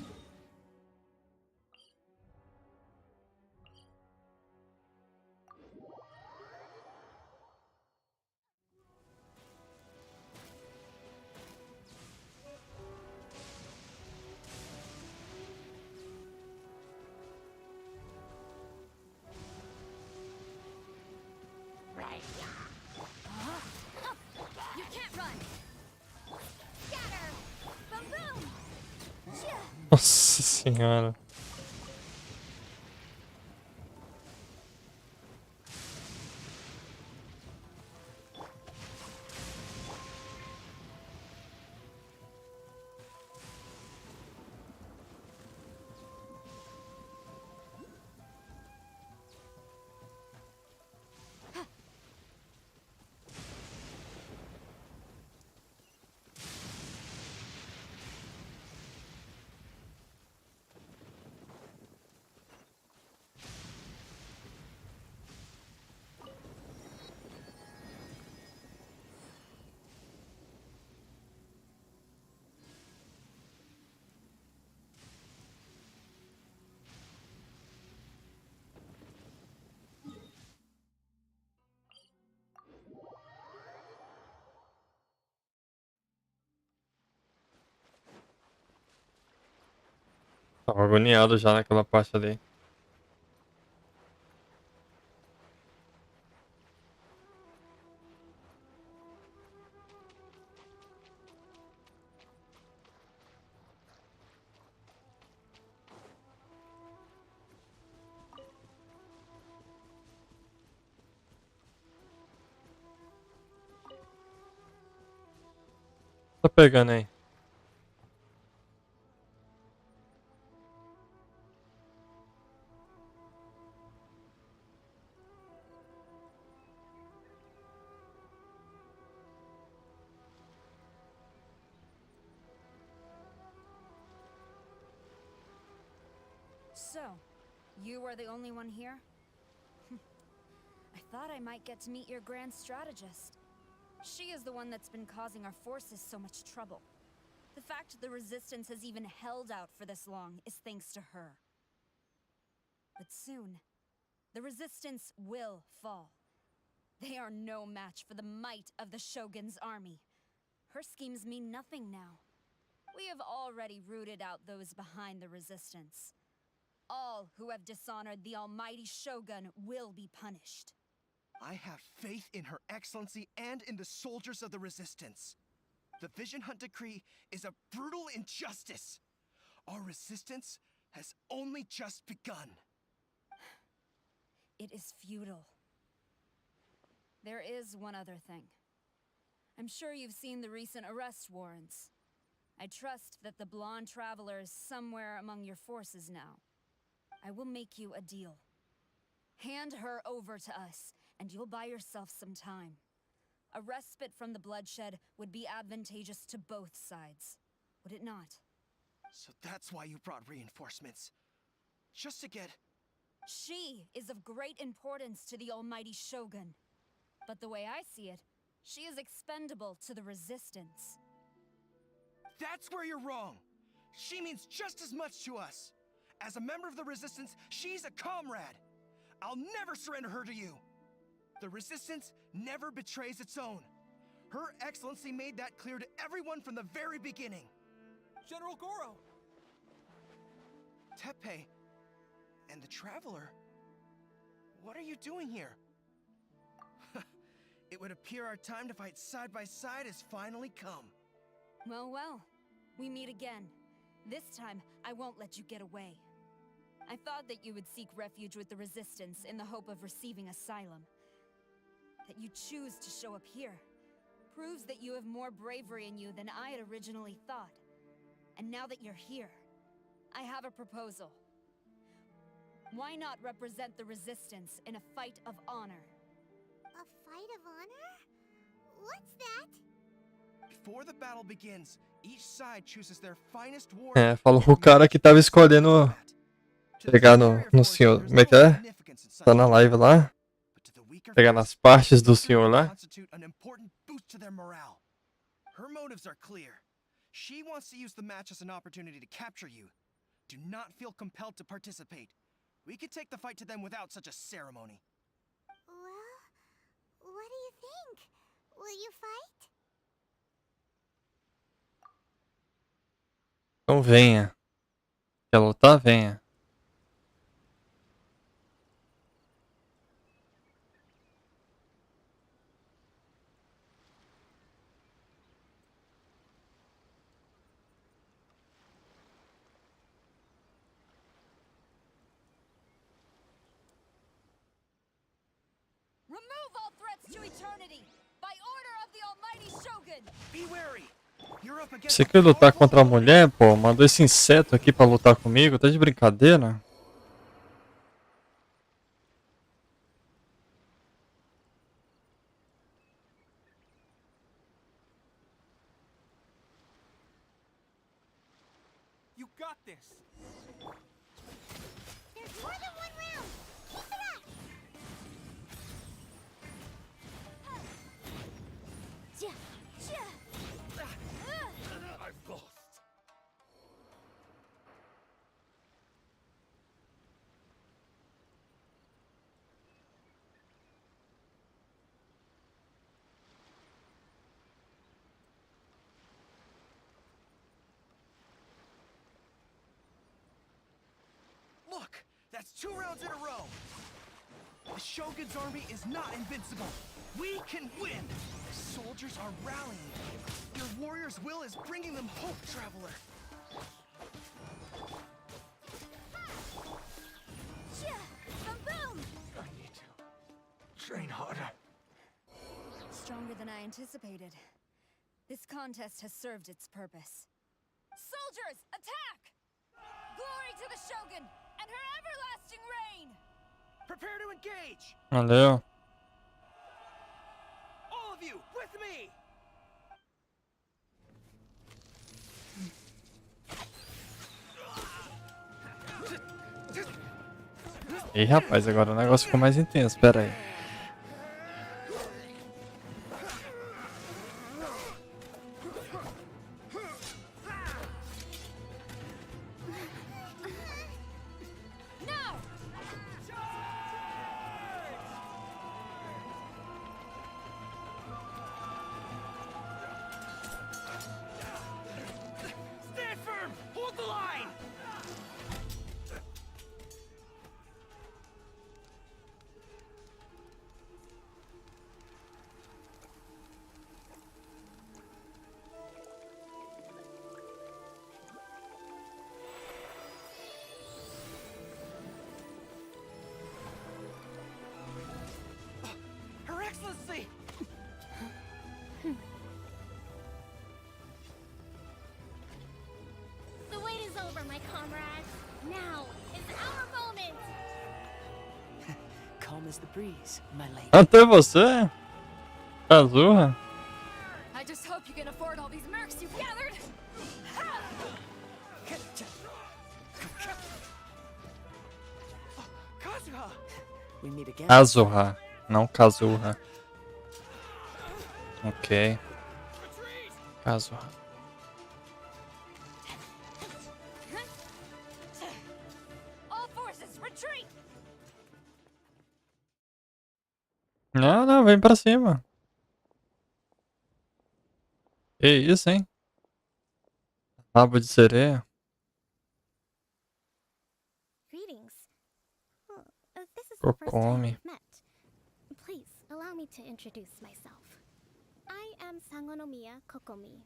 S8: You can't run. Scatter. Boom boom.
S1: Nossa senhora. Tava agoniado já naquela parte ali. Tá pegando aí.
S7: So, you are the only one here? I thought I might get to meet your grand strategist. She is the one that's been causing our forces so much trouble. The fact the Resistance has even held out for this long is thanks to her. But soon, the Resistance will fall. They are no match for the might of the Shogun's army. Her schemes mean nothing now. We have already rooted out those behind the Resistance. All who have dishonored the almighty Shogun will be punished.
S20: I have faith in Her Excellency and in the soldiers of the Resistance. The Vision Hunt Decree is a brutal injustice. Our resistance has only just begun.
S7: It is futile. There is one other thing. I'm sure you've seen the recent arrest warrants. I trust that the blonde traveler is somewhere among your forces now. I will make you a deal. Hand her over to us, and you'll buy yourself some time. A respite from the bloodshed would be advantageous to both sides, would it not?
S20: So that's why you brought reinforcements. Just to get...
S7: She is of great importance to the almighty Shogun. But the way I see it, she is expendable to the Resistance.
S20: That's where you're wrong. She means just as much to us. As a member of the Resistance, she's a comrade. I'll never surrender her to you. The Resistance never betrays its own. Her Excellency made that clear to everyone from the very beginning.
S5: General Goro!
S20: Teppei and the Traveler, what are you doing here? It would appear our time to fight side by side has finally come.
S7: Well, well, we meet again. This time, I won't let you get away. I thought that you would seek refuge with the Resistance in the hope of receiving asylum. That you choose to show up here proves that you have more bravery in you than I had originally thought. And now that you're here, I have a proposal. Why not represent the Resistance in a fight of honor?
S14: A fight of honor? What's that?
S20: Before the battle begins, each side chooses their finest warrior.
S1: É, falou o cara que tava escolhendo pegar no senhor. Como é que é? Tá na live lá? Pegar nas partes do senhor lá?
S20: Constitute an important boost to their morale. Her motives are clear. She wants to use the match as an opportunity to capture you. Do not feel compelled to participate. We can take the fight to them without such a ceremony.
S14: Well, what do you think? Will you fight?
S1: Então venha. Quer lutar? Venha.
S7: Remove all threats to eternity by order of the almighty Shogun.
S20: Be wary. You're up against
S1: Você quer lutar contra a mulher, pô? Mandou esse inseto aqui pra lutar comigo? Tá de brincadeira?
S5: You got this!
S14: There's more than one round! Keep it up!
S10: I've lost.
S20: That's 2 rounds in a row. The Shogun's army is not invincible. We can win. Soldiers are rallying. Your warrior's will is bringing them hope, traveler.
S7: Boom!
S16: I need to train harder.
S7: Stronger than I anticipated. This contest has served its purpose. Soldiers, attack! Glory to the Shogun and her everlasting reign!
S20: Prepare to engage.
S1: Valeu.
S20: All of you, with me.
S1: Ih, rapaz, agora o negócio ficou mais intenso, pera aí.
S20: Stand firm. Hold the line. Her Excellency!
S14: The wait is over, my comrades. Now is our moment.
S9: Calm as the breeze, my lady.
S1: Até você? Azurra?
S7: I just hope you can afford all these mercs you've gathered!
S20: Kazuha!
S9: We meet again.
S1: Azurra, não Kazuha. Ok. Kazuha.
S7: All forces, retreat!
S1: Não, não, vem pra cima. Que isso, hein? Rabo de sereia.
S14: Greetings. This is the first time
S1: Cocome.
S14: we've met. Please allow me to introduce myself. I am Sangonomiya Kokomi,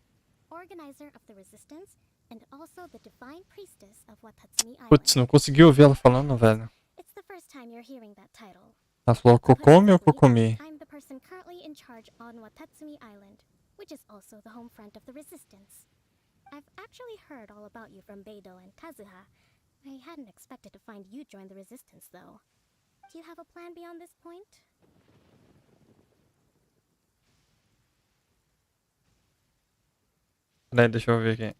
S14: organizer of the resistance and also the divine priestess of Watatsumi Island.
S1: Putz, não consegui ouvir ela falando, velho.
S14: It's the first time you're hearing that title.
S1: Ela falou Cocome ou Cocomi?
S14: I'm the person currently in charge on Watatsumi Island, which is also the home front of the resistance. I've actually heard all about you from Beidou and Kazuha. I hadn't expected to find you join the resistance, though. Do you have a plan beyond this point?
S1: Peraí, deixa eu ver aqui.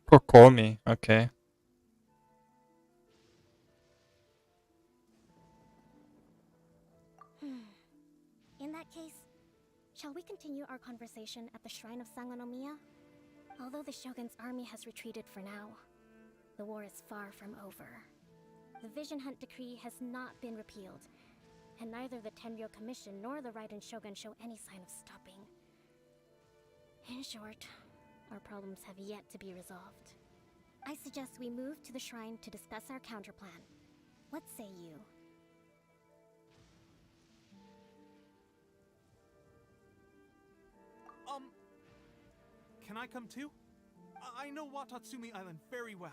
S1: Cocomi, ok.
S14: In that case, shall we continue our conversation at the shrine of Sangonomiya? Although the Shogun's army has retreated for now, the war is far from over. The Vision Hunt Decree has not been repealed, and neither the Tenryo Commission nor the Raiden Shogun show any sign of stopping. In short, our problems have yet to be resolved. I suggest we move to the shrine to discuss our counterplan. What say you?
S5: Can I come too? I know Watatsumi Island very well.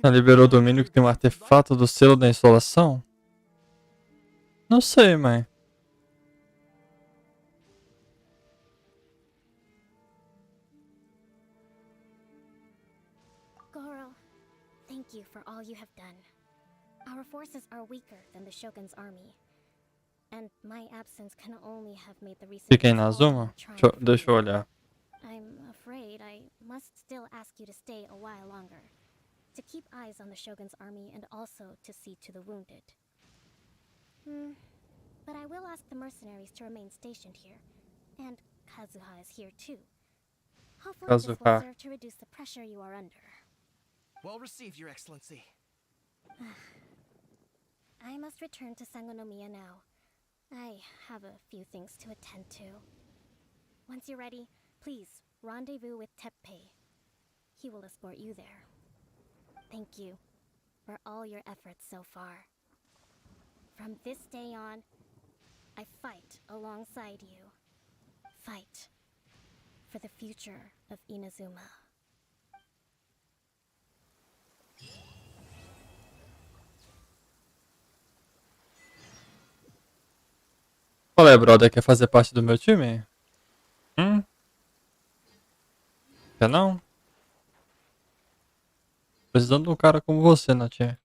S1: Ela liberou o domínio que tem um artefato do selo da insolação? Não sei, mãe.
S14: Goro, thank you for all you have done. Our forces are weaker than the Shogun's army, and my absence can only have made the recent
S1: Fiquem na Zuma? Deixa eu olhar.
S14: I'm afraid I must still ask you to stay a while longer, to keep eyes on the Shogun's army and also to see to the wounded. But I will ask the mercenaries to remain stationed here, and Kazuha is here too. Hopefully this will
S1: Kazuha.
S14: serve to reduce the pressure you are under.
S20: Well received, Your Excellency.
S14: I must return to Sangonomiya now. I have a few things to attend to. Once you're ready, please rendezvous with Teppei. He will escort you there. Thank you for all your efforts so far. From this day on, I fight alongside you. Fight for the future of Inazuma.
S1: Qual é, brother? Quer fazer parte do meu time? Quer não? Precisando de um cara como você, Natinha.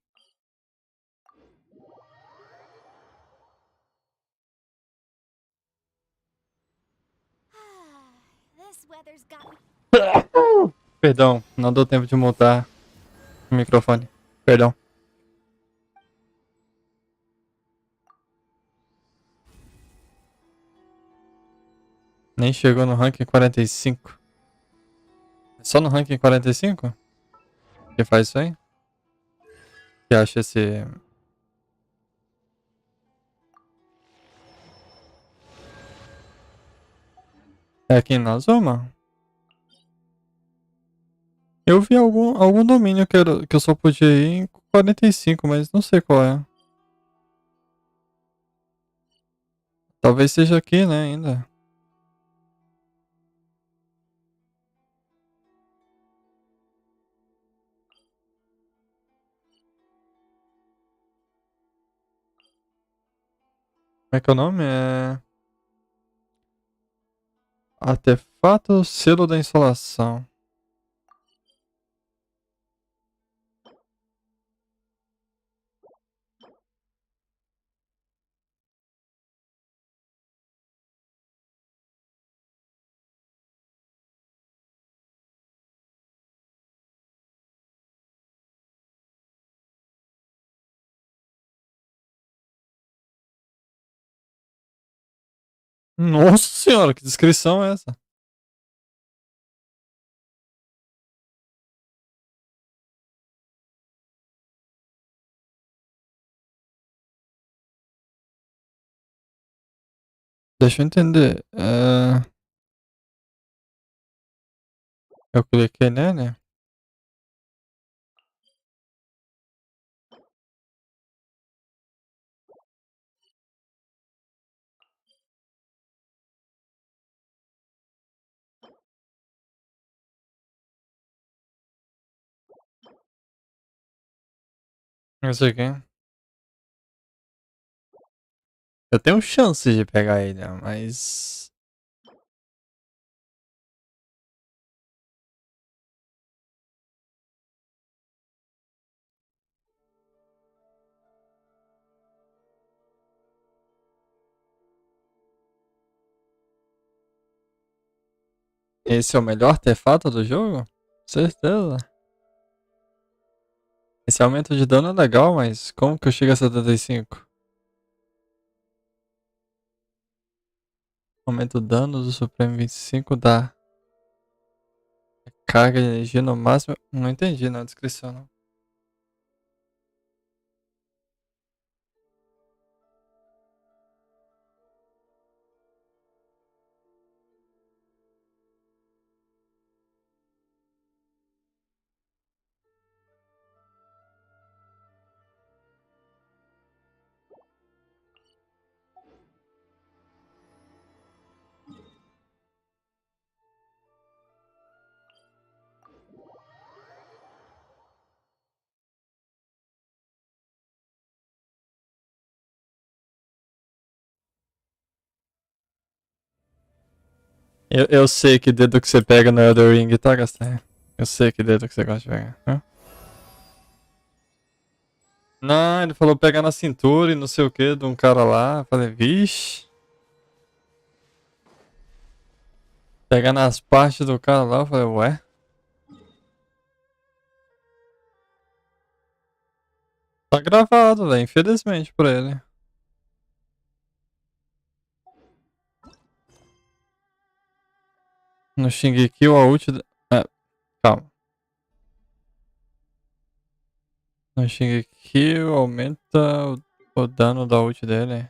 S14: This weather's got me.
S1: Perdão, não deu tempo de mutar o microfone. Perdão. Nem chegou no ranking 45. É só no ranking 45? Que faz isso aí? Que acha esse... É aqui na Zoma? Eu vi algum domínio que eu só podia ir em 45, mas não sei qual é. Talvez seja aqui, né, ainda. Como é que é o nome? É... Artefato Selo da Instalação. Nossa senhora, que descrição é essa? Deixa eu entender. Eu cliquei nele. Esse aqui. Eu tenho chance de pegar ele, mas... Esse é o melhor artefato do jogo? Certeza. Esse aumento de dano é legal, mas como que eu chego a 75? Aumento o dano do Supremo 25 dá carga de energia no máximo. Não entendi na descrição, não. Eu sei que dedo que você pega no Elder Ring, tá, Gastanha? Eu sei que dedo que você gosta de pegar. Hã? Não, ele falou pegar na cintura e não sei o que de um cara lá. Eu falei, vixe. Pegar nas partes do cara lá, eu falei, ué? Tá gravado, velho, infelizmente pra ele. No Shingeki a ult... calma. No Shingeki aumenta o dano da ult dele.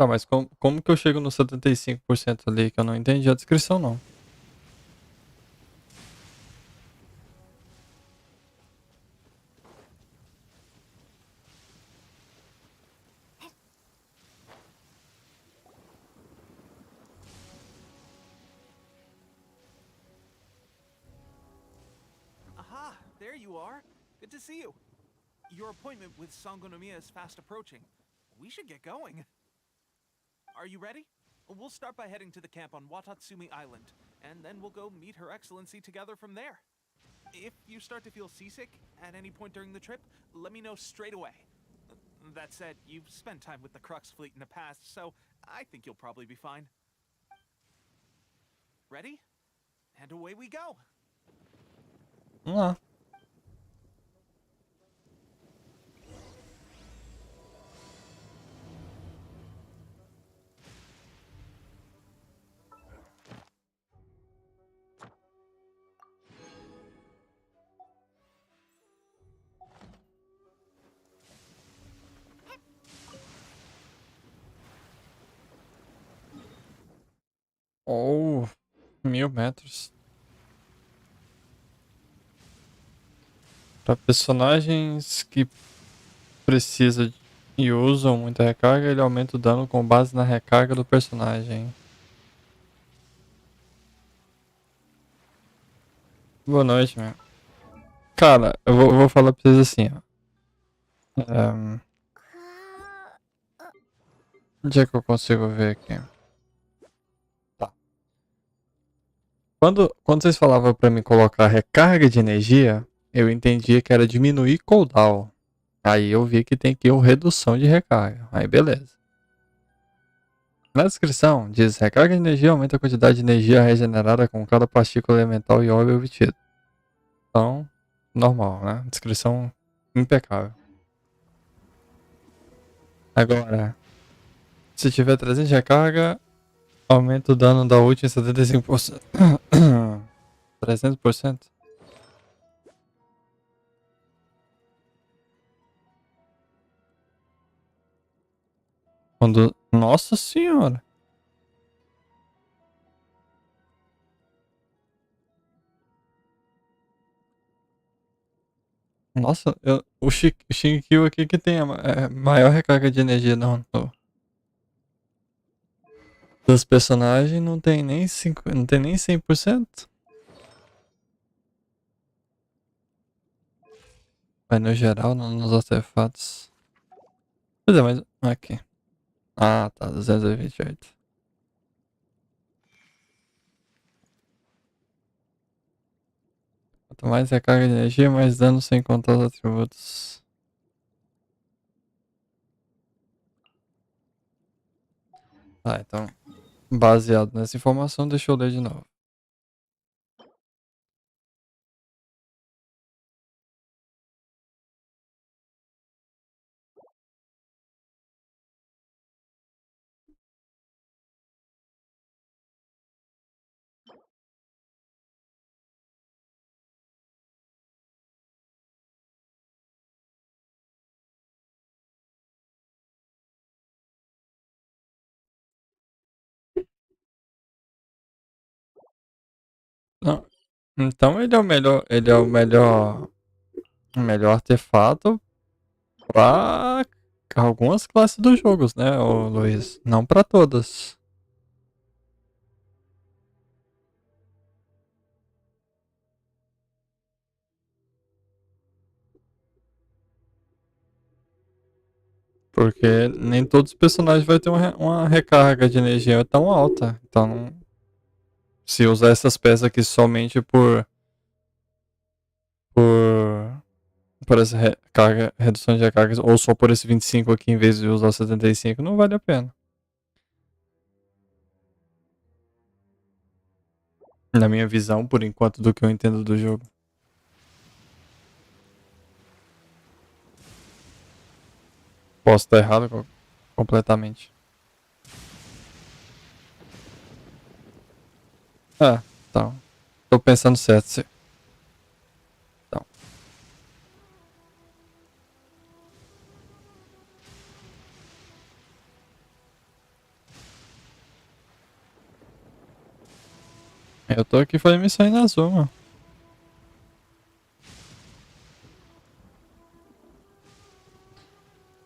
S1: Tá, mas como que eu chego no 75% ali? Que eu não entendi a descrição, não.
S5: Aha, there you are. Good to see you. Your appointment with Sangonomiya is fast approaching. We should get going. Are you ready? We'll start by heading to the camp on Watatsumi Island, and then we'll go meet Her Excellency together from there. If you start to feel seasick at any point during the trip, let me know straight away. That said, you've spent time with the Crux fleet in the past, so I think you'll probably be fine. Ready? And away we go!
S1: Vamos lá. Oh, 1000 metros. Para personagens que precisam e usam muita recarga, ele aumenta o dano com base na recarga do personagem. Boa noite, meu. Cara, eu vou falar pra vocês assim, ó. Onde é que eu consigo ver aqui? Tá. Quando vocês falavam pra mim colocar recarga de energia, eu entendia que era diminuir cooldown. Aí eu vi que tem aqui o redução de recarga. Aí beleza. Na descrição diz: recarga de energia aumenta a quantidade de energia regenerada com cada partícula elemental e óleo obtido. Então, normal, né? Descrição impecável. Agora, se tiver 300 de recarga, aumenta o dano da ult em 75%. 300%? Quando... Nossa senhora! Nossa, o Shinkyu aqui que tem a maior recarga de energia dos personagens não tem nem 100%. Vai no geral, nos artefatos. Pois é, mas aqui. Ah, tá, 228. Quanto mais recarga de energia, mais dano sem contar os atributos. Tá, então, baseado nessa informação, deixa eu ler de novo. Não. Então o melhor artefato para algumas classes dos jogos, né, ô Luiz? Não para todas. Porque nem todos os personagens vão ter uma recarga de energia tão alta. Então, se usar essas peças aqui somente por essa redução de recargas, ou só por esse 25 aqui em vez de usar o 75, não vale a pena. Na minha visão, por enquanto, do que eu entendo do jogo. Posso estar errado completamente. Ah, então. Tô pensando certo, sim. Então. Eu tô aqui fazendo missão aí na Zuma.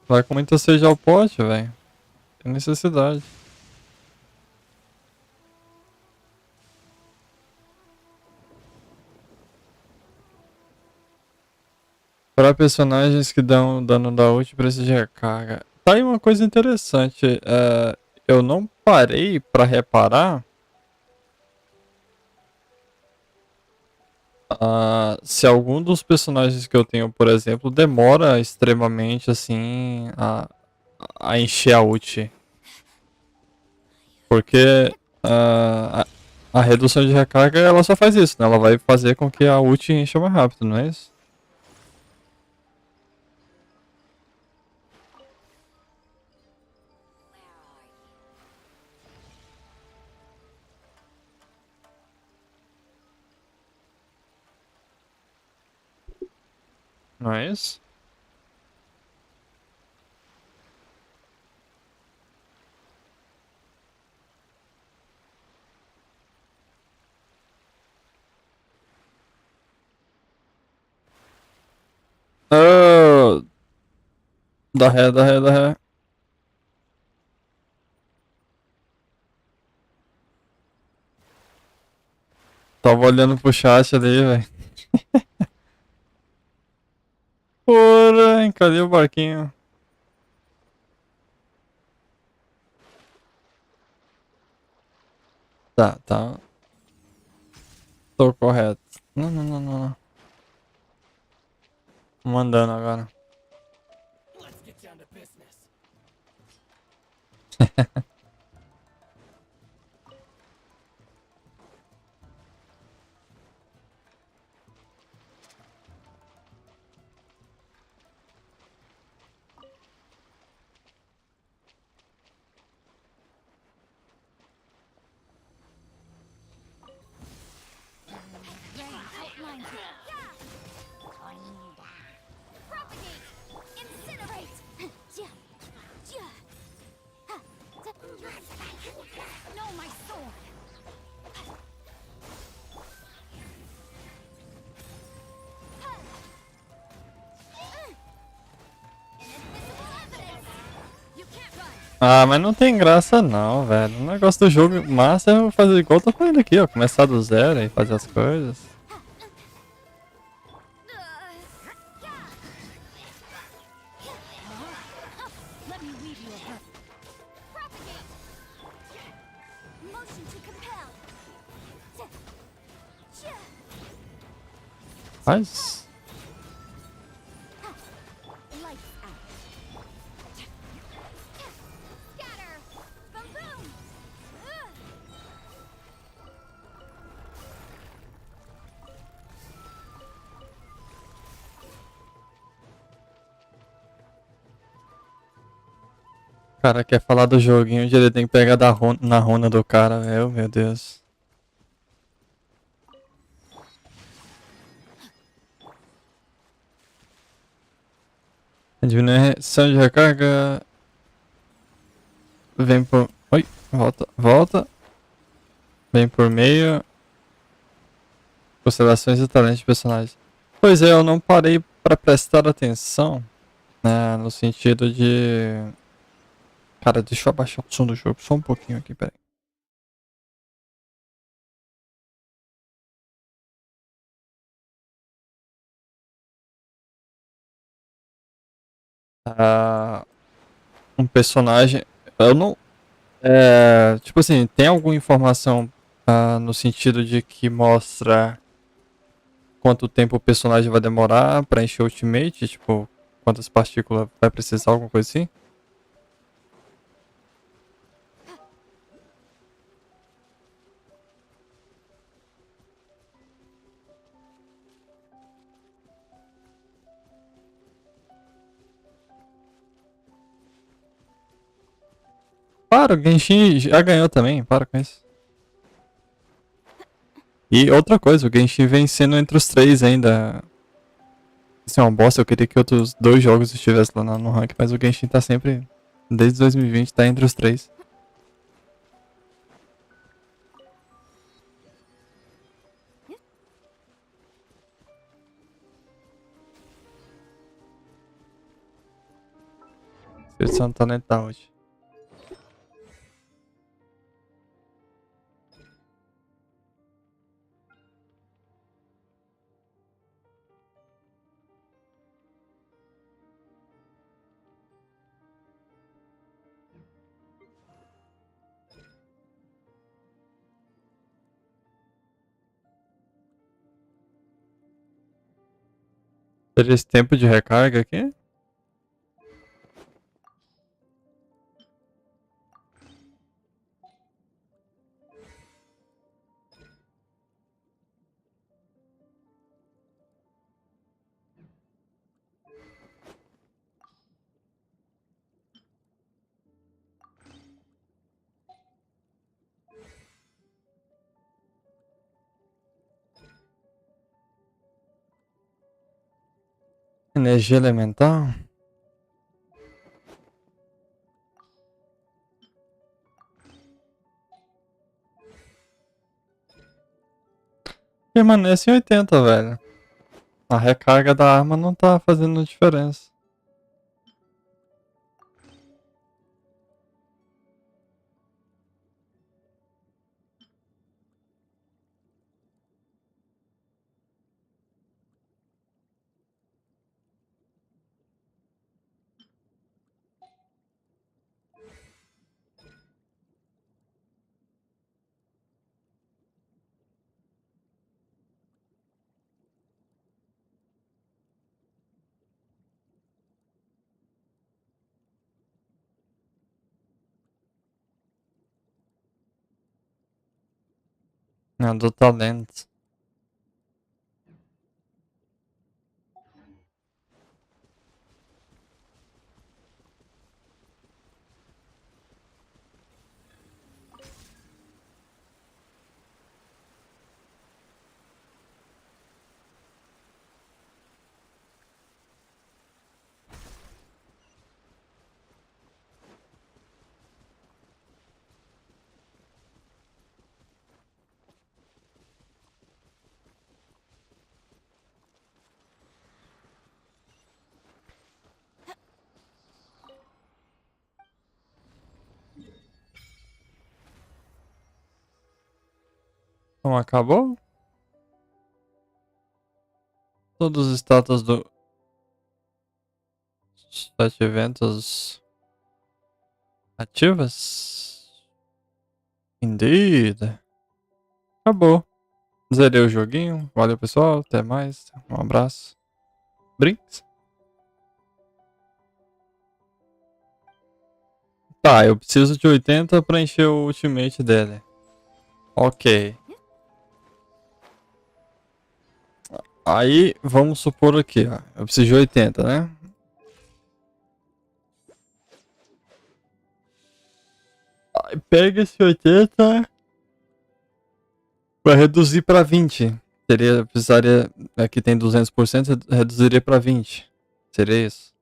S1: Vai com muita sede ao pote, velho. Tem necessidade. Para personagens que dão dano da ult precisa de recarga. Tá aí uma coisa interessante. Eu não parei pra reparar se algum dos personagens que eu tenho, por exemplo, demora extremamente assim a encher a ult. Porque a redução de recarga ela só faz isso, né? Ela vai fazer com que a ult encha mais rápido, não é isso? Não é isso? Ah, dá ré, dá ré, dá ré. Tava olhando pro chat ali, velho. Porra, cadê o barquinho? Tá. Tô correto. Não. Mandando agora. Ah, mas não tem graça não, velho. O negócio do jogo massa é eu fazer igual eu tô fazendo aqui, ó. Começar do zero e fazer as coisas. Faz. O cara quer falar do joguinho onde ele tem que pegar na runa do cara, velho. Meu Deus. Diminuição de recarga. Vem por... Oi, volta. Vem por meio. Constelações e talentos de personagens. Pois é, eu não parei pra prestar atenção, né, no sentido de... Cara, deixa eu abaixar o som do jogo só um pouquinho aqui, peraí. Um personagem... Eu não... tipo assim, tem alguma informação no sentido de que mostra quanto tempo o personagem vai demorar pra encher o ultimate? Tipo, quantas partículas vai precisar, alguma coisa assim? Para, o Genshin já ganhou também, para com isso. E outra coisa, o Genshin vem sendo entre os 3 ainda. Isso é uma bosta, eu queria que outros 2 jogos estivessem lá no rank, mas o Genshin tá sempre, desde 2020, tá entre os 3. Espírito Santo tá lento hoje. Seria esse tempo de recarga aqui? Energia elemental? Permanece em 80, velho. A recarga da arma não tá fazendo diferença. É do talento. Então acabou? Todos os status do 7 eventos ativas? Indeed. Acabou. Zerei o joguinho. Valeu, pessoal. Até mais. Um abraço. Brinks. Tá, eu preciso de 80 pra encher o ultimate dele. Ok. Aí, vamos supor aqui, ó. Eu preciso de 80, né? Aí pega esse 80 pra reduzir pra 20. Precisaria... Aqui tem 200%, reduziria pra 20. Seria isso.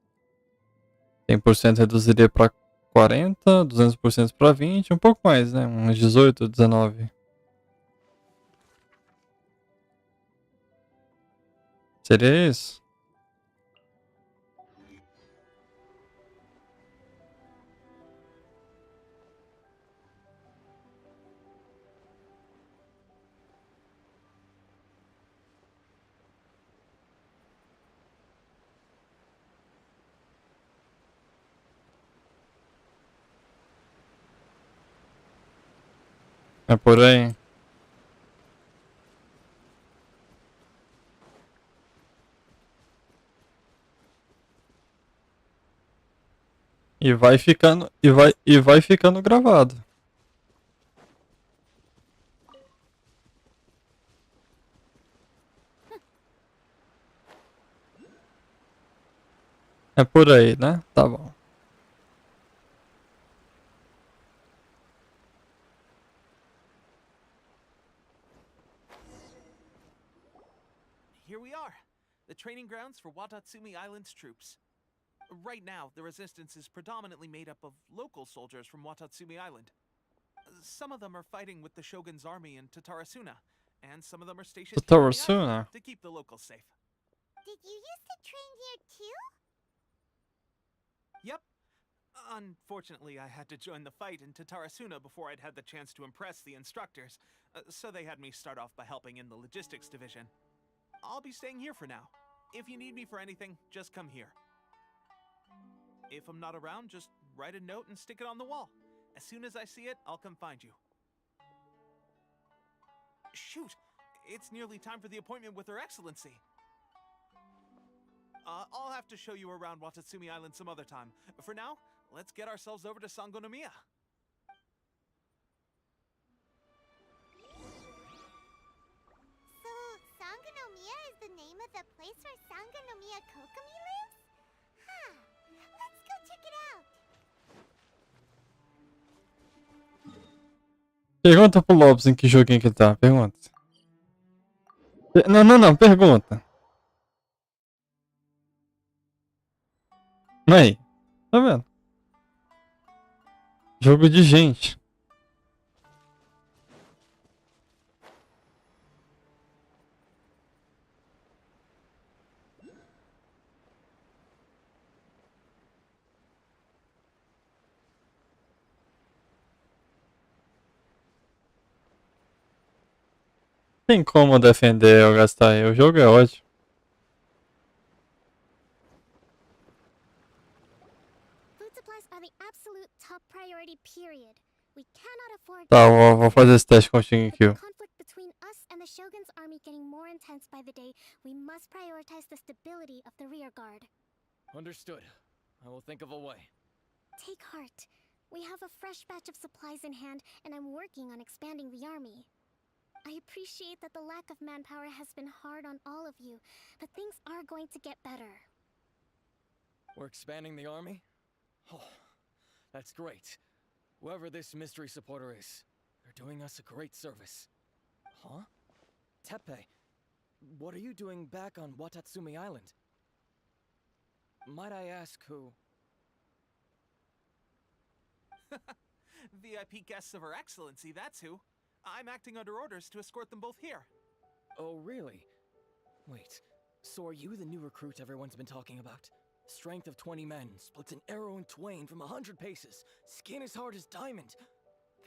S1: 100% reduziria pra 40, 200% pra 20, um pouco mais, né? Uns 18, 19. Seria isso? É por aí. E vai ficando, e vai ficando gravado. É por aí, né? Tá bom.
S5: Here we are, the training grounds for Watatsumi Island's troops. Right now, the resistance is predominantly made up of local soldiers from Watatsumi Island. Some of them are fighting with the Shogun's army in Tatarasuna, and some of them are stationed here on the
S1: Tatarasuna?
S5: island to keep the locals safe.
S14: Did you used to train here too?
S5: Yep. Unfortunately, I had to join the fight in Tatarasuna before I'd had the chance to impress the instructors, so they had me start off by helping in the logistics division. I'll be staying here for now. If you need me for anything, just come here. If I'm not around, just write a note and stick it on the wall. As soon as I see it, I'll come find you. Shoot! It's nearly time for the appointment with Her Excellency. I'll have to show you around Watatsumi Island some other time. For now, let's get ourselves over to Sangonomiya.
S14: So, Sangonomiya is the name of the place where Sangonomiya Kokomi lives? Huh. Let's go check it out.
S1: Pergunta pro Lopes em que joguinho que ele tá. Pergunta. Não. Pergunta. Aí. Tá vendo? Jogo de gente. Tem como defender ou gastar. O jogo é ótimo.
S14: Food supplies are the absolute top priority, period. We cannot afford
S1: Tá, vou fazer esse teste com o Shingekyo.
S14: conflict between us and the Shogun's army getting more intense by the day. We must prioritize the stability of the rear guard.
S16: Understood. I will think of a way.
S14: Take heart. We have a fresh batch of supplies in hand, and I'm working on expanding the army. I appreciate that the lack of manpower has been hard on all of you, but things are going to get better.
S16: We're expanding the army? Oh, that's great. Whoever this mystery supporter is, they're doing us a great service. Huh? Teppei, what are you doing back on Watatsumi Island? Might I ask who?
S5: VIP guests of Her Excellency, that's who. I'm acting under orders to escort them both here.
S16: Oh, really? Wait, so are you the new recruit everyone's been talking about? Strength of 20 men, splits an arrow in twain from 100 paces, skin as hard as diamond.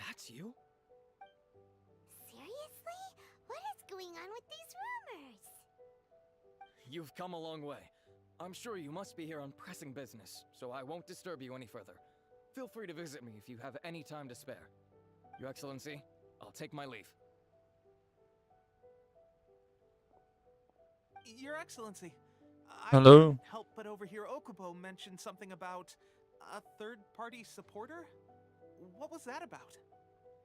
S16: That's you?
S14: Seriously? What is going on with these rumors?
S16: You've come a long way. I'm sure you must be here on pressing business, so I won't disturb you any further. Feel free to visit me if you have any time to spare. Your Excellency, I'll take my leave.
S5: Your Excellency,
S1: Hello.
S5: I couldn't help but overhear Okubo mention something about a third-party supporter. What was that about?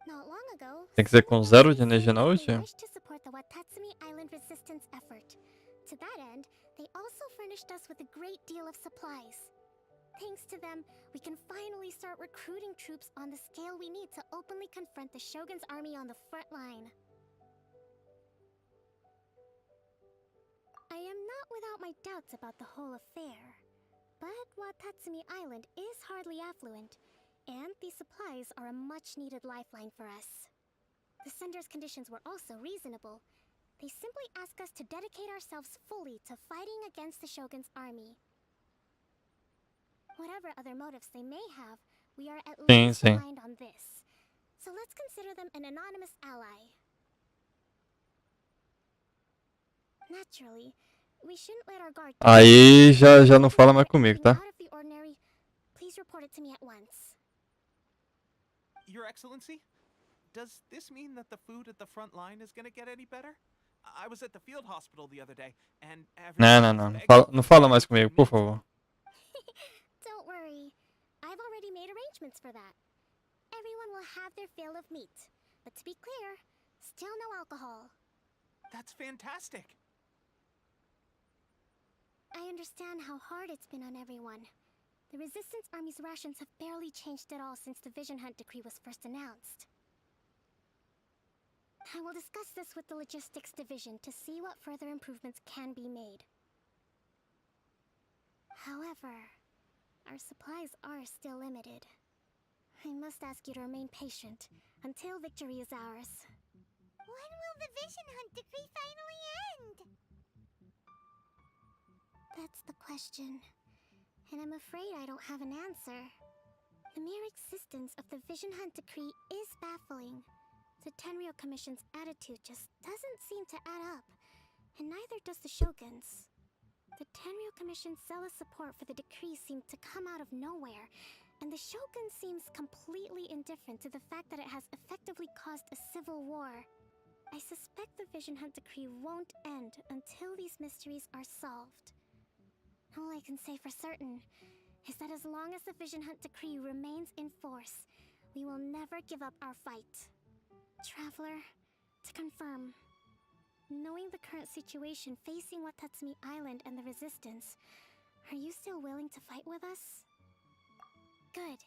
S14: Not long ago,
S1: Tem que ser com 0 de energia na
S14: they
S1: última?
S14: wished to support the Watatsumi Island resistance effort. To that end, they also furnished us with a great deal of supplies. Thanks to them, we can finally start recruiting troops on the scale we need to openly confront the Shogun's army on the front line. I am not without my doubts about the whole affair, but Watatsumi Island is hardly affluent, and these supplies are a much-needed lifeline for us. The sender's conditions were also reasonable. They simply ask us to dedicate ourselves fully to fighting against the Shogun's army. Whatever other motives they may have, we are at least
S1: sim.
S14: aligned on this. So let's consider them an anonymous ally. Naturally, we shouldn't let our guard down.
S1: Aí já não fala mais comigo, tá?
S14: Out of the ordinary, please report it to me at once.
S5: Your Excellency, does this mean that the food at the front line is gonna get any better? I was at the field hospital the other day, and
S1: Não fala mais comigo, por favor.
S14: Don't worry. I've already made arrangements for that. Everyone will have their fill of meat. But to be clear, still no alcohol.
S5: That's fantastic.
S14: I understand how hard it's been on everyone. The Resistance Army's rations have barely changed at all since the Vision Hunt decree was first announced. I will discuss this with the Logistics Division to see what further improvements can be made. However, our supplies are still limited. I must ask you to remain patient until victory is ours. When will the Vision Hunt decree finally end? That's the question. And I'm afraid I don't have an answer. The mere existence of the Vision Hunt Decree is baffling. The Tenryou Commission's attitude just doesn't seem to add up, and neither does the Shogun's. The Tenryou Commission's zealous support for the decree seemed to come out of nowhere, and the Shogun seems completely indifferent to the fact that it has effectively caused a civil war. I suspect the Vision Hunt Decree won't end until these mysteries are solved. All I can say for certain is that as long as the Vision Hunt Decree remains in force, we will never give up our fight. Traveler, to confirm, knowing the current situation facing Watatsumi Island and the Resistance, are you still willing to fight with us? Good.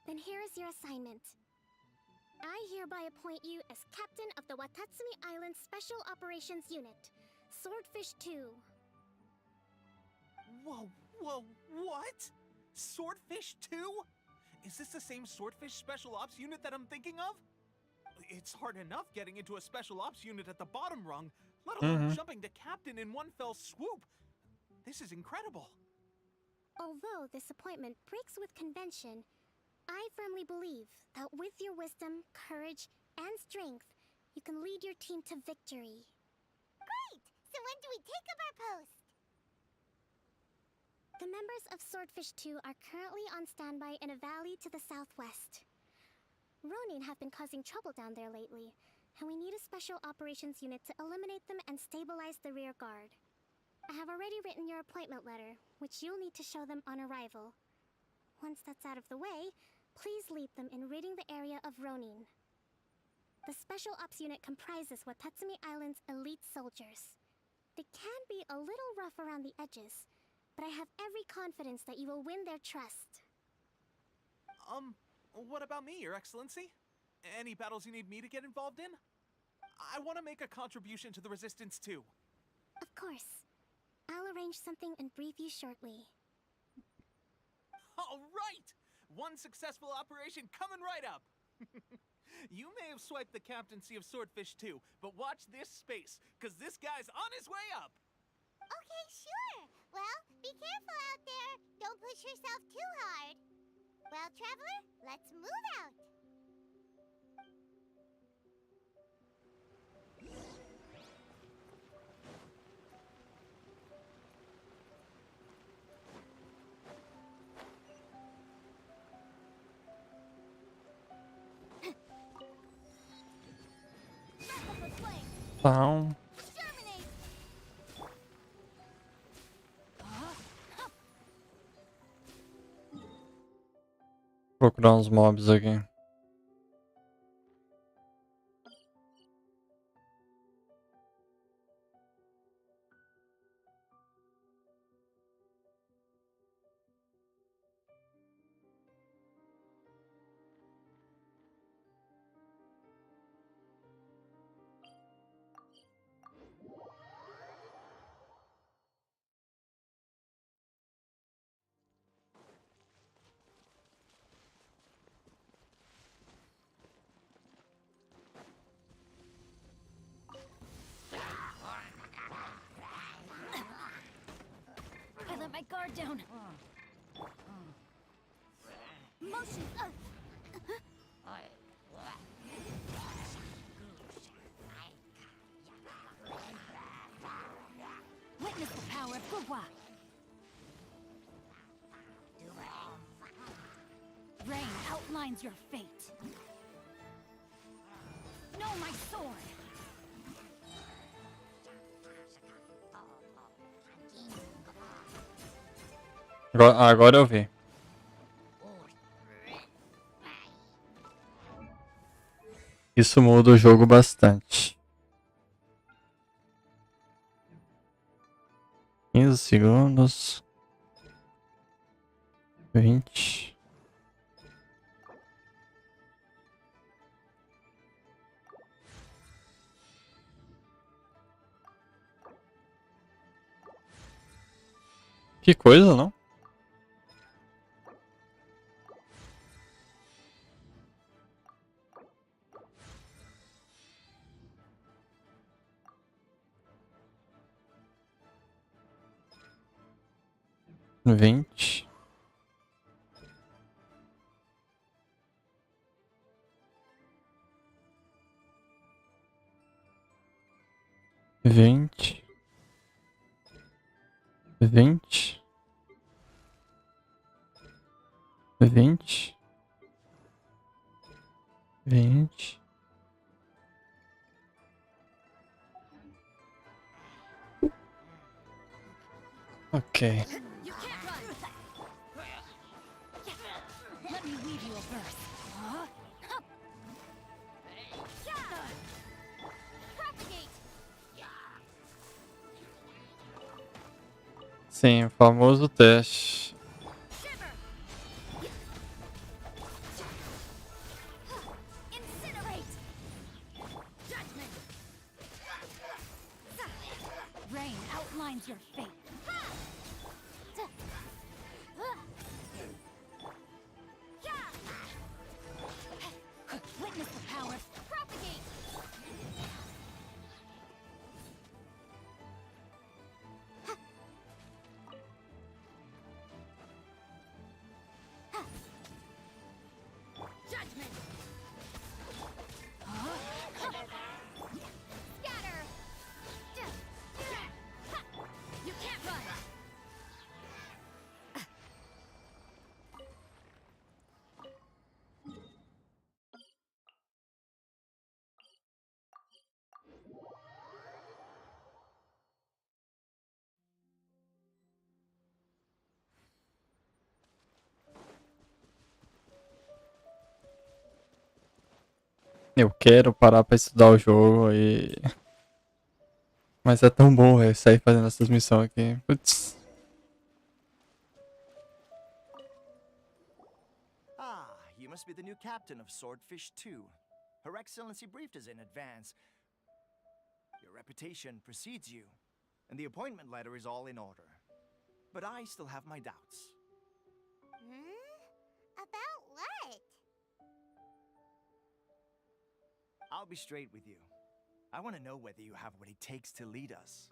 S14: Then here is your assignment. I hereby appoint you as captain of the Watatsumi Island Special Operations Unit, Swordfish 2.
S5: Whoa, what? Swordfish 2? Is this the same Swordfish Special Ops unit that I'm thinking of? It's hard enough getting into a Special Ops unit at the bottom rung, let alone jumping to captain in one fell swoop. This is incredible.
S14: Although this appointment breaks with convention, I firmly believe that with your wisdom, courage, and strength, you can lead your team to victory.
S8: Great! So when do we take up our post?
S14: The members of Swordfish 2 are currently on standby in a valley to the southwest. Ronin have been causing trouble down there lately, and we need a special operations unit to eliminate them and stabilize the rear guard. I have already written your appointment letter, which you'll need to show them on arrival. Once that's out of the way, please lead them in ridding the area of Ronin. The Special Ops unit comprises Watatsumi Island's elite soldiers. They can be a little rough around the edges, but I have every confidence that you will win their trust.
S5: What about me, Your Excellency? Any battles you need me to get involved in? I want to make a contribution to the Resistance too.
S14: Of course. I'll arrange something and brief you shortly.
S5: All right! One successful operation coming right up! You may have swiped the captaincy of Swordfish 2, but watch this space, because this guy's on his way up!
S8: Okay, sure. Well, be careful out there. Don't push yourself too hard. Well, Traveler, let's move out.
S1: Então. Procurar uns mobs aqui.
S7: I let my guard down. Motion. Witness the power of Gugwa. Rain outlines your fate. Know my sword.
S1: Agora eu vi. Isso muda o jogo bastante. 15 segundos. 20. Que coisa, não? Vinte. 20. 20. 20. 20. Ok.
S7: You can't run. Let me weave you a verse. Propagate.
S1: Sim, o famoso teste.
S7: Incinerate. Judgment. Rain outlines your fate. Witness the power. Propagate. Judgment. Scatter. You can't run.
S1: Eu quero parar pra estudar o jogo e... Mas é tão bom, velho, sair fazendo essas missões aqui. Putz.
S20: Ah, you must be the new captain of Swordfish 2. Her Excellency briefed us in advance. Your reputation precedes you, and the appointment letter is all in order. But I still have my doubts.
S14: About what?
S20: I'll be straight with you. I want to know whether you have what it takes to lead us.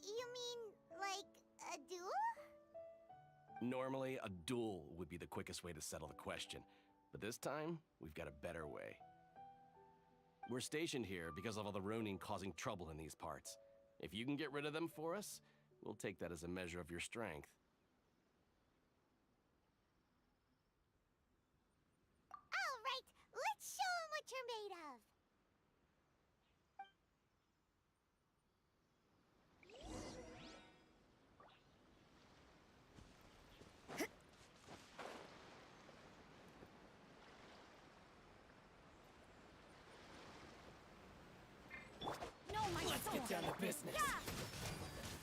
S14: You mean, like, a duel?
S10: Normally, a duel would be the quickest way to settle the question. But this time, we've got a better way. We're stationed here because of all the Ronin causing trouble in these parts. If you can get rid of them for us, we'll take that as a measure of your strength.
S14: All right, let's show 'em what you're made of.
S10: Let's get down to business.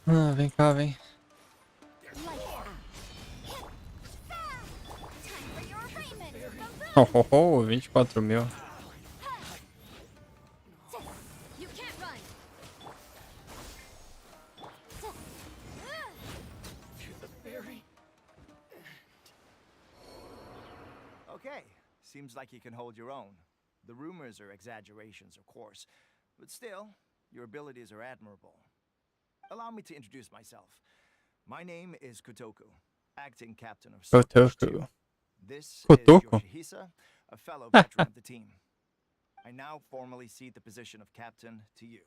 S1: Ah, vem cá, vem. Oh, oh, oh, 24 mil.
S7: You can't run.
S20: Okay, seems like you can hold your own. The rumors are exaggerations, of course, but still, your abilities are admirable. Allow me to introduce myself. My name is Kotoku, acting captain of Swordfish 2. This is Yoshihisa, a fellow veteran of the team. I now formally cede the position of captain to you.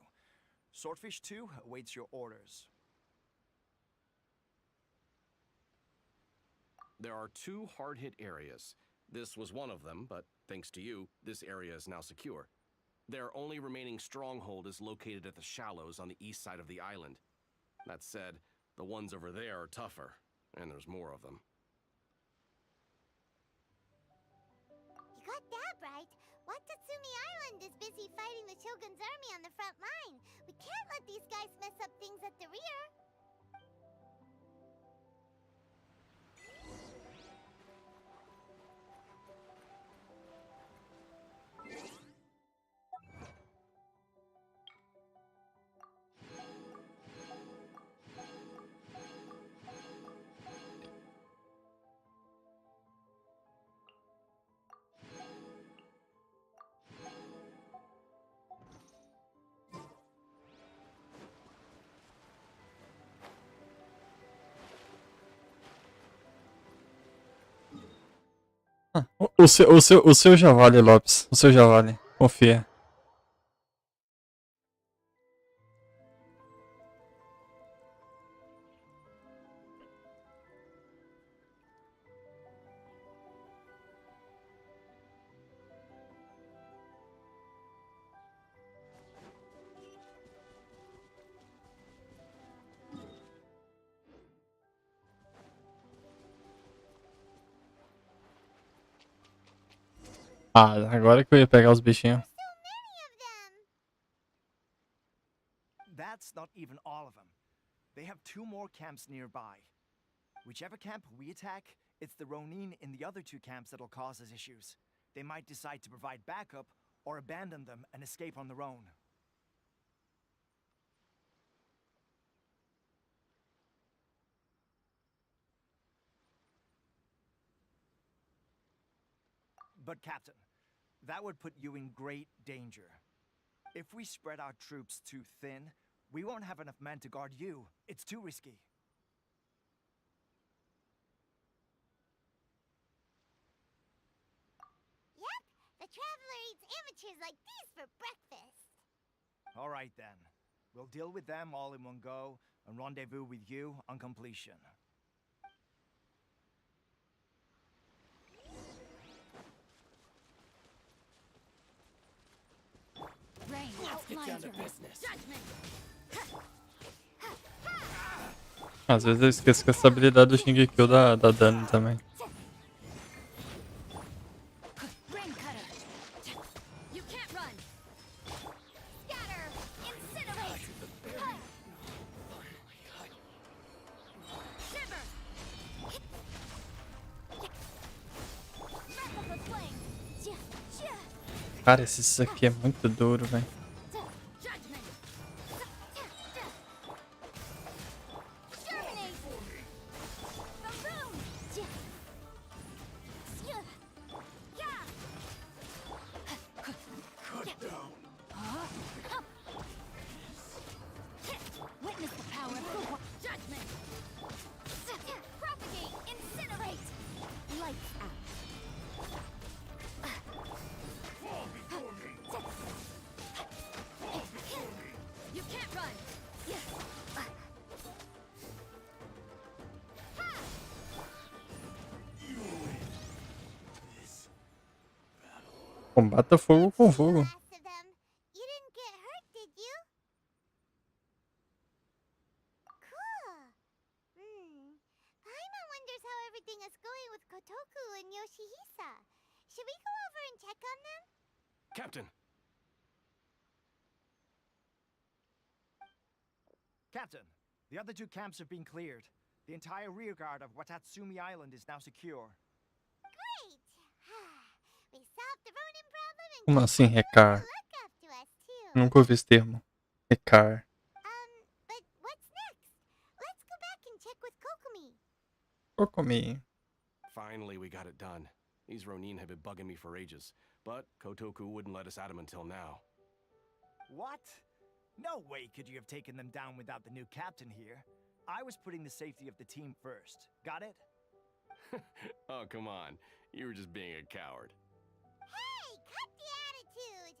S20: Swordfish 2 awaits your orders.
S10: There are 2 hard-hit areas. This was one of them, but thanks to you, this area is now secure. Their only remaining stronghold is located at the shallows on the east side of the island. That said, the ones over there are tougher, and there's more of them.
S14: You got that right. Watatsumi Island is busy fighting the Shogun's army on the front line. We can't let these guys mess up things at the rear.
S1: O seu já vale, Lopes. O seu já vale. Confia. Ah, agora que eu ia pegar os bichinhos.
S20: That's not even all of them. They have 2 more camps nearby. Whichever camp we attack, it's the Ronin in the other 2 camps that'll cause us issues. They might decide to provide backup or abandon them and escape on their own. But Captain, that would put you in great danger. If we spread our troops too thin, we won't have enough men to guard you. It's too risky.
S14: Yep, the Traveler eats amateurs like these for breakfast.
S20: All right then. We'll deal with them all in one go and rendezvous with you on completion.
S11: Rain outlines your judgment.
S1: Às vezes eu esqueço que essa habilidade do Shingeki dá dano também.
S11: Rain cutter. You can't run. Scatter. Incinerate. Shiver. Wrap up with flame.
S1: Cara, esse aqui é muito duro, velho.
S11: Witness the power of judgment. Propagate. Incinerate. Lights out. You can't run.
S1: Combata fogo com fogo.
S14: You didn't get hurt, did you? Cool. Paimon wonders how everything is going with Kotoku and Yoshihisa. Should we go over and check on them?
S20: Captain! Captain, the other 2 camps have been cleared. The entire rearguard of Watatsumi Island is now secure.
S14: Great! We solved the Ronin problem and
S1: Como assim, recar?
S14: look after us too.
S1: Nunca ouvi esse termo. Recar.
S14: But what's next? Let's go back and check with Kokumi.
S1: Kokumi.
S2: Finally, we got it done. These Ronin have been bugging me for ages, but Kotoku wouldn't let us at them until now.
S20: What? No way could you have taken them down without the new captain here. I was putting the safety of the team first. Got it?
S2: Oh, come on. You were just being a coward.
S14: Hey, cut the attitude!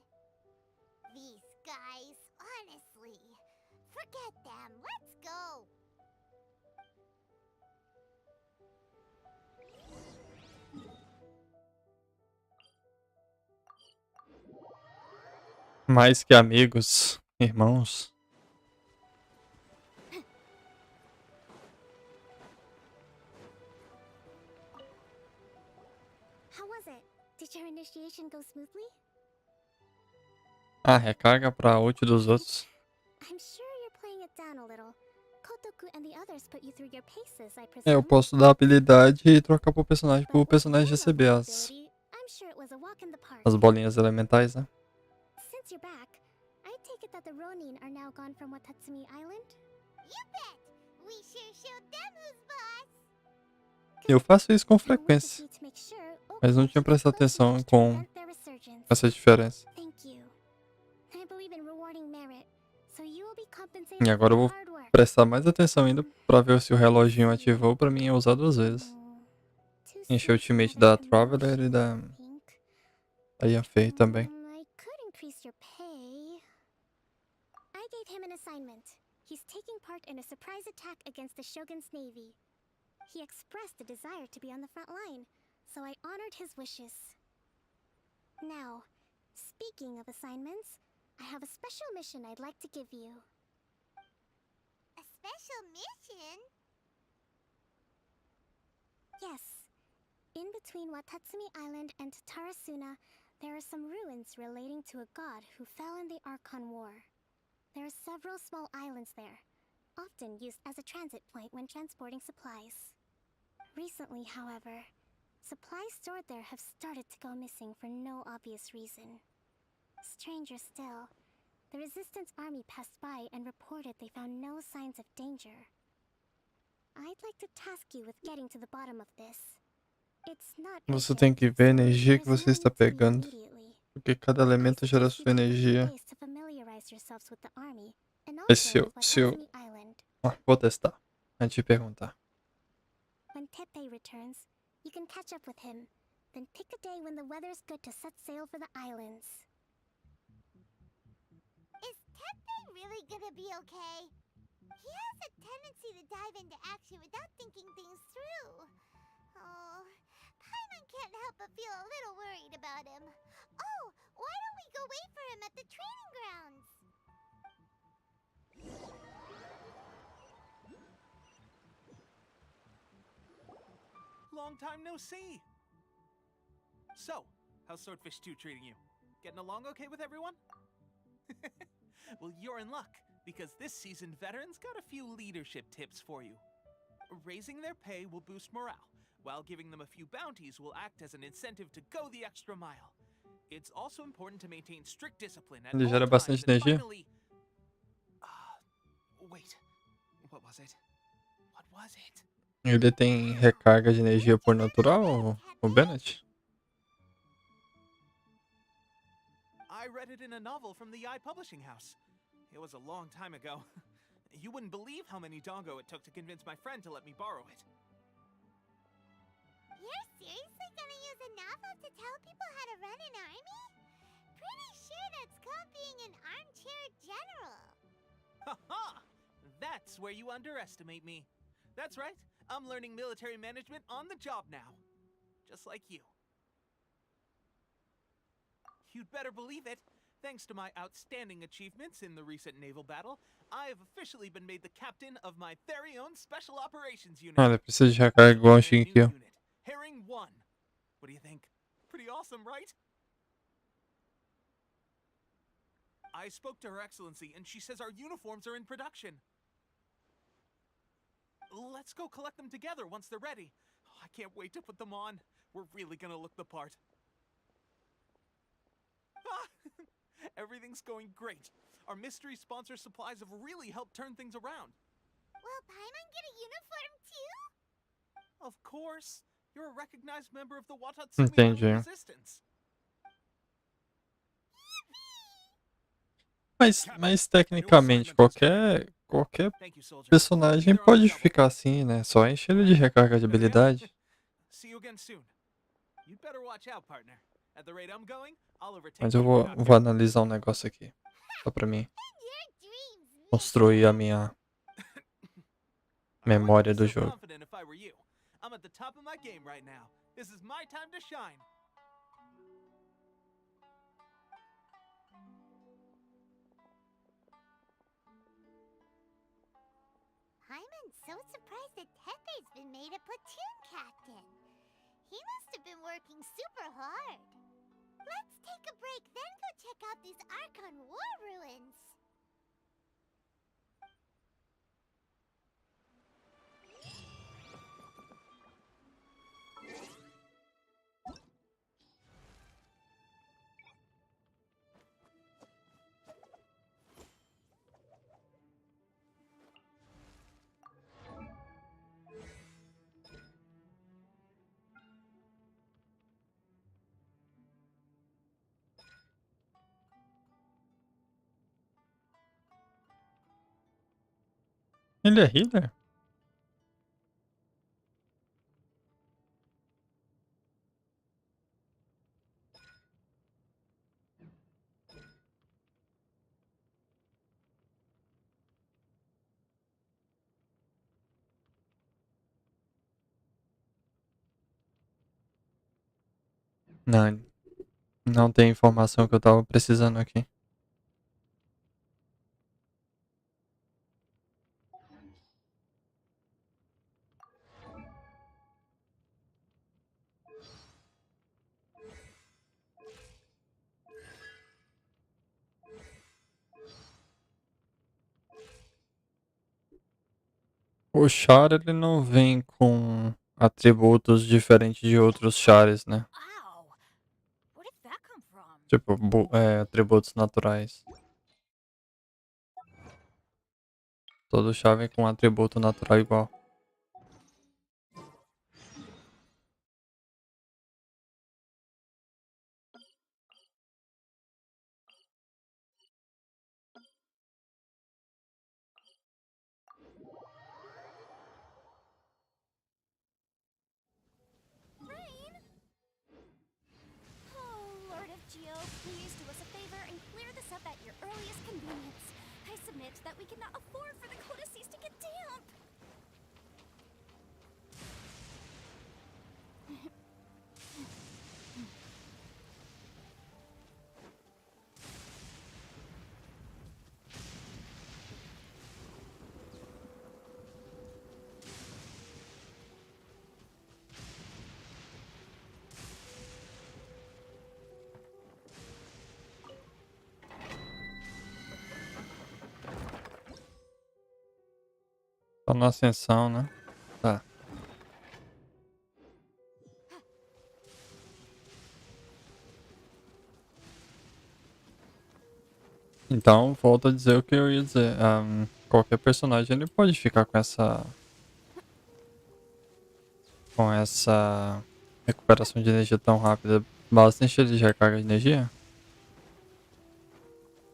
S14: These guys, honestly. Forget them. Let's go.
S1: Mais que amigos, irmãos.
S8: How was it? Did your initiation go smoothly?
S1: Ah, recarga pra ult dos outros.
S8: I'm sure you're playing it down a little. Kotoku and the others put you through your paces, I presume.
S1: É, eu posso dar habilidade e trocar pro personagem receber
S8: I'm sure it was a walk in the park.
S1: as bolinhas elementais, né?
S8: Since you're back, I take it that the Ronin are now gone from Watatsumi Island?
S14: You bet! We sure showed them who's boss!
S1: Eu faço isso com frequência, mas não tinha prestado atenção com essa diferença.
S8: Thank you. I believe in rewarding merit, so you will be compensated
S1: E agora eu vou
S8: for hard work.
S1: prestar mais atenção ainda pra ver se o reloginho ativou pra mim usar 2 vezes. Encher o ultimate da Traveler e da Yanfei também.
S8: I could increase your pay. I gave him an assignment. He's taking part in a surprise attack against the Shogun's navy. He expressed a desire to be on the front line, so I honored his wishes. Now, speaking of assignments, I have a special mission I'd like to give you.
S14: A special mission?
S8: Yes. In between Watatsumi Island and Tarasuna,
S14: There are some ruins relating to a god who fell in the Archon War. There are several small islands there, often used as a transit point when transporting supplies. Recently, however, supplies stored there have started to go missing for no obvious reason. Stranger still, the Resistance army passed by and reported they found no signs of danger. I'd like to task you with getting to the bottom of this. It's not
S1: Você tem que ver a energia que você está pegando. Porque cada elemento gera sua energia. Se eu... vou testar. Antes de perguntar.
S14: When Tepe returns, you can catch up with him. Then pick a day when the weather's good to set sail for the islands. Is Tepe really gonna be okay? He has a tendency to dive into action without thinking things through. Oh, Paimon can't help but feel a little worried about him. Oh, why don't we go wait for him at the training grounds?
S5: Long time no see! So, how's Swordfish 2 treating you? Getting along okay with everyone? Well, you're in luck, because this seasoned veteran's got a few leadership tips for you. Raising their pay will boost morale, while giving them a few bounties will act as an incentive to go the extra mile. It's also important to maintain strict discipline at
S1: Ele
S5: all
S1: gera
S5: times
S1: bastante
S5: and
S1: energia.
S5: finally... wait, what was it? What was it?
S1: Ele tem recarga de energia por natural, o Bennett?
S5: I read it in a novel from the Publishing House. It was a long time ago. You wouldn't believe how many dongo it took to convince my friend to let me borrow it.
S14: You're seriously gonna use a novel to tell people how to run an army? Pretty sure that's called being an armchair general.
S5: Ha-ha! That's where you underestimate me. That's right. I'm learning military management on the job now. Just like you. You'd better believe it. Thanks to my outstanding achievements in the recent naval battle, I have officially been made the captain of my very own Special Operations Unit.
S1: Ah, ele precisa de recarga igual a Shingeki.
S5: Herring 1. What do you think? Pretty awesome, right? I spoke to Her Excellency, and she says our uniforms are in production. Let's go collect them together once they're ready. I can't wait to put them on. We're really gonna look the part. Everything's going great. Our mystery sponsor supplies have really helped turn things around.
S14: Will Paimon get a uniform too?
S5: Of course. You're a recognized member of the
S1: Entendi.
S5: Watatsumi Resistance.
S1: Mas tecnicamente qualquer personagem pode ficar assim, né? Só enche ele de recarga de habilidade.
S5: See you again soon. You'd better watch out, partner. At the rate I'm going, I'll overtake
S1: Mas eu
S5: you
S1: vou
S5: without you.
S1: analisar um negócio aqui. Só pra mim construir a minha memória do jogo.
S5: Confident if I were you. I'm at the top of my game right now. This is my time to shine.
S14: Paimon's so surprised that Tepe's been made a platoon captain. He must have been working super hard. Let's take a break, then go check out these Archon War ruins.
S1: Ele é healer? Não, não tem informação que eu tava precisando aqui. O char ele não vem com atributos diferentes de outros chares, né? Tipo, atributos naturais. Todo char vem com um atributo natural igual.
S8: Oh, Lord of Geo, please do us a favor and clear this up at your earliest convenience. I submit that we cannot afford for the codices to get damp.
S1: Tá na ascensão, né? Tá. Então, volto a dizer o que eu ia dizer. Qualquer personagem ele pode ficar com essa recuperação de energia tão rápida. Basta encher ele de recarga de energia.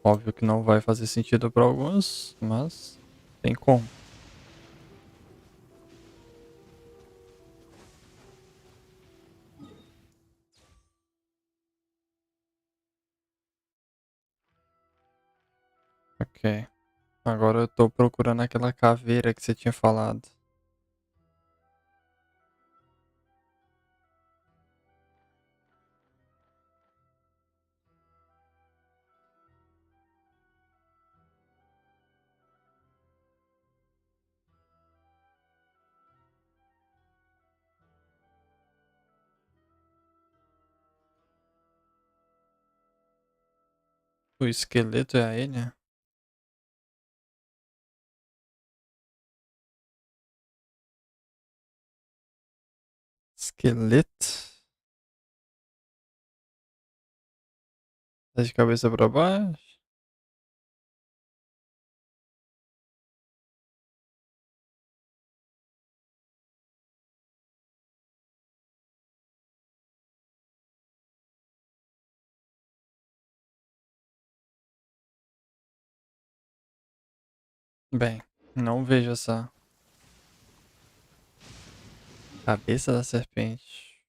S1: Óbvio que não vai fazer sentido para alguns, mas tem como. Ok. Agora eu tô procurando aquela caveira que você tinha falado. O esqueleto é a ele? Esqueleto? Tá de cabeça pra baixo? Bem, não vejo essa cabeça da serpente.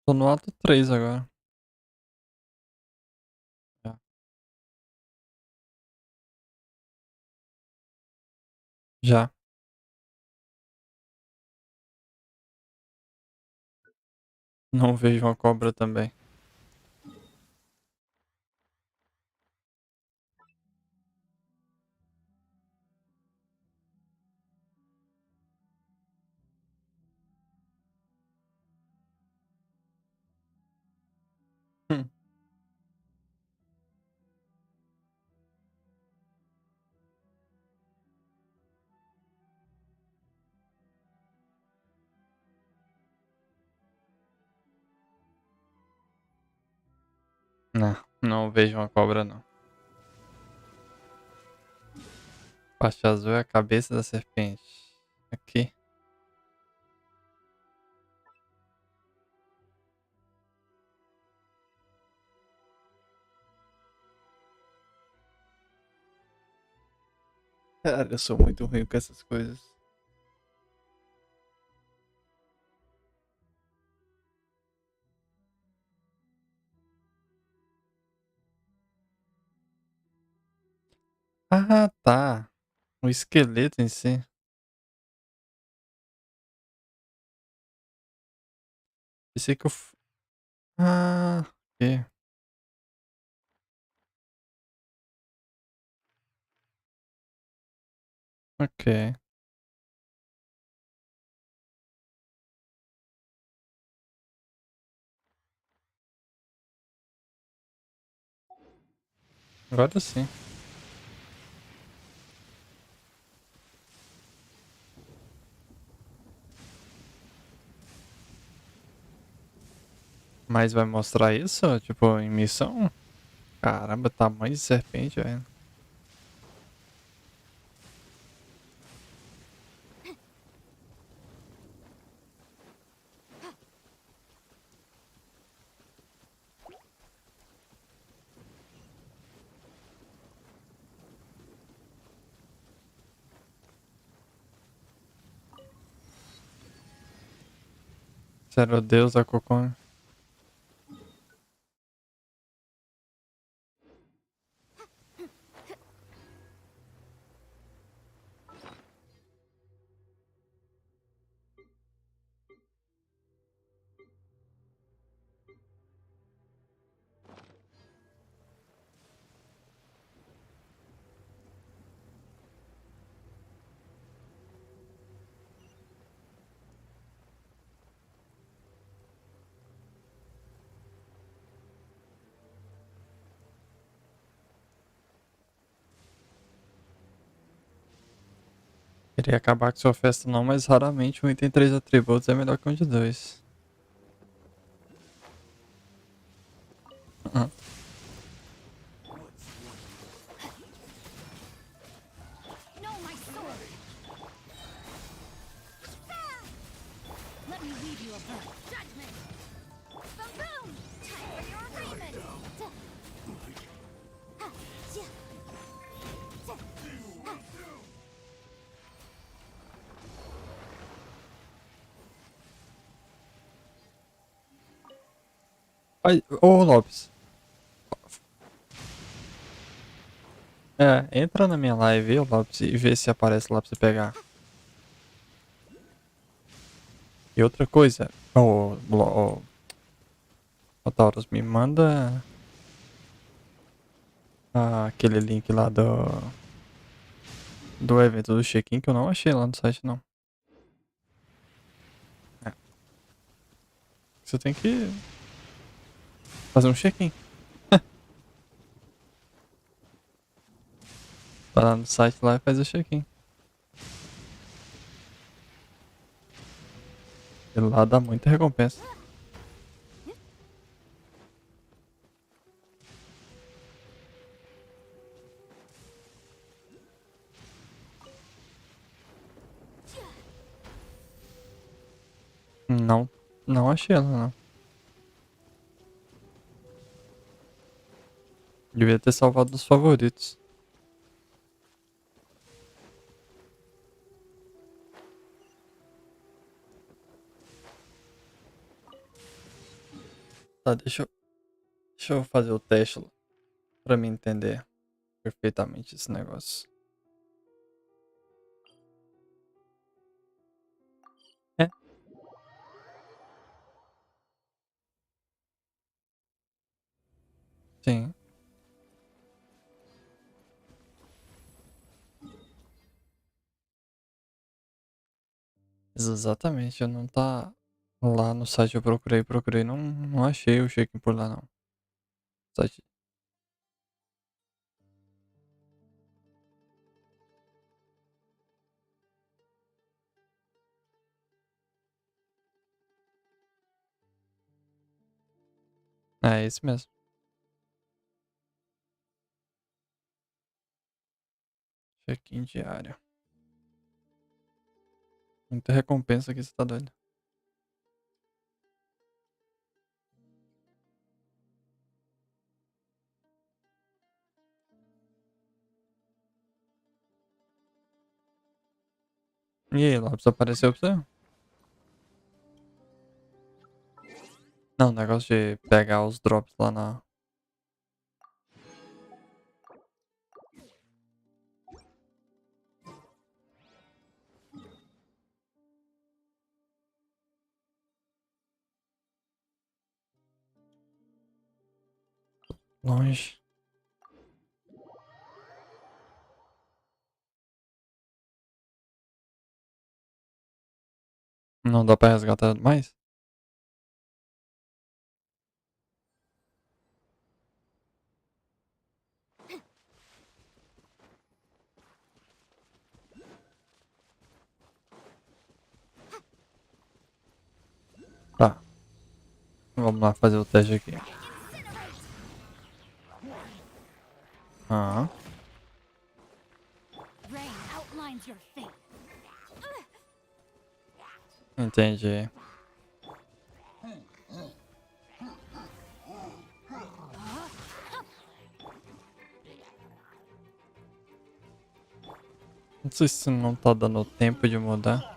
S1: Tô no ato 3 agora. Já. Já. Não vejo uma cobra também. Hum. Não vejo uma cobra não. Parte azul é a cabeça da serpente. Aqui. Cara, eu sou muito ruim com essas coisas. Ah, tá. O esqueleto em si. Pensei que eu... Ah, ok. Ok. Agora sim. Mas vai mostrar isso, tipo, em missão? Caramba, tamanho de serpente, velho. Sério, Deus da Cocô. Queria acabar com sua festa não, mas raramente um item 3 atributos é melhor que um de 2.
S8: No, my sword! Let me leave you a birth. Judgment! Boom! Time for your arraignment!
S1: Ai, ô Lopes. Entra na minha live, ô Lopes, e vê se aparece lá pra você pegar. E outra coisa, ô Taurus, me manda aquele link lá do evento do check-in que eu não achei lá no site não. Você tem que fazer um check-in. Vai lá no site lá e faz o check-in. E lá dá muita recompensa. Não achei ela não. Devia ter salvado nos favoritos. Tá, deixa eu fazer o teste lá, pra me entender perfeitamente esse negócio. É. Sim. Exatamente, eu não tá lá no site, eu procurei, não achei o check-in por lá não. Site. É esse mesmo. Check-in diário. Muita recompensa aqui, você tá doido. E aí, Lopes, apareceu pra você? Não, o negócio de pegar os drops lá na... Longe. Não dá pra resgatar mais? Vamos lá fazer o teste aqui. Ah. Entendi. Não sei se não tá dando tempo de mudar.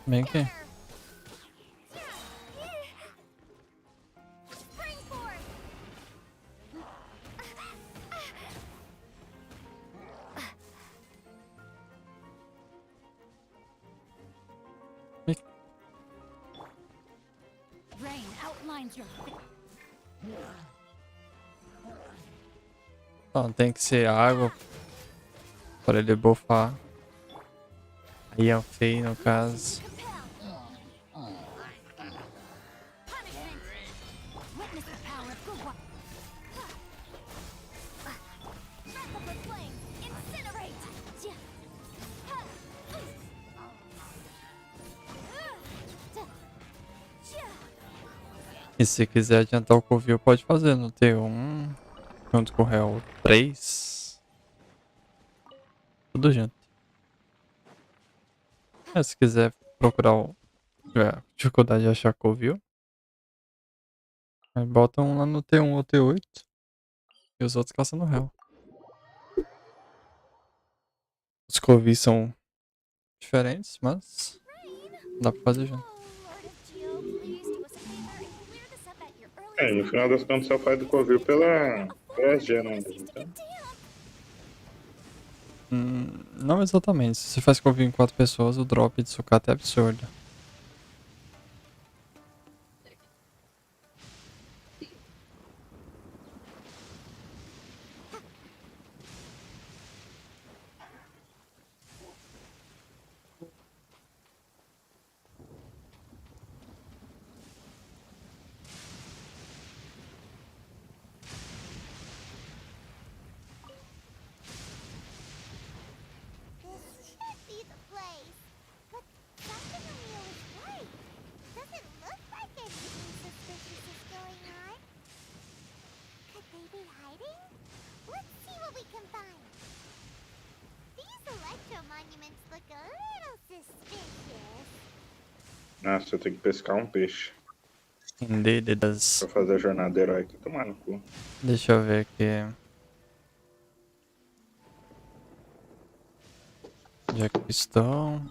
S1: Bem que... Então, tem que ser água para ele bufar. Aí é feio no caso. E se quiser adiantar o covil, pode fazer no T1 junto com o Real 3. Tudo junto. Se quiser procurar dificuldade de achar covil, aí bota um lá no T1 ou T8 e os outros caçam no Real. Os covis são diferentes, mas dá pra fazer junto.
S3: No final das contas só faz do covil pela SG, né? Então...
S1: Não exatamente. Se você faz covil em 4 pessoas, o drop de sucata é absurdo.
S3: Nossa, eu tenho que pescar um peixe.
S1: Indeedas.
S3: Pra fazer a jornada heróica. Tomar no cu.
S1: Deixa eu ver aqui. Onde é que estão?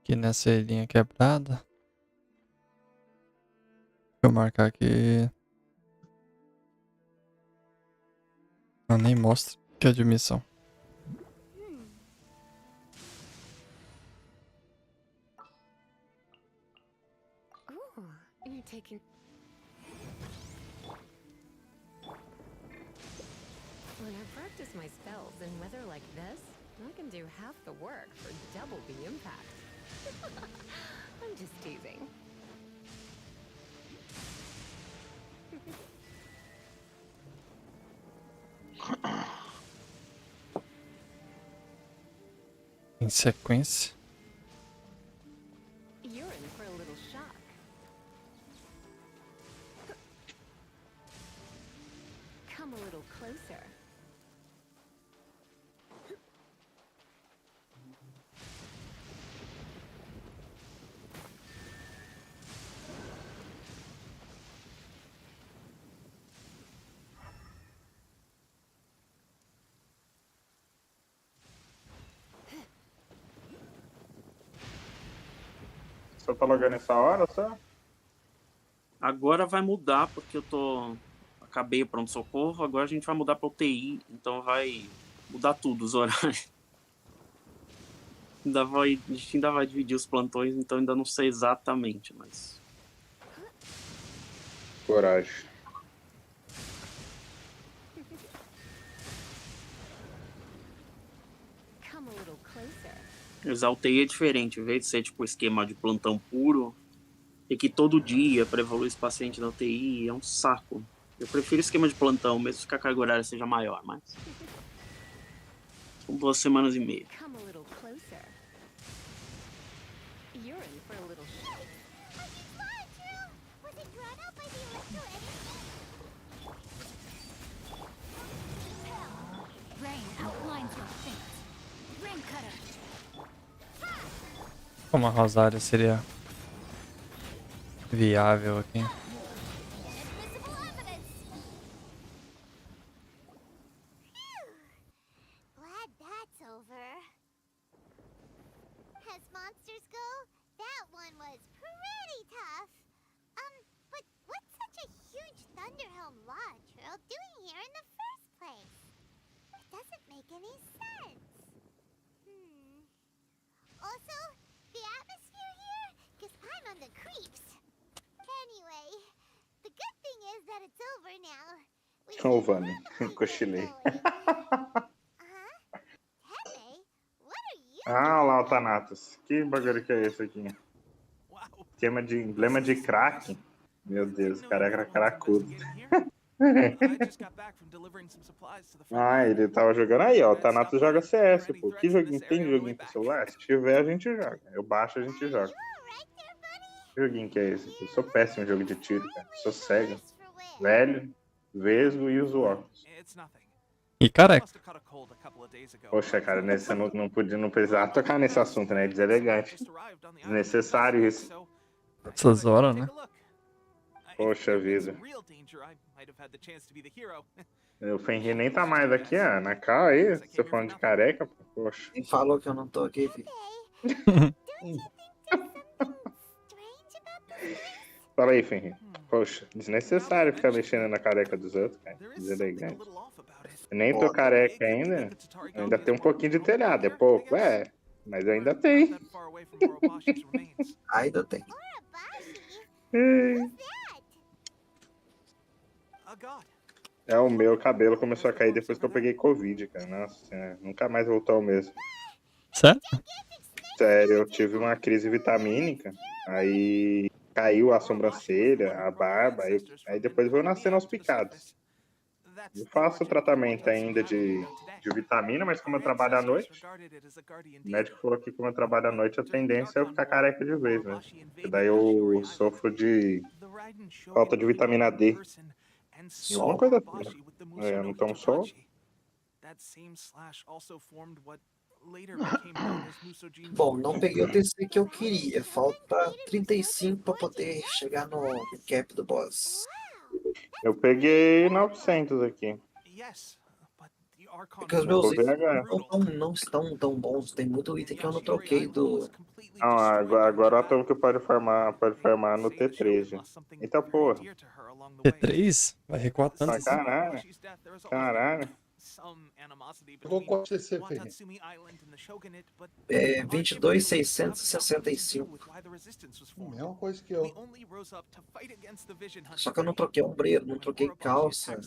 S1: Aqui nessa ilhinha quebrada. Deixa eu marcar aqui. Eu nem mostro que é de missão.
S13: You're taking... When I practice my spells in weather like this, I can do half the work for double the impact. I'm just teasing.
S1: Em sequência.
S13: You're in for a little shock. Come a little closer.
S3: Você tá logando essa hora, só?
S15: Agora vai mudar, porque eu tô... Acabei o pronto-socorro, agora a gente vai mudar pra UTI, então vai mudar tudo, os horários. A gente ainda vai dividir os plantões, então ainda não sei exatamente, mas...
S3: Coragem.
S13: Come a little closer.
S15: Usar o TI é diferente, em vez de ser tipo esquema de plantão puro, e que todo dia para evoluir esse paciente na UTI é um saco. Eu prefiro esquema de plantão, mesmo que a carga horária seja maior, mas são 2 semanas e meia.
S13: Come a little closer. You're in for a little shock.
S14: Was it drawn out by the electroenergy?
S7: Rain outlines your fate. Rain cutter.
S1: Como a Rosário seria viável aqui.
S14: Glad that's over. As monsters go, that one was pretty tough. But what's such a huge Thunderhelm Lodge Earl doing here in the first place? It doesn't make any sense. Also, the atmosphere here gives I'm on the creeps. Anyway, the good thing is that it's over now.
S3: Ô, Vani, cochilei. Ah, lá o Thanatos. Que bagulho que é esse aqui? Esquema de emblema de crack. Meu Deus, o cara é cracudo. Ah, ele tava jogando aí, ó. O Thanatos joga CS, pô. Que joguinho tem joguinho pro celular? Se tiver, a gente joga. Eu baixo, a gente joga. Que joguinho que é esse? Eu sou péssimo em jogo de tiro, cara. Sou cego. Velho, vesgo e uso óculos.
S1: E careca.
S3: Poxa, cara, nesse, não precisava tocar nesse assunto, né? Deselegante. Desnecessário isso.
S1: Essas horas, né?
S3: Poxa vida. O Fenrir nem tá mais aqui, ó. Na cal aí, você falando de careca, poxa.
S6: Quem falou que eu não tô aqui, filho?
S3: Fala aí, Fenrir. Poxa, desnecessário ficar mexendo na careca dos outros, cara. Deselegante. Eu nem tô careca ainda. Eu ainda tem um pouquinho de telhado, é pouco, mas ainda tem.
S6: Ainda tem.
S3: É, o meu cabelo começou a cair depois que eu peguei Covid, cara. Nossa, nunca mais voltou ao mesmo.
S1: Sério?
S3: Sério, eu tive uma crise vitamínica, aí caiu a sobrancelha, a barba, aí depois veio nascendo aos picados. Eu faço tratamento ainda de vitamina, mas como eu trabalho à noite, o médico falou que como eu trabalho à noite, a tendência é eu ficar careca de vez, né? E daí eu sofro de falta de vitamina D. Alguma coisa assim. Eu não tomo sol.
S6: Bom, não peguei o TC que eu queria. Falta 35 para poder chegar no cap do boss.
S3: Eu peguei 900 aqui.
S6: Porque os meus itens não estão tão bons. Tem muito item que eu não troquei do...
S3: Não, agora a turma que pode farmar no T3. Eita porra.
S1: T3? Vai recuar tanto assim?
S3: Caralho. Caralho.
S12: Qual o CC, Ferreira?
S6: 22.665.
S12: Mesma coisa que eu.
S6: Só que eu não troquei ombreiro, não troquei calça.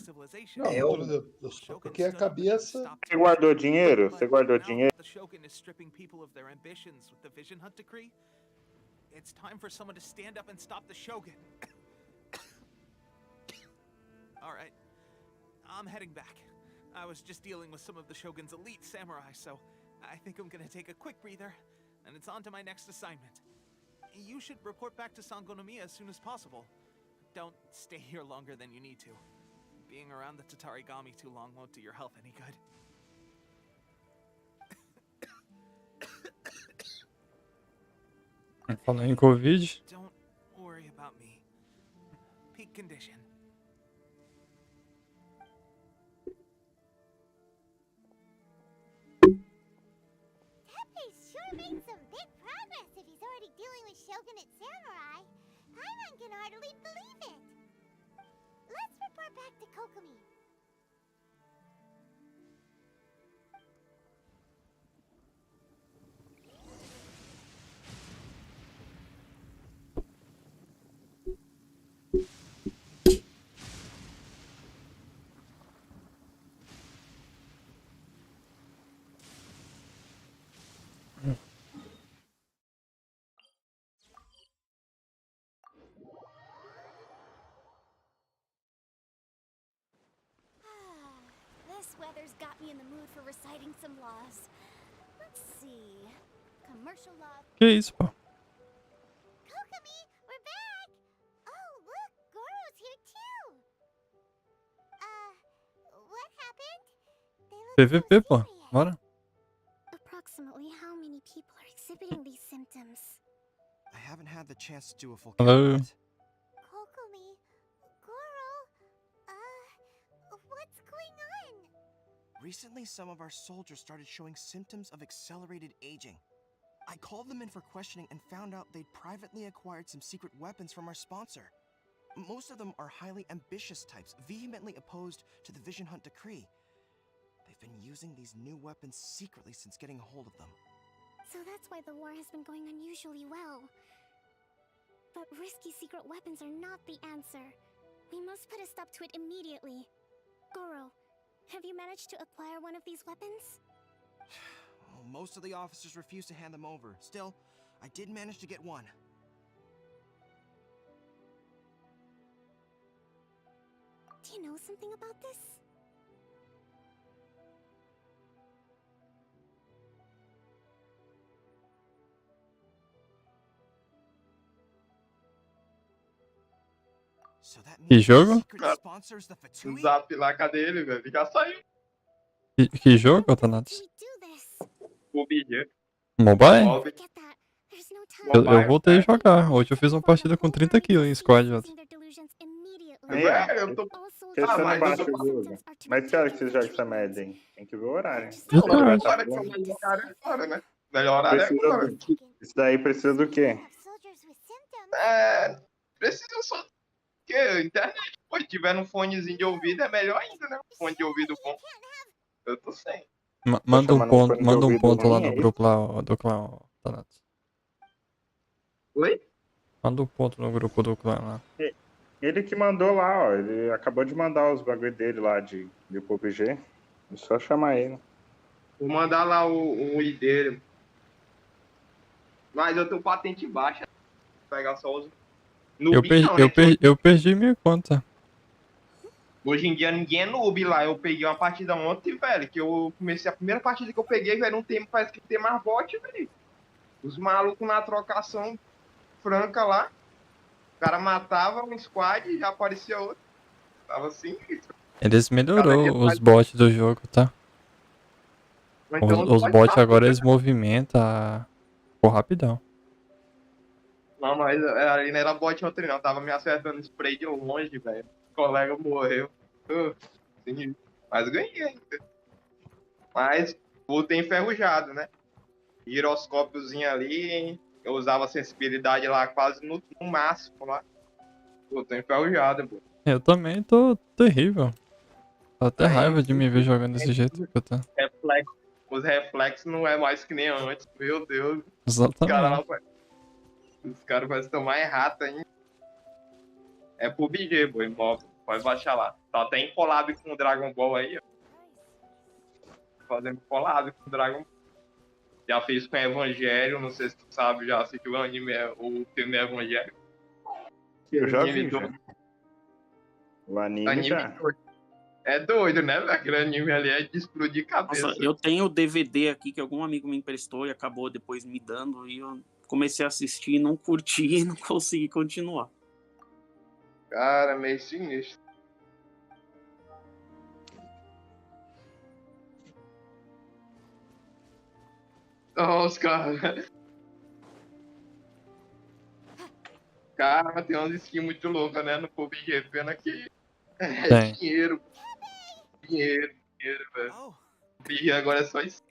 S12: Não, eu só troquei a cabeça.
S3: Você guardou dinheiro? Você guardou dinheiro?
S5: It's time for someone to stand up and stop the Shogun. All right, I'm heading back. I was just dealing with some of the Shogun's elite samurai, so I think I'm gonna take a quick breather, and it's on to my next assignment. You should report back to Sangonomiya as soon as possible. Don't stay here longer than you need to. Being around the Tatarigami too long won't do your health any good.
S1: Falando em Covid.
S5: Don't worry about me. Peak condition.
S14: Teppei's sure made some big progress if he's already dealing with Shogunate samurai. Paimon can hardly believe it. Let's report back to Kokomi.
S8: This weather's got me in the mood for reciting some laws. Let's see. Commercial law.
S1: Que isso, pô?
S14: Kokomi, we're back! Oh, look, Goro's here too! What happened?
S1: PVP, pô. Bora.
S8: Approximately how many people are exhibiting these symptoms?
S20: I haven't had the chance to do a full
S1: Hello.
S20: count yet.
S14: Kokomi, Goro, what's going on?
S20: Recently, some of our soldiers started showing symptoms of accelerated aging. I called them in for questioning and found out they'd privately acquired some secret weapons from our sponsor. Most of them are highly ambitious types, vehemently opposed to the Vision Hunt decree. They've been using these new weapons secretly since getting a hold of them.
S8: So that's why the war has been going unusually well. But risky secret weapons are not the answer. We must put a stop to it immediately. Goro, have you managed to acquire one of these weapons?
S20: Well, most of the officers refused to hand them over. Still, I did manage to get one.
S8: Do you know something about this?
S20: So that
S1: Que
S20: means the
S1: jogo?
S20: secret sponsors the
S17: O
S20: Fatui?
S17: zap lá, cadê ele, velho? Ele já saiu.
S1: Que jogo, Thanatos?
S17: O BG.
S1: Mobile?
S17: Mob.
S1: Eu voltei a jogar. Hoje eu fiz uma partida com 30 kg em squad, velho.
S17: Velho, eu tô...
S3: Por que você não baixa o jogo? Mas que hora que você joga essa merda, hein? Tem que ver o horário.
S1: De tarde.
S17: Agora que é o melhor horário é agora, né? Melhor horário é
S3: Precisa
S17: agora.
S3: Isso daí precisa do quê?
S17: Precisa só... Porque internet, pô, se tiver um fonezinho de ouvido é melhor ainda, né? Um fone de ouvido bom. Eu tô sem.
S1: Manda um
S3: chamando
S1: ponto,
S3: fone de
S1: manda um
S3: ouvido
S1: ponto lá
S3: ruim,
S1: no
S3: é
S1: grupo lá, ó, do clã, ó, Thanatos.
S17: Oi?
S1: Manda um ponto no grupo do clã lá.
S3: Ele que mandou lá, ó. Ele acabou de mandar os bagulho dele lá de PUBG. É só chamar ele.
S17: Vou mandar lá o ID dele. Mas eu tenho patente baixa. Vou pegar só os...
S1: Eu perdi minha conta.
S17: Hoje em dia ninguém é noob lá. Eu peguei uma partida ontem, velho, que eu comecei a primeira partida que eu peguei, velho, não tem, parece que tem mais bot, velho. Os malucos na trocação franca lá. O cara matava um squad e já aparecia outro. Tava assim.
S1: Eles melhorou os bots do jogo, tá?
S17: Então,
S1: Os bots agora eles movimentam por rapidão.
S17: Não, mas ali não era bot ontem, não. Tava me acertando spray de longe, velho. O colega morreu. Sim, mas ganhei ainda. Mas voltei enferrujado, né? Giroscópiozinho ali. Eu usava sensibilidade lá quase no máximo lá. Pô, tô enferrujado, pô.
S1: Eu também tô terrível. Tô até raiva de me ver jogando desse jeito que eu tô.
S17: Os reflexos não é mais que nem antes. Meu Deus.
S1: Exatamente.
S17: Os caras parecem tão mais rata ainda. É pro BG, pô, imóvel. Pode baixar lá. Tá até em collab com o Dragon Ball aí, ó. Fazendo collab com o Dragon Ball. Já fez com Evangelho, não sei se tu sabe, já assistiu o anime, o filme Evangelho.
S3: Eu já vi, já. O anime já.
S17: Doido. É doido, né? Aquele anime ali é de explodir cabeça.
S15: Nossa, eu tenho o DVD aqui que algum amigo me emprestou e acabou depois me dando, e eu comecei a assistir, não curti e não consegui continuar.
S17: Cara, meio sinistro. Os caras. Cara, tem umas skins muito loucas, né? No PUBG, pena que é dinheiro. Dinheiro, velho. O PUBG agora é só isso.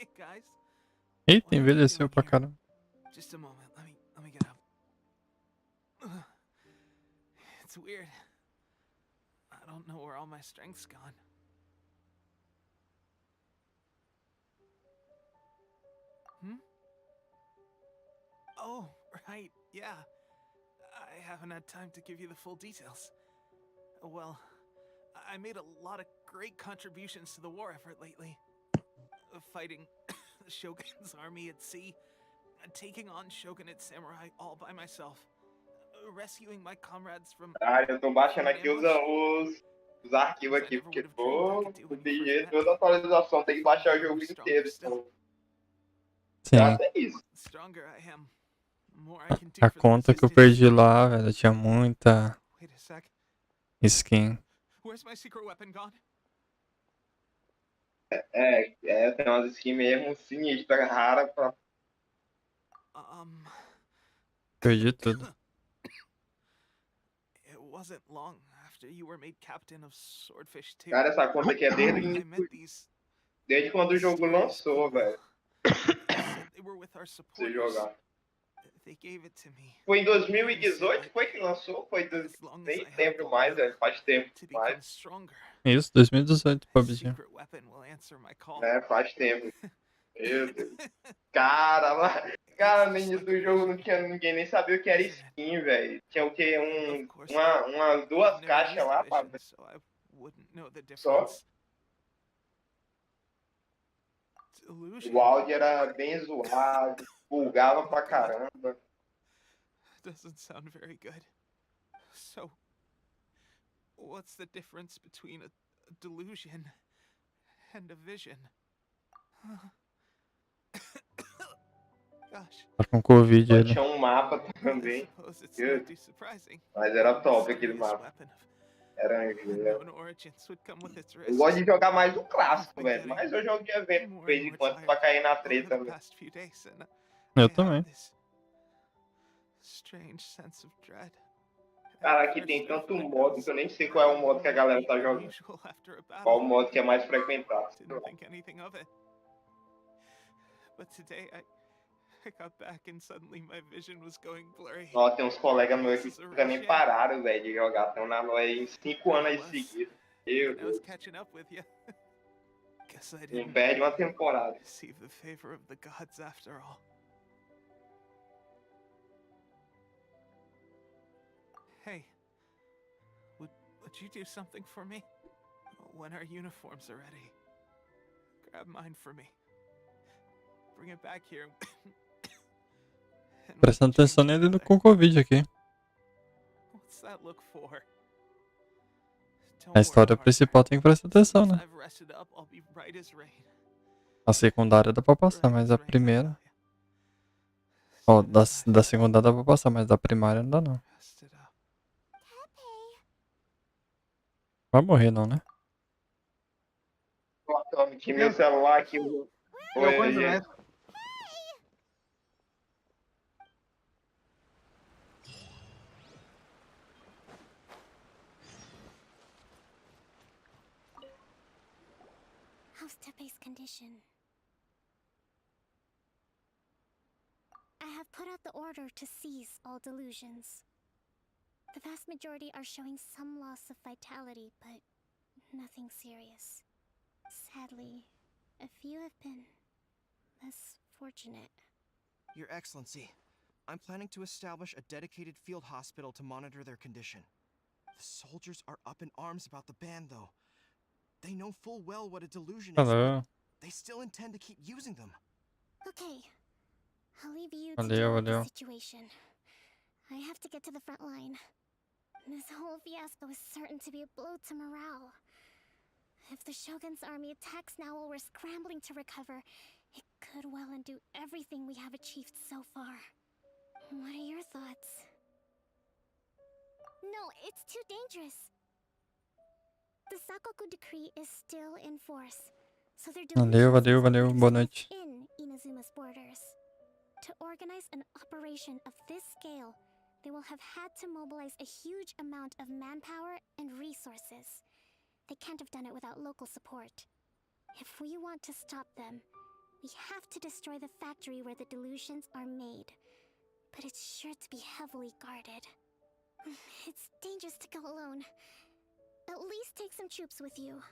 S1: Eita, envelheceu pra caramba.
S5: Just a moment. Let me get up. It's weird. I don't know where all my strength's gone. Oh, right. Yeah. I haven't had time to give you the full details. Well, I made a lot of great contributions to the war effort lately. Fighting the Shogun's army at sea, taking on Shogunate samurai all by myself, rescuing my comrades from...
S17: Ah, eu tô baixando aqui os arquivos aqui, porque, pô, não tem jeito, toda atualização tem que baixar o jogo inteiro. Então, já
S1: Sim.
S17: tem isso.
S5: Stronger I am, more I can do
S1: A
S5: for the
S1: conta que eu
S5: resistance.
S1: perdi lá, velho, tinha muita
S5: Wait a sec.
S1: skin.
S5: Where's my secret weapon gone?
S17: Tem umas skins mesmo sinistras, raras pra.
S1: Perdi tudo.
S5: It wasn't long after you were made captain of Swordfish 2.
S17: Cara, essa conta aqui é desde quando o jogo lançou, velho.
S5: They were with our
S17: Você
S5: supporters.
S17: jogar.
S5: They gave it to me.
S17: Foi em 2018 foi que lançou? Foi nem lembro mais, velho. Faz tempo mais.
S1: Isso, 2018, PUBG.
S17: Faz tempo. Meu Deus. Cara, no início do jogo não tinha ninguém nem sabia o que era skin, velho. Tinha o quê? Umas 2 caixas lá, pá. Só. O áudio era bem zoado, bugava pra caramba.
S5: Doesn't sound very good. So, what's the difference between a delusion and a vision? Gosh.
S1: Tá com Covid
S17: Só
S1: ele.
S17: tinha um mapa também. Mas era top aquele mapa. Era Eu gosto de jogar mais o clássico, velho. Mas eu jogo de evento de vez em quando pra cair na treta, velho.
S1: Eu também.
S17: Cara, aqui tem tanto modo que eu nem sei qual é o modo que a galera tá jogando. Qual o modo que é mais frequentado. Ó, tem uns colegas meus que nunca nem pararam, velho, de jogar. Estão na noia em 5 anos aí seguidos. Meu Deus. Não perde uma temporada.
S5: Hey, would you do something for me? When our uniforms are ready, grab mine for me. Bring it back here.
S1: Prestando atenção nele com Covid aqui.
S5: What's that look for?
S1: A história principal tem que prestar atenção, né?
S5: I've rested up, I'll be right as rain.
S1: A secundária dá pra passar, mas a primeira... Ó, da segunda dá pra passar, mas da primária não dá não. Vai morrer não, né?
S17: Aqui meu celular aqui. Oi, gente.
S14: How's Tepe's condition? I have put out the order to seize all delusions. The vast majority are showing some loss of vitality, but nothing serious. Sadly, a few have been less fortunate.
S20: Your Excellency, I'm planning to establish a dedicated field hospital to monitor their condition. The soldiers are up in arms about the ban, though. They know full well what a delusion is.
S1: Hello.
S20: They still intend to keep using them.
S14: Okay, I'll leave you to deal with the situation. I have to get to the front line. This whole fiasco is certain to be a blow to morale. If the Shogun's army attacks now while we're scrambling to recover, it could well undo everything we have achieved so far. What are your thoughts? No, it's too dangerous. The Sakoku decree is still in force, so their
S1: Valeu, boa noite.
S14: in Inazuma's borders. To organize an operation of this scale, they will have had to mobilize a huge amount of manpower and resources. They can't have done it without local support. If we want to stop them, we have to destroy the factory where the delusions are made. But it's sure to be heavily guarded. It's dangerous to go alone. At least take some troops with you.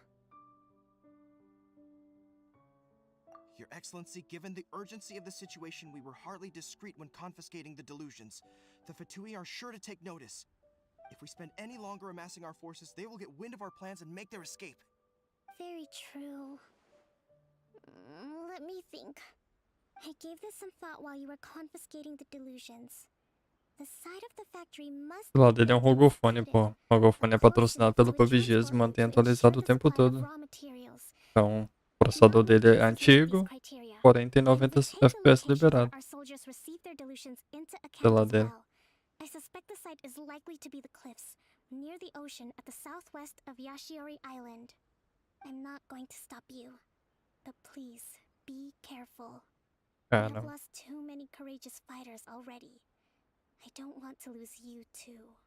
S20: Your Excellency, given the urgency of the situation, we were hardly discreet when confiscating the delusions. The Fatui are sure to take notice. If we spend any longer amassing our forces, they will get wind of our plans and make their escape.
S14: Very true. Let me think. I gave this some thought while you were confiscating the delusions. The side of the factory must
S1: Do lado dele é um rogofone, pô. O rogofone é patrocinado pelo PUBG e mantém atualizado o tempo todo. Então, o processador dele é antigo, porém tem 90 FPS liberado. Do lado dele.
S14: I suspect the site is likely to be the cliffs, near the ocean at the southwest of Yashiori Island. I'm not going to stop you, but please, be careful. I have
S1: Cara,
S14: lost too many courageous fighters already. I don't want to lose you too.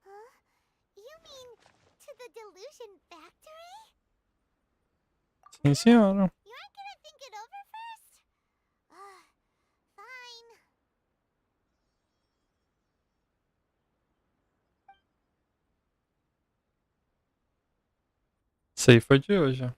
S14: Huh? You mean to the Delusion Factory?
S1: sim senhora.
S14: You aren't gonna think it over first? Fine.
S1: Isso aí foi de hoje.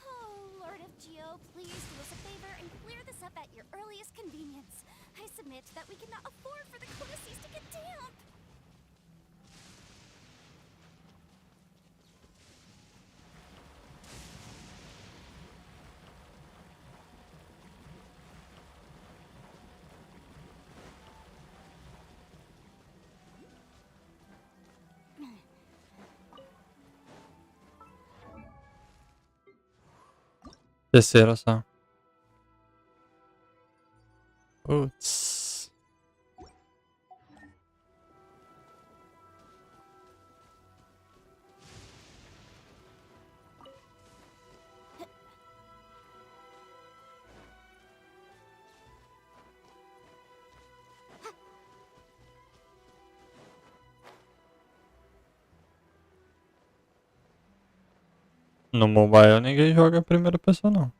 S14: Oh, Lord of Geo, please do us a favor and clear this up at your earliest convenience. I submit that we cannot afford for the Codices to get damp.
S1: Terceira só. Putz. No mobile ninguém joga a primeira pessoa não.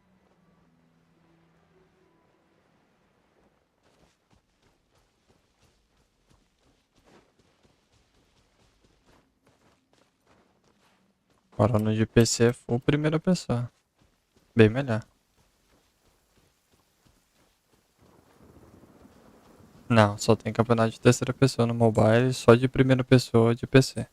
S1: Agora no de PC é full primeira pessoa. Bem melhor. Não, só tem campeonato de terceira pessoa no mobile e só de primeira pessoa de PC.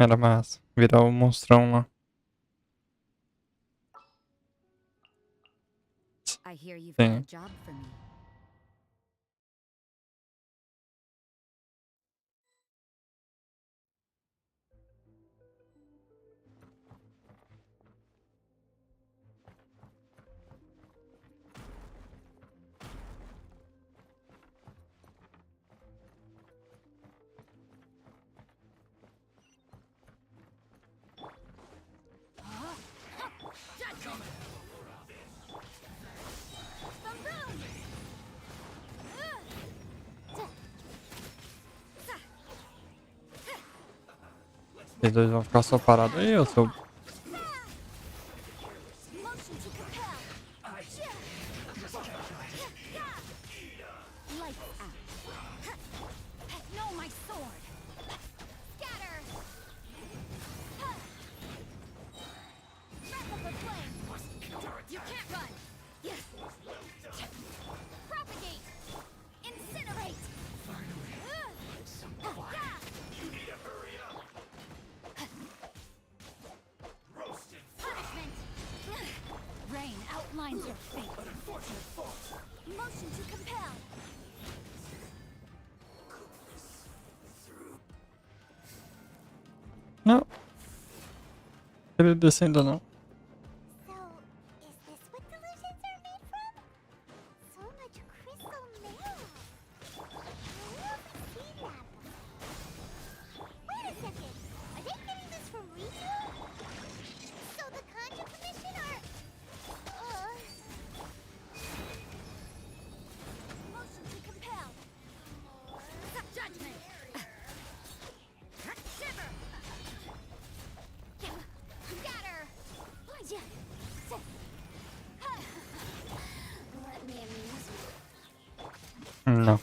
S1: Era massa. Virar o monstrão lá.
S7: I hear you've
S1: Sim.
S7: got a job for me.
S1: Vocês dois vão ficar só parados aí, eu sou... Não. Ele descendo não. Não.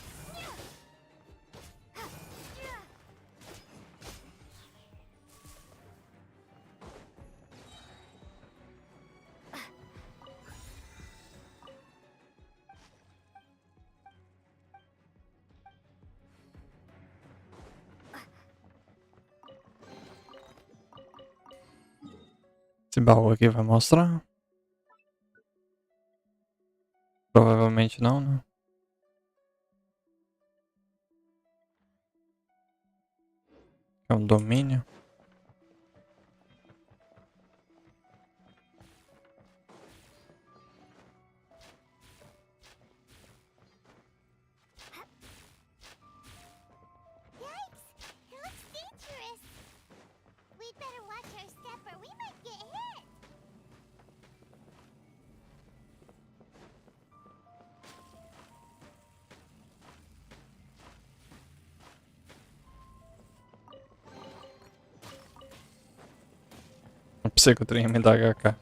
S1: Esse baú aqui vai mostrar? Provavelmente não, né? É um domínio.
S14: Yikes! It looks dangerous. We'd better watch our step or we might get hit.
S1: Não precisa que o trem me dá HK.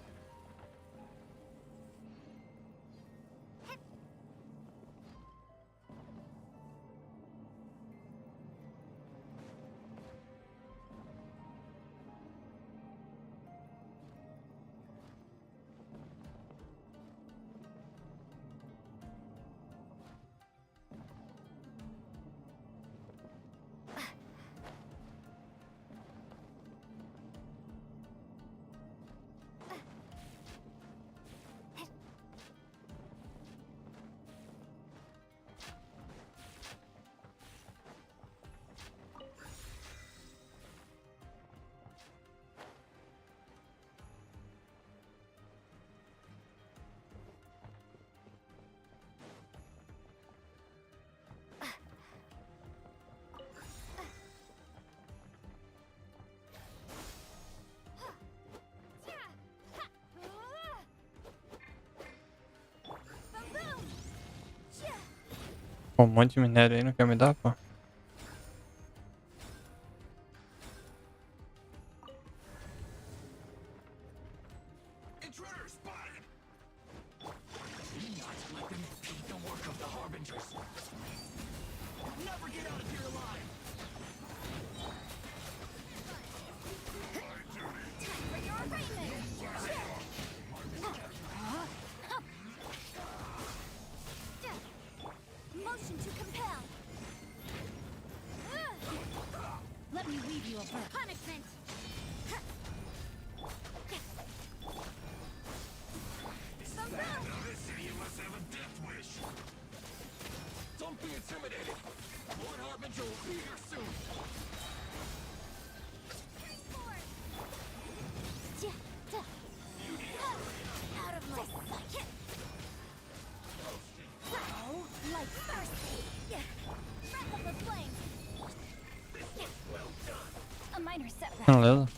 S1: Pô, um monte de minério aí, não quer me dar, pô?
S10: Intruder spotted! Not let them impede the work of the Harbingers. Never get out of here alive!
S14: Motion to compel. Let me weave you a bird. Punishment.
S10: This city must have a death wish. Don't be intimidated. Lord Harbinger will be here soon.
S14: Out of my sight. Oh, like thirsty. Breath of the flame. A minor setback.
S1: Beleza.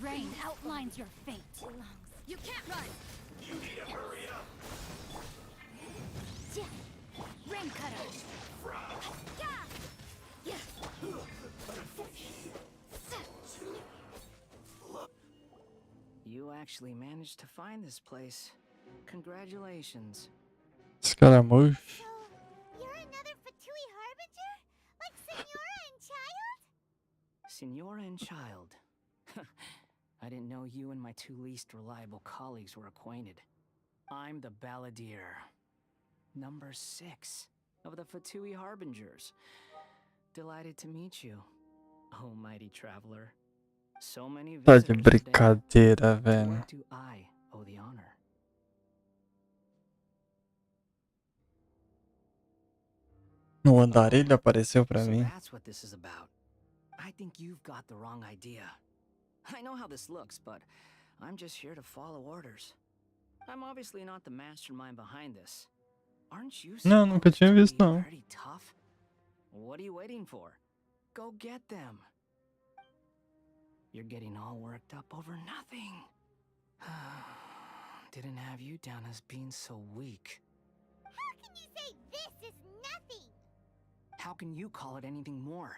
S14: Rain outlines your fate. You can't run.
S10: You need to hurry up.
S14: Rain cutter.
S9: You actually managed to find this place. Congratulations.
S1: Escanear.
S14: You're another Fatui Harbinger? Like Senora and Child?
S9: Senora and Child. I didn't know you and my two least reliable colleagues were acquainted. I'm the Balladeer. Number 6 of the Fatui Harbingers. Delighted to meet you, oh mighty traveler. So many
S1: Tá de
S9: visitors today.
S1: brincadeira,
S9: To
S1: velho.
S9: what do I owe the honor?
S1: O andarilho apareceu pra
S9: So
S1: mim.
S9: that's what this is about. I think you've got the wrong idea. I know how this looks, but I'm just here to follow orders. I'm obviously not the mastermind behind this. Aren't you
S1: Não, nunca
S9: supposed
S1: tinha
S9: to
S1: visto,
S9: be
S1: não.
S9: pretty tough? What are you waiting for? Go get them. You're getting all worked up over nothing. Didn't have you down as being so weak.
S14: How can you say this is nothing?
S9: How can you call it anything more?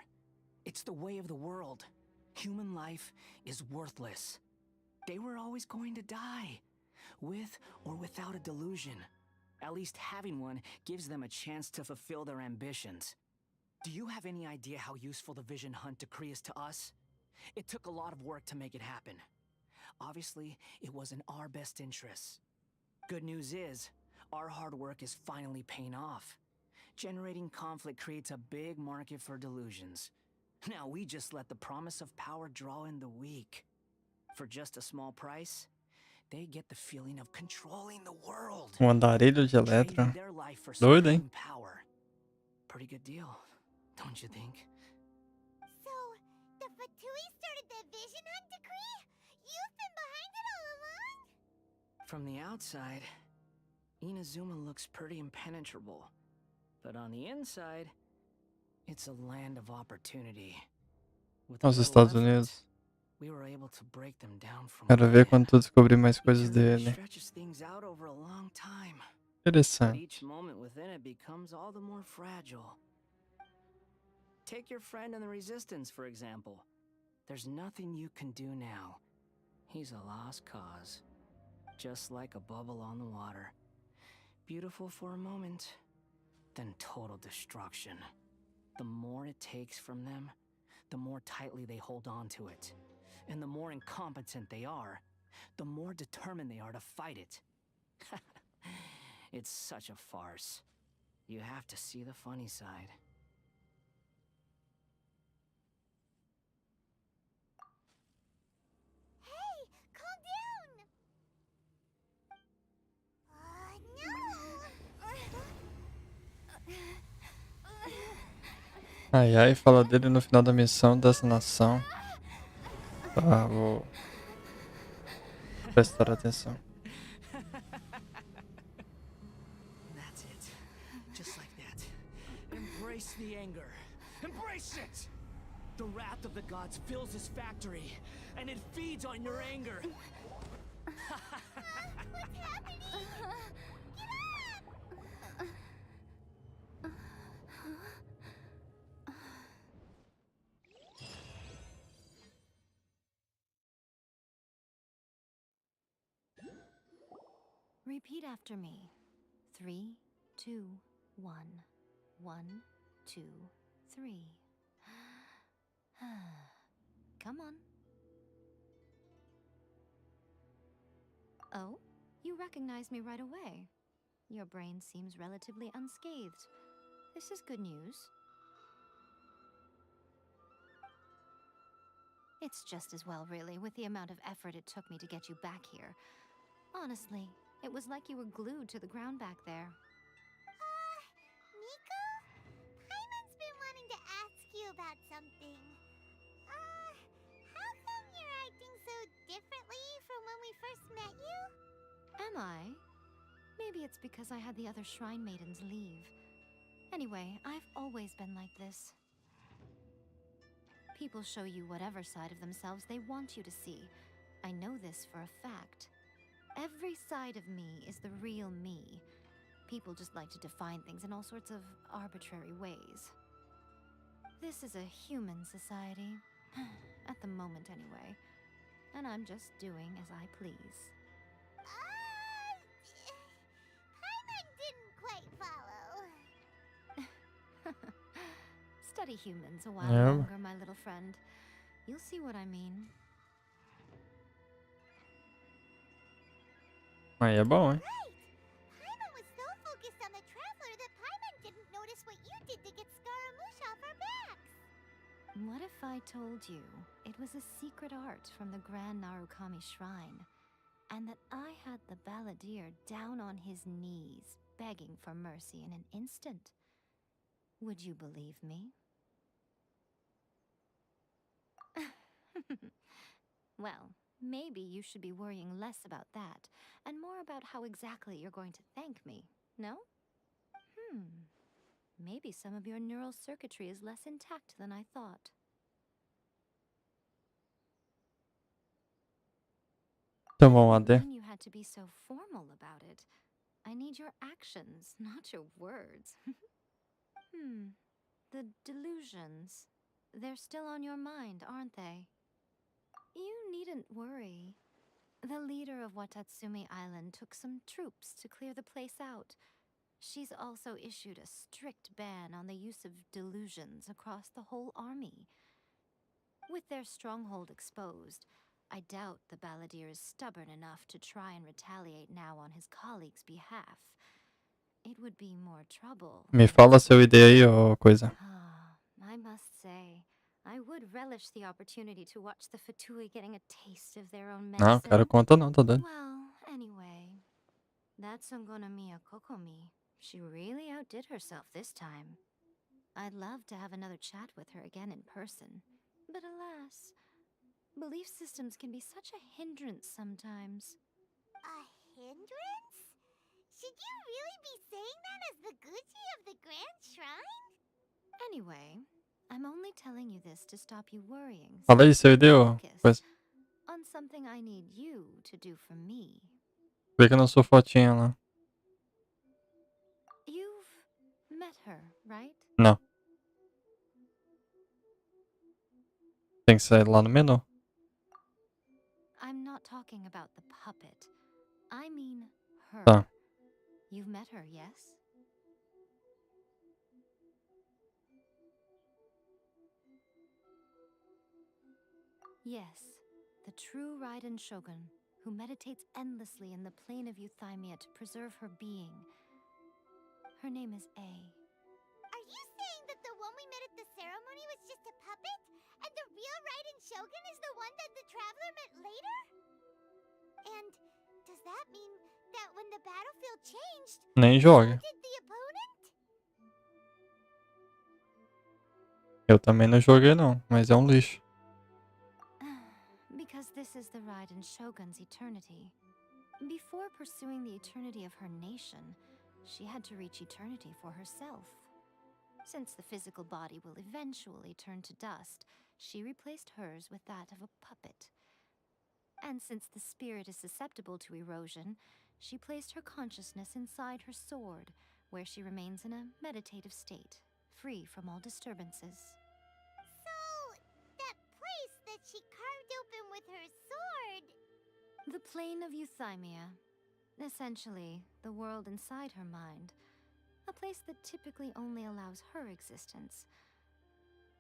S9: It's the way of the world. Human life is worthless. They were always going to die, with or without a delusion.
S18: At least having one gives them a chance to fulfill their ambitions. Do you have any idea how useful the Vision Hunt decree is to us? It took a lot of work to make it happen. Obviously, it was in our best interests. Good news is, our hard work is finally paying off. Generating conflict creates a big market for delusions. Now we just let the promise of power draw in the weak. For just a small price, they get the feeling of controlling the world.
S1: Andarilho de
S18: Trading
S1: Eletro.
S18: their life for
S1: Doido, hein?
S18: supreme power. Pretty good deal, don't you think?
S14: So, the Fatui started the Vision Hunt decree? You've been behind it all along?
S18: From the outside, Inazuma looks pretty impenetrable. But on the inside, it's a land of opportunity. With a
S1: Os
S18: little
S1: Estados
S18: effort,
S1: Unidos.
S18: we were able to break them down from
S1: Quero ver quando tu descobrir mais coisas dele.
S18: stretches things out over a long time.
S1: Interessante.
S18: But each moment within it becomes all the more fragile. Take your friend in the Resistance, for example. There's nothing you can do now. He's a lost cause. Just like a bubble on the water. Beautiful for a moment, then total destruction. The more it takes from them, the more tightly they hold on to it. And the more incompetent they are, the more determined they are to fight it. It's such a farce. You have to see the funny side.
S14: Hey, calm down!
S1: Ai, ai, fala dele no final da missão dessa nação. Tá, vou prestar atenção.
S18: That's it. Just like that. Embrace the anger. Embrace it! The wrath of the gods fills this factory, and it feeds on your anger.
S14: What's happening?
S7: Repeat after me. 3, 2, 1. 1, 2, 3. Come on. Oh, you recognize me right away. Your brain seems relatively unscathed. This is good news. It's just as well, really, with the amount of effort it took me to get you back here. Honestly, it was like you were glued to the ground back there.
S14: Nico? Paimon's been wanting to ask you about something. How come you're acting so differently from when we first met you?
S7: Am I? Maybe it's because I had the other shrine maidens leave. Anyway, I've always been like this. People show you whatever side of themselves they want you to see. I know this for a fact. Every side of me is the real me. People just like to define things in all sorts of arbitrary ways. This is a human society. At the moment, anyway. And I'm just doing as I please.
S14: Paimon didn't quite follow.
S7: Study humans a while
S1: Yeah.
S7: longer, my little friend. You'll see what I mean.
S1: Aí é bom, hein?
S14: Paimon was so focused on the Traveler that Paimon didn't notice what you did to get Scaramouche off our backs.
S7: What if I told you it was a secret art from the Grand Narukami Shrine, and that I had the balladeer down on his knees, begging for mercy in an instant? Would you believe me? Well, maybe you should be worrying less about that, and more about how exactly you're going to thank me, no? Maybe some of your neural circuitry is less intact than I thought.
S1: Tomou um AD.
S7: Didn't mean you had to be so formal about it. I need your actions, not your words. The delusions. They're still on your mind, aren't they? You needn't worry. The leader of Watatsumi Island took some troops to clear the place out.
S19: She's also issued a strict ban on the use of delusions across the whole army. With their stronghold exposed, I doubt the balladeer is stubborn enough to try and retaliate now on his colleagues' behalf. It would be more trouble.
S1: Me fala seu ideia aí, ô coisa.
S19: I must say, I would relish the opportunity to watch the Fatui getting a taste of their own medicine.
S1: Não, quero conta não, tá doido.
S19: Well, anyway, that's Songonomiya Kokomi. She really outdid herself this time. I'd love to have another chat with her again in person. But alas, belief systems can be such a hindrance sometimes.
S14: A hindrance? Should you really be saying that as the Gucci of the Grand Shrine?
S19: Anyway, I'm only telling you this to stop you worrying.
S1: Fala aí seu ideia, ô coisa.
S19: On something I need you to do for me.
S1: Vê que eu não sou fotinha lá.
S19: You've met her, right?
S1: Não. Tem que sair lá no menu.
S19: I'm not talking about the puppet. I mean her.
S1: Tá.
S19: You've met her, yes? Yes, the true Raiden Shogun, who meditates endlessly in the plane of Euthymia to preserve her being. Her name is A.
S14: Are you saying that the one we met at the ceremony was just a puppet? And the real Raiden Shogun is the one that the Traveler met later? And does that mean that when the battlefield changed,
S1: Nem joga.
S14: did the opponent?
S1: Eu também não joguei não, mas é um lixo.
S19: Because this is the Raiden Shogun's eternity. Before pursuing the eternity of her nation, she had to reach eternity for herself. Since the physical body will eventually turn to dust, she replaced hers with that of a puppet. And since the spirit is susceptible to erosion, she placed her consciousness inside her sword, where she remains in a meditative state, free from all disturbances.
S14: So, that place that she carved open with her sword...
S19: The plane of Euthymia. Essentially, the world inside her mind. A place that typically only allows her existence.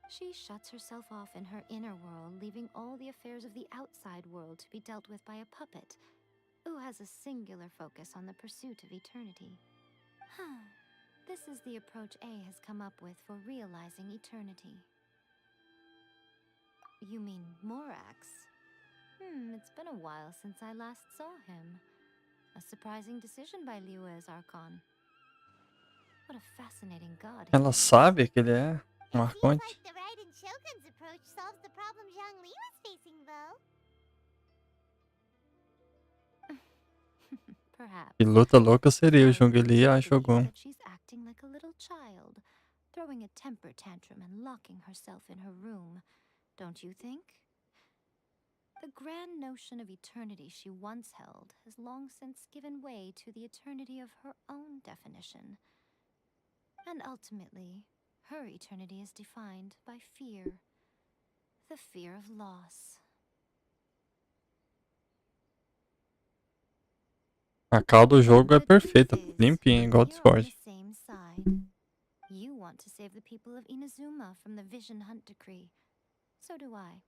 S19: She shuts herself off in her inner world, leaving all the affairs of the outside world to be dealt with by a puppet, who has a singular focus on the pursuit of eternity. This is the approach A has come up with for realizing eternity. You mean Morax? It's been a while since I last saw him. A surprising decision by Liyue's Archon. What a fascinating god.
S1: Ela sabe que ele é um arconte.
S14: Like the Raiden Shogun's approach solves the problem Zhang Li was facing, though.
S19: Perhaps.
S1: Que luta louca seria o Zhongli e a Shogun.
S19: She's acting like a little child, throwing a temper tantrum and locking herself in her room. Don't you think? The grand notion of eternity she once held has long since given way to the eternity of her own definition. And ultimately, her eternity is defined by fear. The fear of loss.
S1: A cal do jogo é perfeita, limpinha, igual o Discord.
S19: Same side. You want to save the people of Inazuma from the Vision Hunt decree. So do I.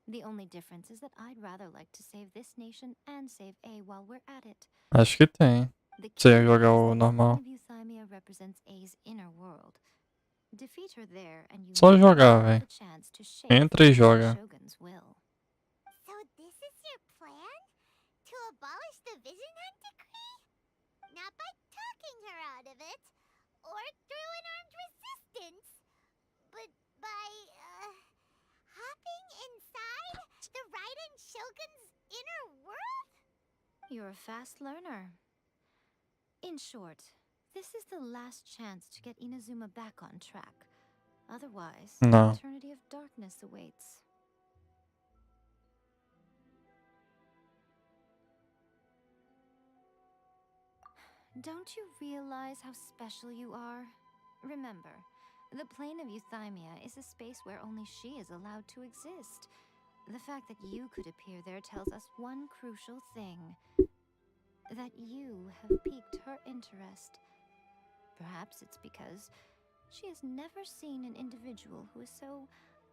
S19: The only difference is that I'd rather like to save this nation and save A while we're at it.
S1: Acho que tem. Você ia jogar o normal.
S19: Euthymia represents A's inner world. Defeat her there and you
S1: Só jogar, velho. Entra e joga.
S14: So this is your plan? To abolish the Vision Hunt decree? Not by talking her out of it, or through an armed resistance, but by, hopping inside the Raiden Shogun's inner world?
S19: You're a fast learner. In short, this is the last chance to get Inazuma back on track. Otherwise, an eternity of darkness awaits. Don't you realize how special you are? Remember, the plane of Euthymia is a space where only she is allowed to exist. The fact that you could appear there tells us one crucial thing. That you have piqued her interest.
S2: Perhaps it's because she has never seen an individual who is so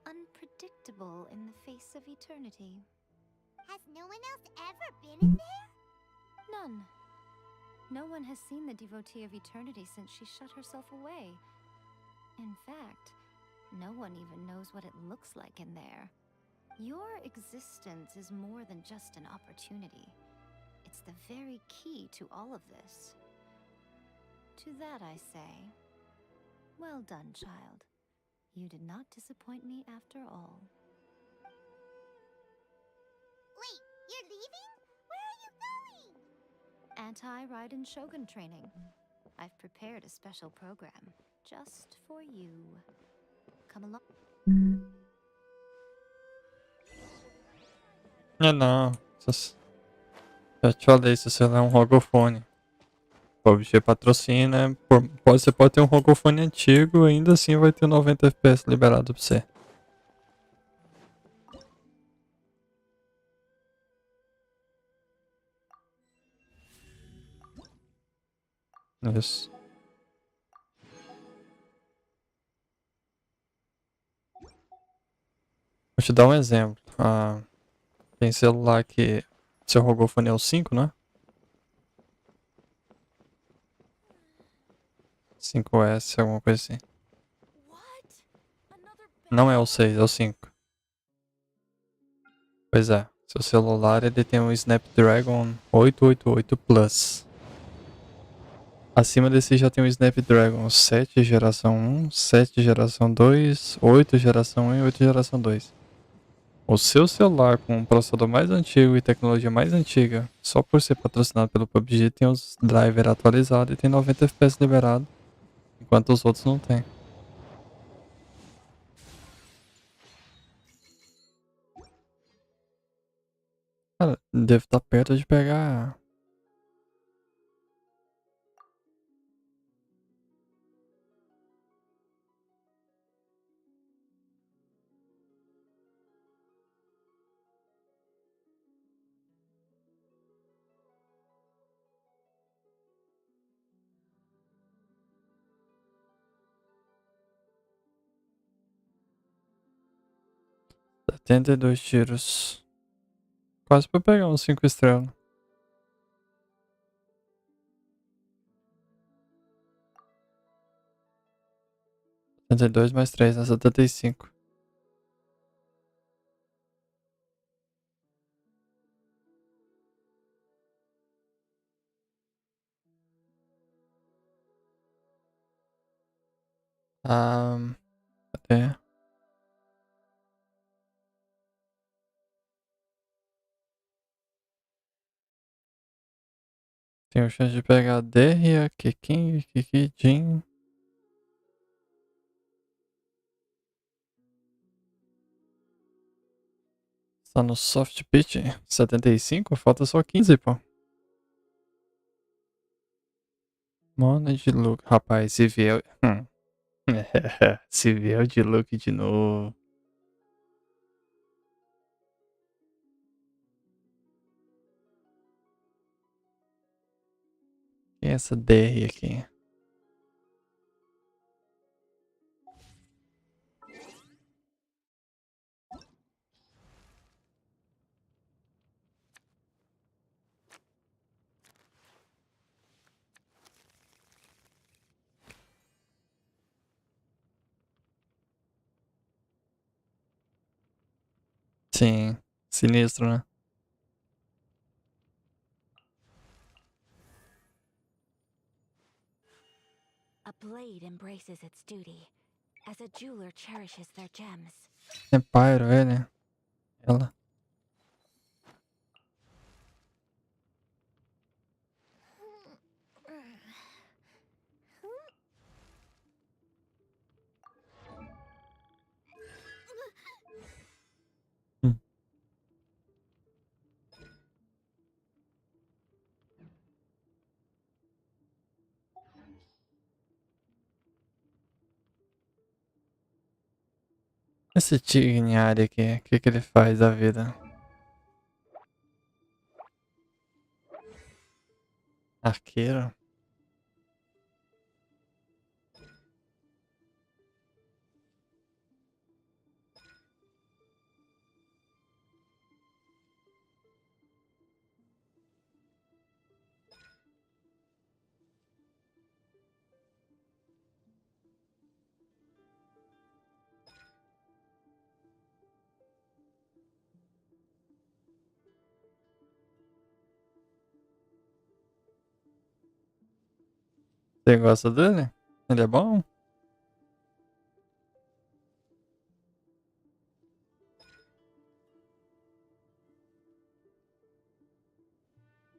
S2: unpredictable in the face of eternity.
S14: Has no one else ever been in there?
S2: None. No one has seen the devotee of eternity since she shut herself away. In fact, no one even knows what it looks like in there. Your existence is more than just an opportunity. It's the very key to all of this. To that I say, well done, child. You did not disappoint me after all.
S14: Wait, you're leaving? Where are you going?
S2: Anti-Raiden Shogun training. I've prepared a special program just for you. Come along.
S1: Não. Já te falei, se você é um rogofone. O PUBG patrocina, você pode ter um rogofone antigo e ainda assim vai ter 90 FPS liberado pra você. Isso. Vou te dar um exemplo. Tem celular que seu rogofone é o 5, né? 5S, alguma coisa assim. Não é o 6, é o 5. Pois é, seu celular ele tem um Snapdragon 888 Plus. Acima desse já tem um Snapdragon 7 geração 1, 7 geração 2, 8 geração 1 e 8 geração 2. O seu celular com o processador mais antigo e tecnologia mais antiga, só por ser patrocinado pelo PUBG, tem os drivers atualizados e tem 90 FPS liberado, enquanto os outros não tem. Cara, deve estar perto de pegar. Setenta e dois tiros. Quase pra pegar uns 5 estrelas. Setenta e dois mais 3 é 75. Cadê? Tenho chance de pegar Derria, Kikin, Kikijin. Tá no soft pitch 75? Falta só 15, pô. Mano de look. Rapaz, se vier. Se vier o de look de novo. Quem é essa DR aqui? Sim, sinistro, né?
S11: A blade embraces its duty, as a jeweler cherishes their gems.
S1: É Pyro, ele. Ela. Esse Tigniari aqui, o que ele faz da vida? Arqueiro? Você gosta dele? Ele é bom?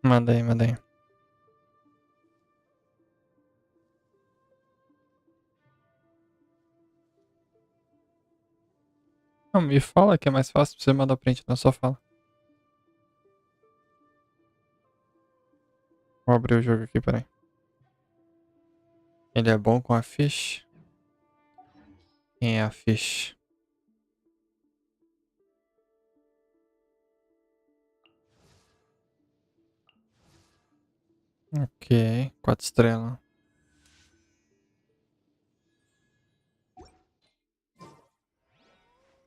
S1: Manda aí, manda aí. Não, me fala que é mais fácil pra você mandar print, não só fala. Vou abrir o jogo aqui, peraí. Ele é bom com a fish? Quem é a fish? Ok, 4 estrelas.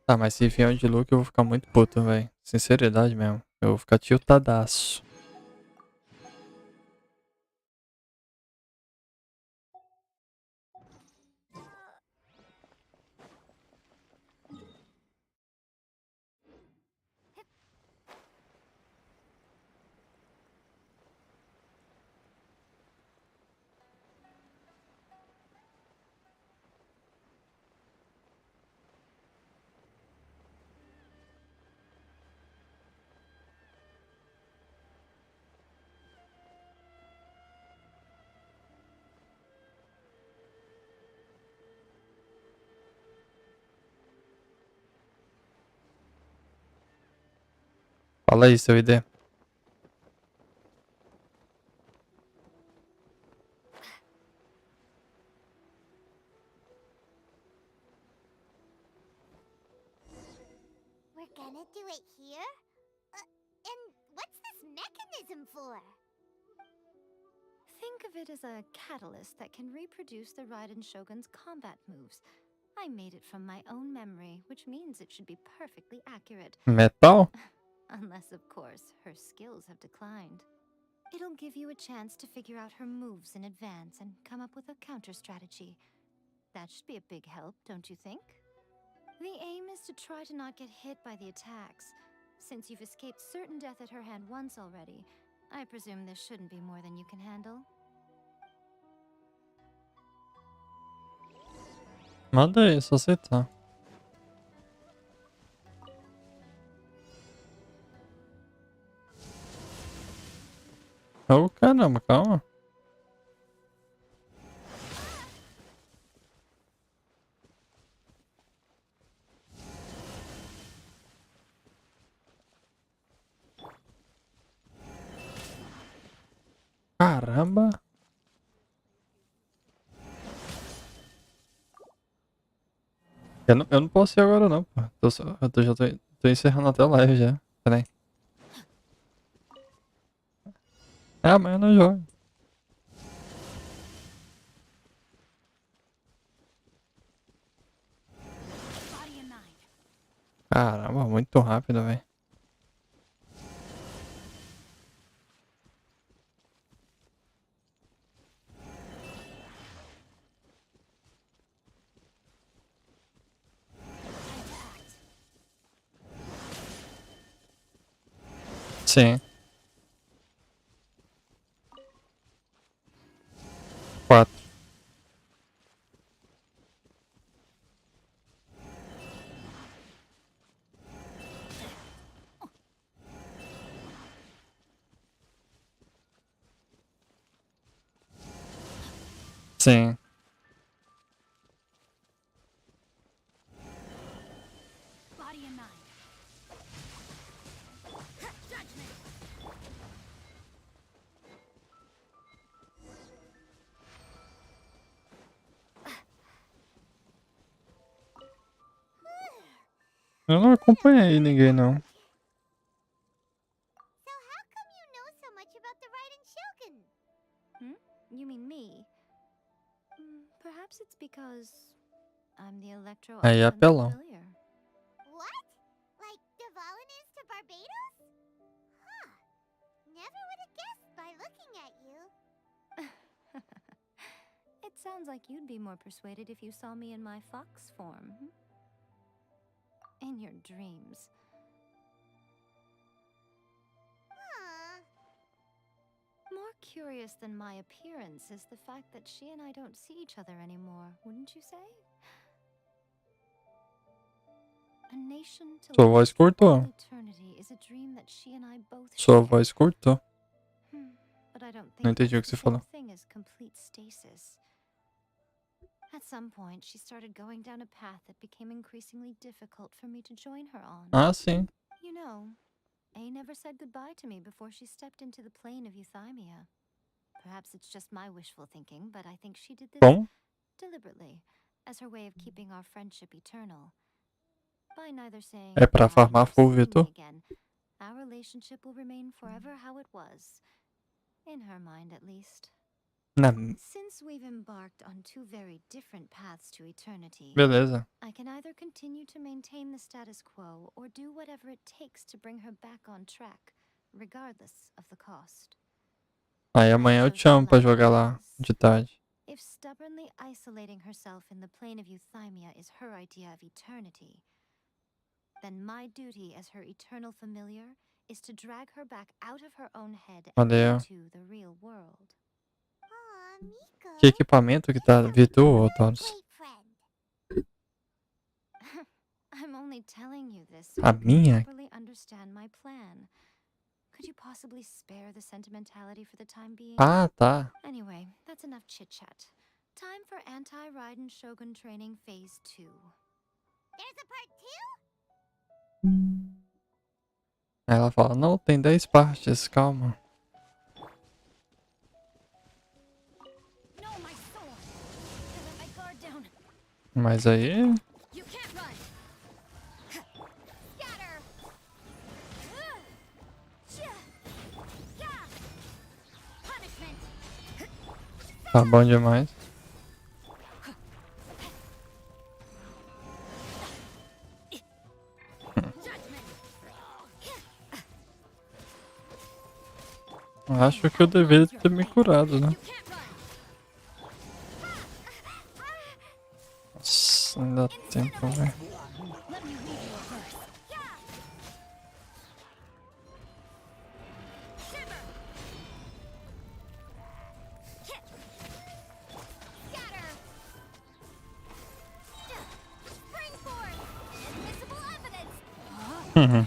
S1: Tá, mas se vier um de look eu vou ficar muito puto, velho. Sinceridade mesmo. Eu vou ficar tiltadaço. Fala aí, seu ID.
S14: We're gonna do it here? And what's this mechanism for?
S2: Think of it as a catalyst that can reproduce the Raiden Shogun's combat moves. I made it from my own memory, which means it should be perfectly accurate.
S1: Metal?
S2: Unless, of course, her skills have declined. It'll give you a chance to figure out her moves in advance and come up with a counter strategy. That should be a big help, don't you think? The aim is to try to not get hit by the attacks. Since you've escaped certain death at her hand once already, I presume this shouldn't be more than you can handle.
S1: Manda aí, só aceitar. Oh, caramba, calma. Caramba. Eu não posso ir agora não, pô. Já tô encerrando até a live já. Pera aí. É, amanhã não jogo. Caramba, muito rápido, velho. Sim. 4. Sim. Eu não acompanhei ninguém não.
S14: So how come you know so much about the Raiden Shogun?
S2: You mean me? Perhaps it's because I'm the Electro
S1: Aí é
S2: Island
S1: apelão.
S2: Cavalier.
S14: What? Like Dvalin is to Barbados? Huh. Never would have guessed by looking at you.
S2: It sounds like you'd be more persuaded if you saw me in my fox form. In your dreams. More curious than my appearance is the fact that she and I don't see each other anymore, wouldn't you say? A nation to
S1: Sua
S2: last
S1: voz
S2: for
S1: cortou.
S2: all eternity is a dream that she and I both
S1: Sua
S2: share.
S1: voz cortou.
S2: But I don't
S1: Não
S2: think
S1: entendi o
S2: that's
S1: que
S2: the
S1: você
S2: same
S1: falou.
S2: thing as complete stasis. At some point, she started going down a path that became increasingly difficult for me to join her on.
S1: Ah, sim.
S2: You know, A never said goodbye to me before she stepped into the plane of euthymia. Perhaps it's just my wishful thinking, but I think she did this
S1: Bom.
S2: deliberately, as her way of keeping our friendship eternal. By neither saying
S1: É pra
S2: goodbye
S1: farmar
S2: nor
S1: full,
S2: seeing me
S1: Vitor.
S2: again, our relationship will remain forever how it was. In her mind, at least.
S1: Na...
S2: Since we've embarked on two very different paths to eternity,
S1: Beleza.
S2: I can either continue to maintain the status quo or do whatever it takes to bring her back on track, regardless of the cost.
S1: Aí amanhã eu te chamo pra jogar lá de tarde.
S2: If stubbornly isolating herself in the plane of euthymia is her idea of eternity, then my duty as her eternal familiar is to drag her back out of her own head and
S1: Valeu.
S2: into the real world.
S1: Que equipamento que tá, Vitor ou Taurus?
S2: I'm only telling you this so
S1: A
S2: you can
S1: minha?
S2: properly understand my plan. Could you possibly spare the sentimentality for the time being?
S1: Ah, tá.
S2: Anyway, that's enough chit-chat. Time for anti-Raiden Shogun training phase 2.
S14: There's a part 2?
S1: Aí ela fala, não, tem 10 partes, calma.
S7: No, my sword. I let my guard down.
S1: Mas aí...
S7: You can't run. Scatter. Punishment.
S1: Tá bom demais. Acho que eu deveria ter me curado, né? Nossa, ainda dá tempo, velho. Uhum.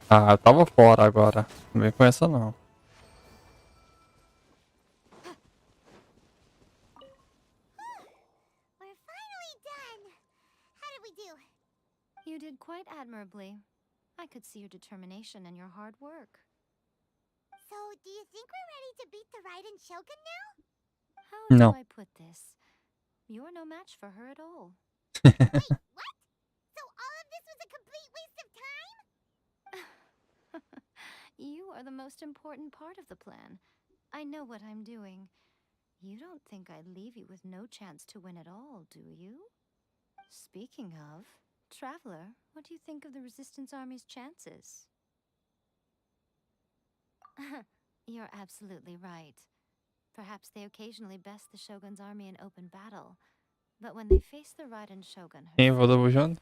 S1: Ah, eu tava fora agora. Não vem com essa não.
S14: We're finally done. How did we do?
S2: You did quite admirably. I could see your determination and your hard work.
S14: So, do you think we're ready to beat the Raiden Shogun now?
S2: How
S1: No.
S2: do I put this? You're no match for her at all.
S14: Wait, what? So all of this was a complete waste of time?
S2: You are the most important part of the plan. I know what I'm doing. You don't think I'd leave you with no chance to win at all, do you? Speaking of, Traveler, what do you think of the Resistance Army's chances? You're absolutely right. Perhaps they occasionally best the Shogun's army in open battle, but when they face the Raiden Shogun
S1: Quem voltou pro jogo?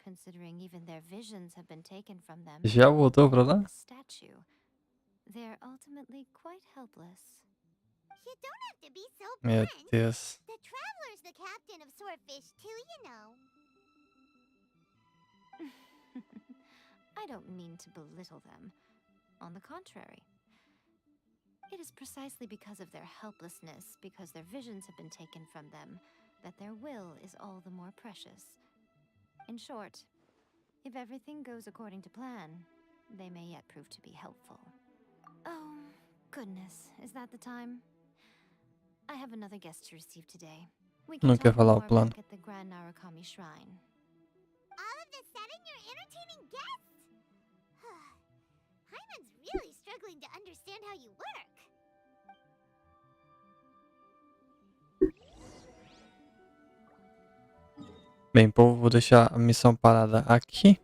S2: considering even their visions have been taken from them,
S1: Já voltou pra lá?
S2: a statue, they're ultimately quite helpless.
S14: You don't have to be so
S1: Meu
S14: blunt.
S1: Deus.
S14: The Traveler's the captain of Swordfish too, you know.
S2: I don't mean to belittle them. On the contrary. It is precisely because of their helplessness, because their visions have been taken from them, that their will is all the more precious. In short, if everything goes according to plan, they may yet prove to be helpful. Oh, goodness, is that the time? I have another guest to receive today. We can
S1: Não quer
S2: talk
S1: falar o
S2: more
S1: plano.
S2: back at the Grand Narukami Shrine.
S14: All of a sudden, you're entertaining guests? Hyman's really struggling to understand how you work.
S1: Bem, povo, vou deixar a missão parada aqui.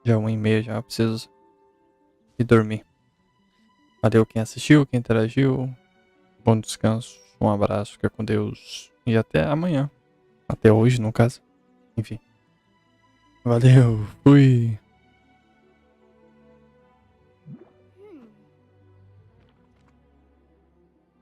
S1: Já é 1h30, já preciso ir dormir. Valeu quem assistiu, quem interagiu. Bom descanso, um abraço, fica com Deus. E até amanhã. Até hoje, no caso. Enfim. Valeu, fui.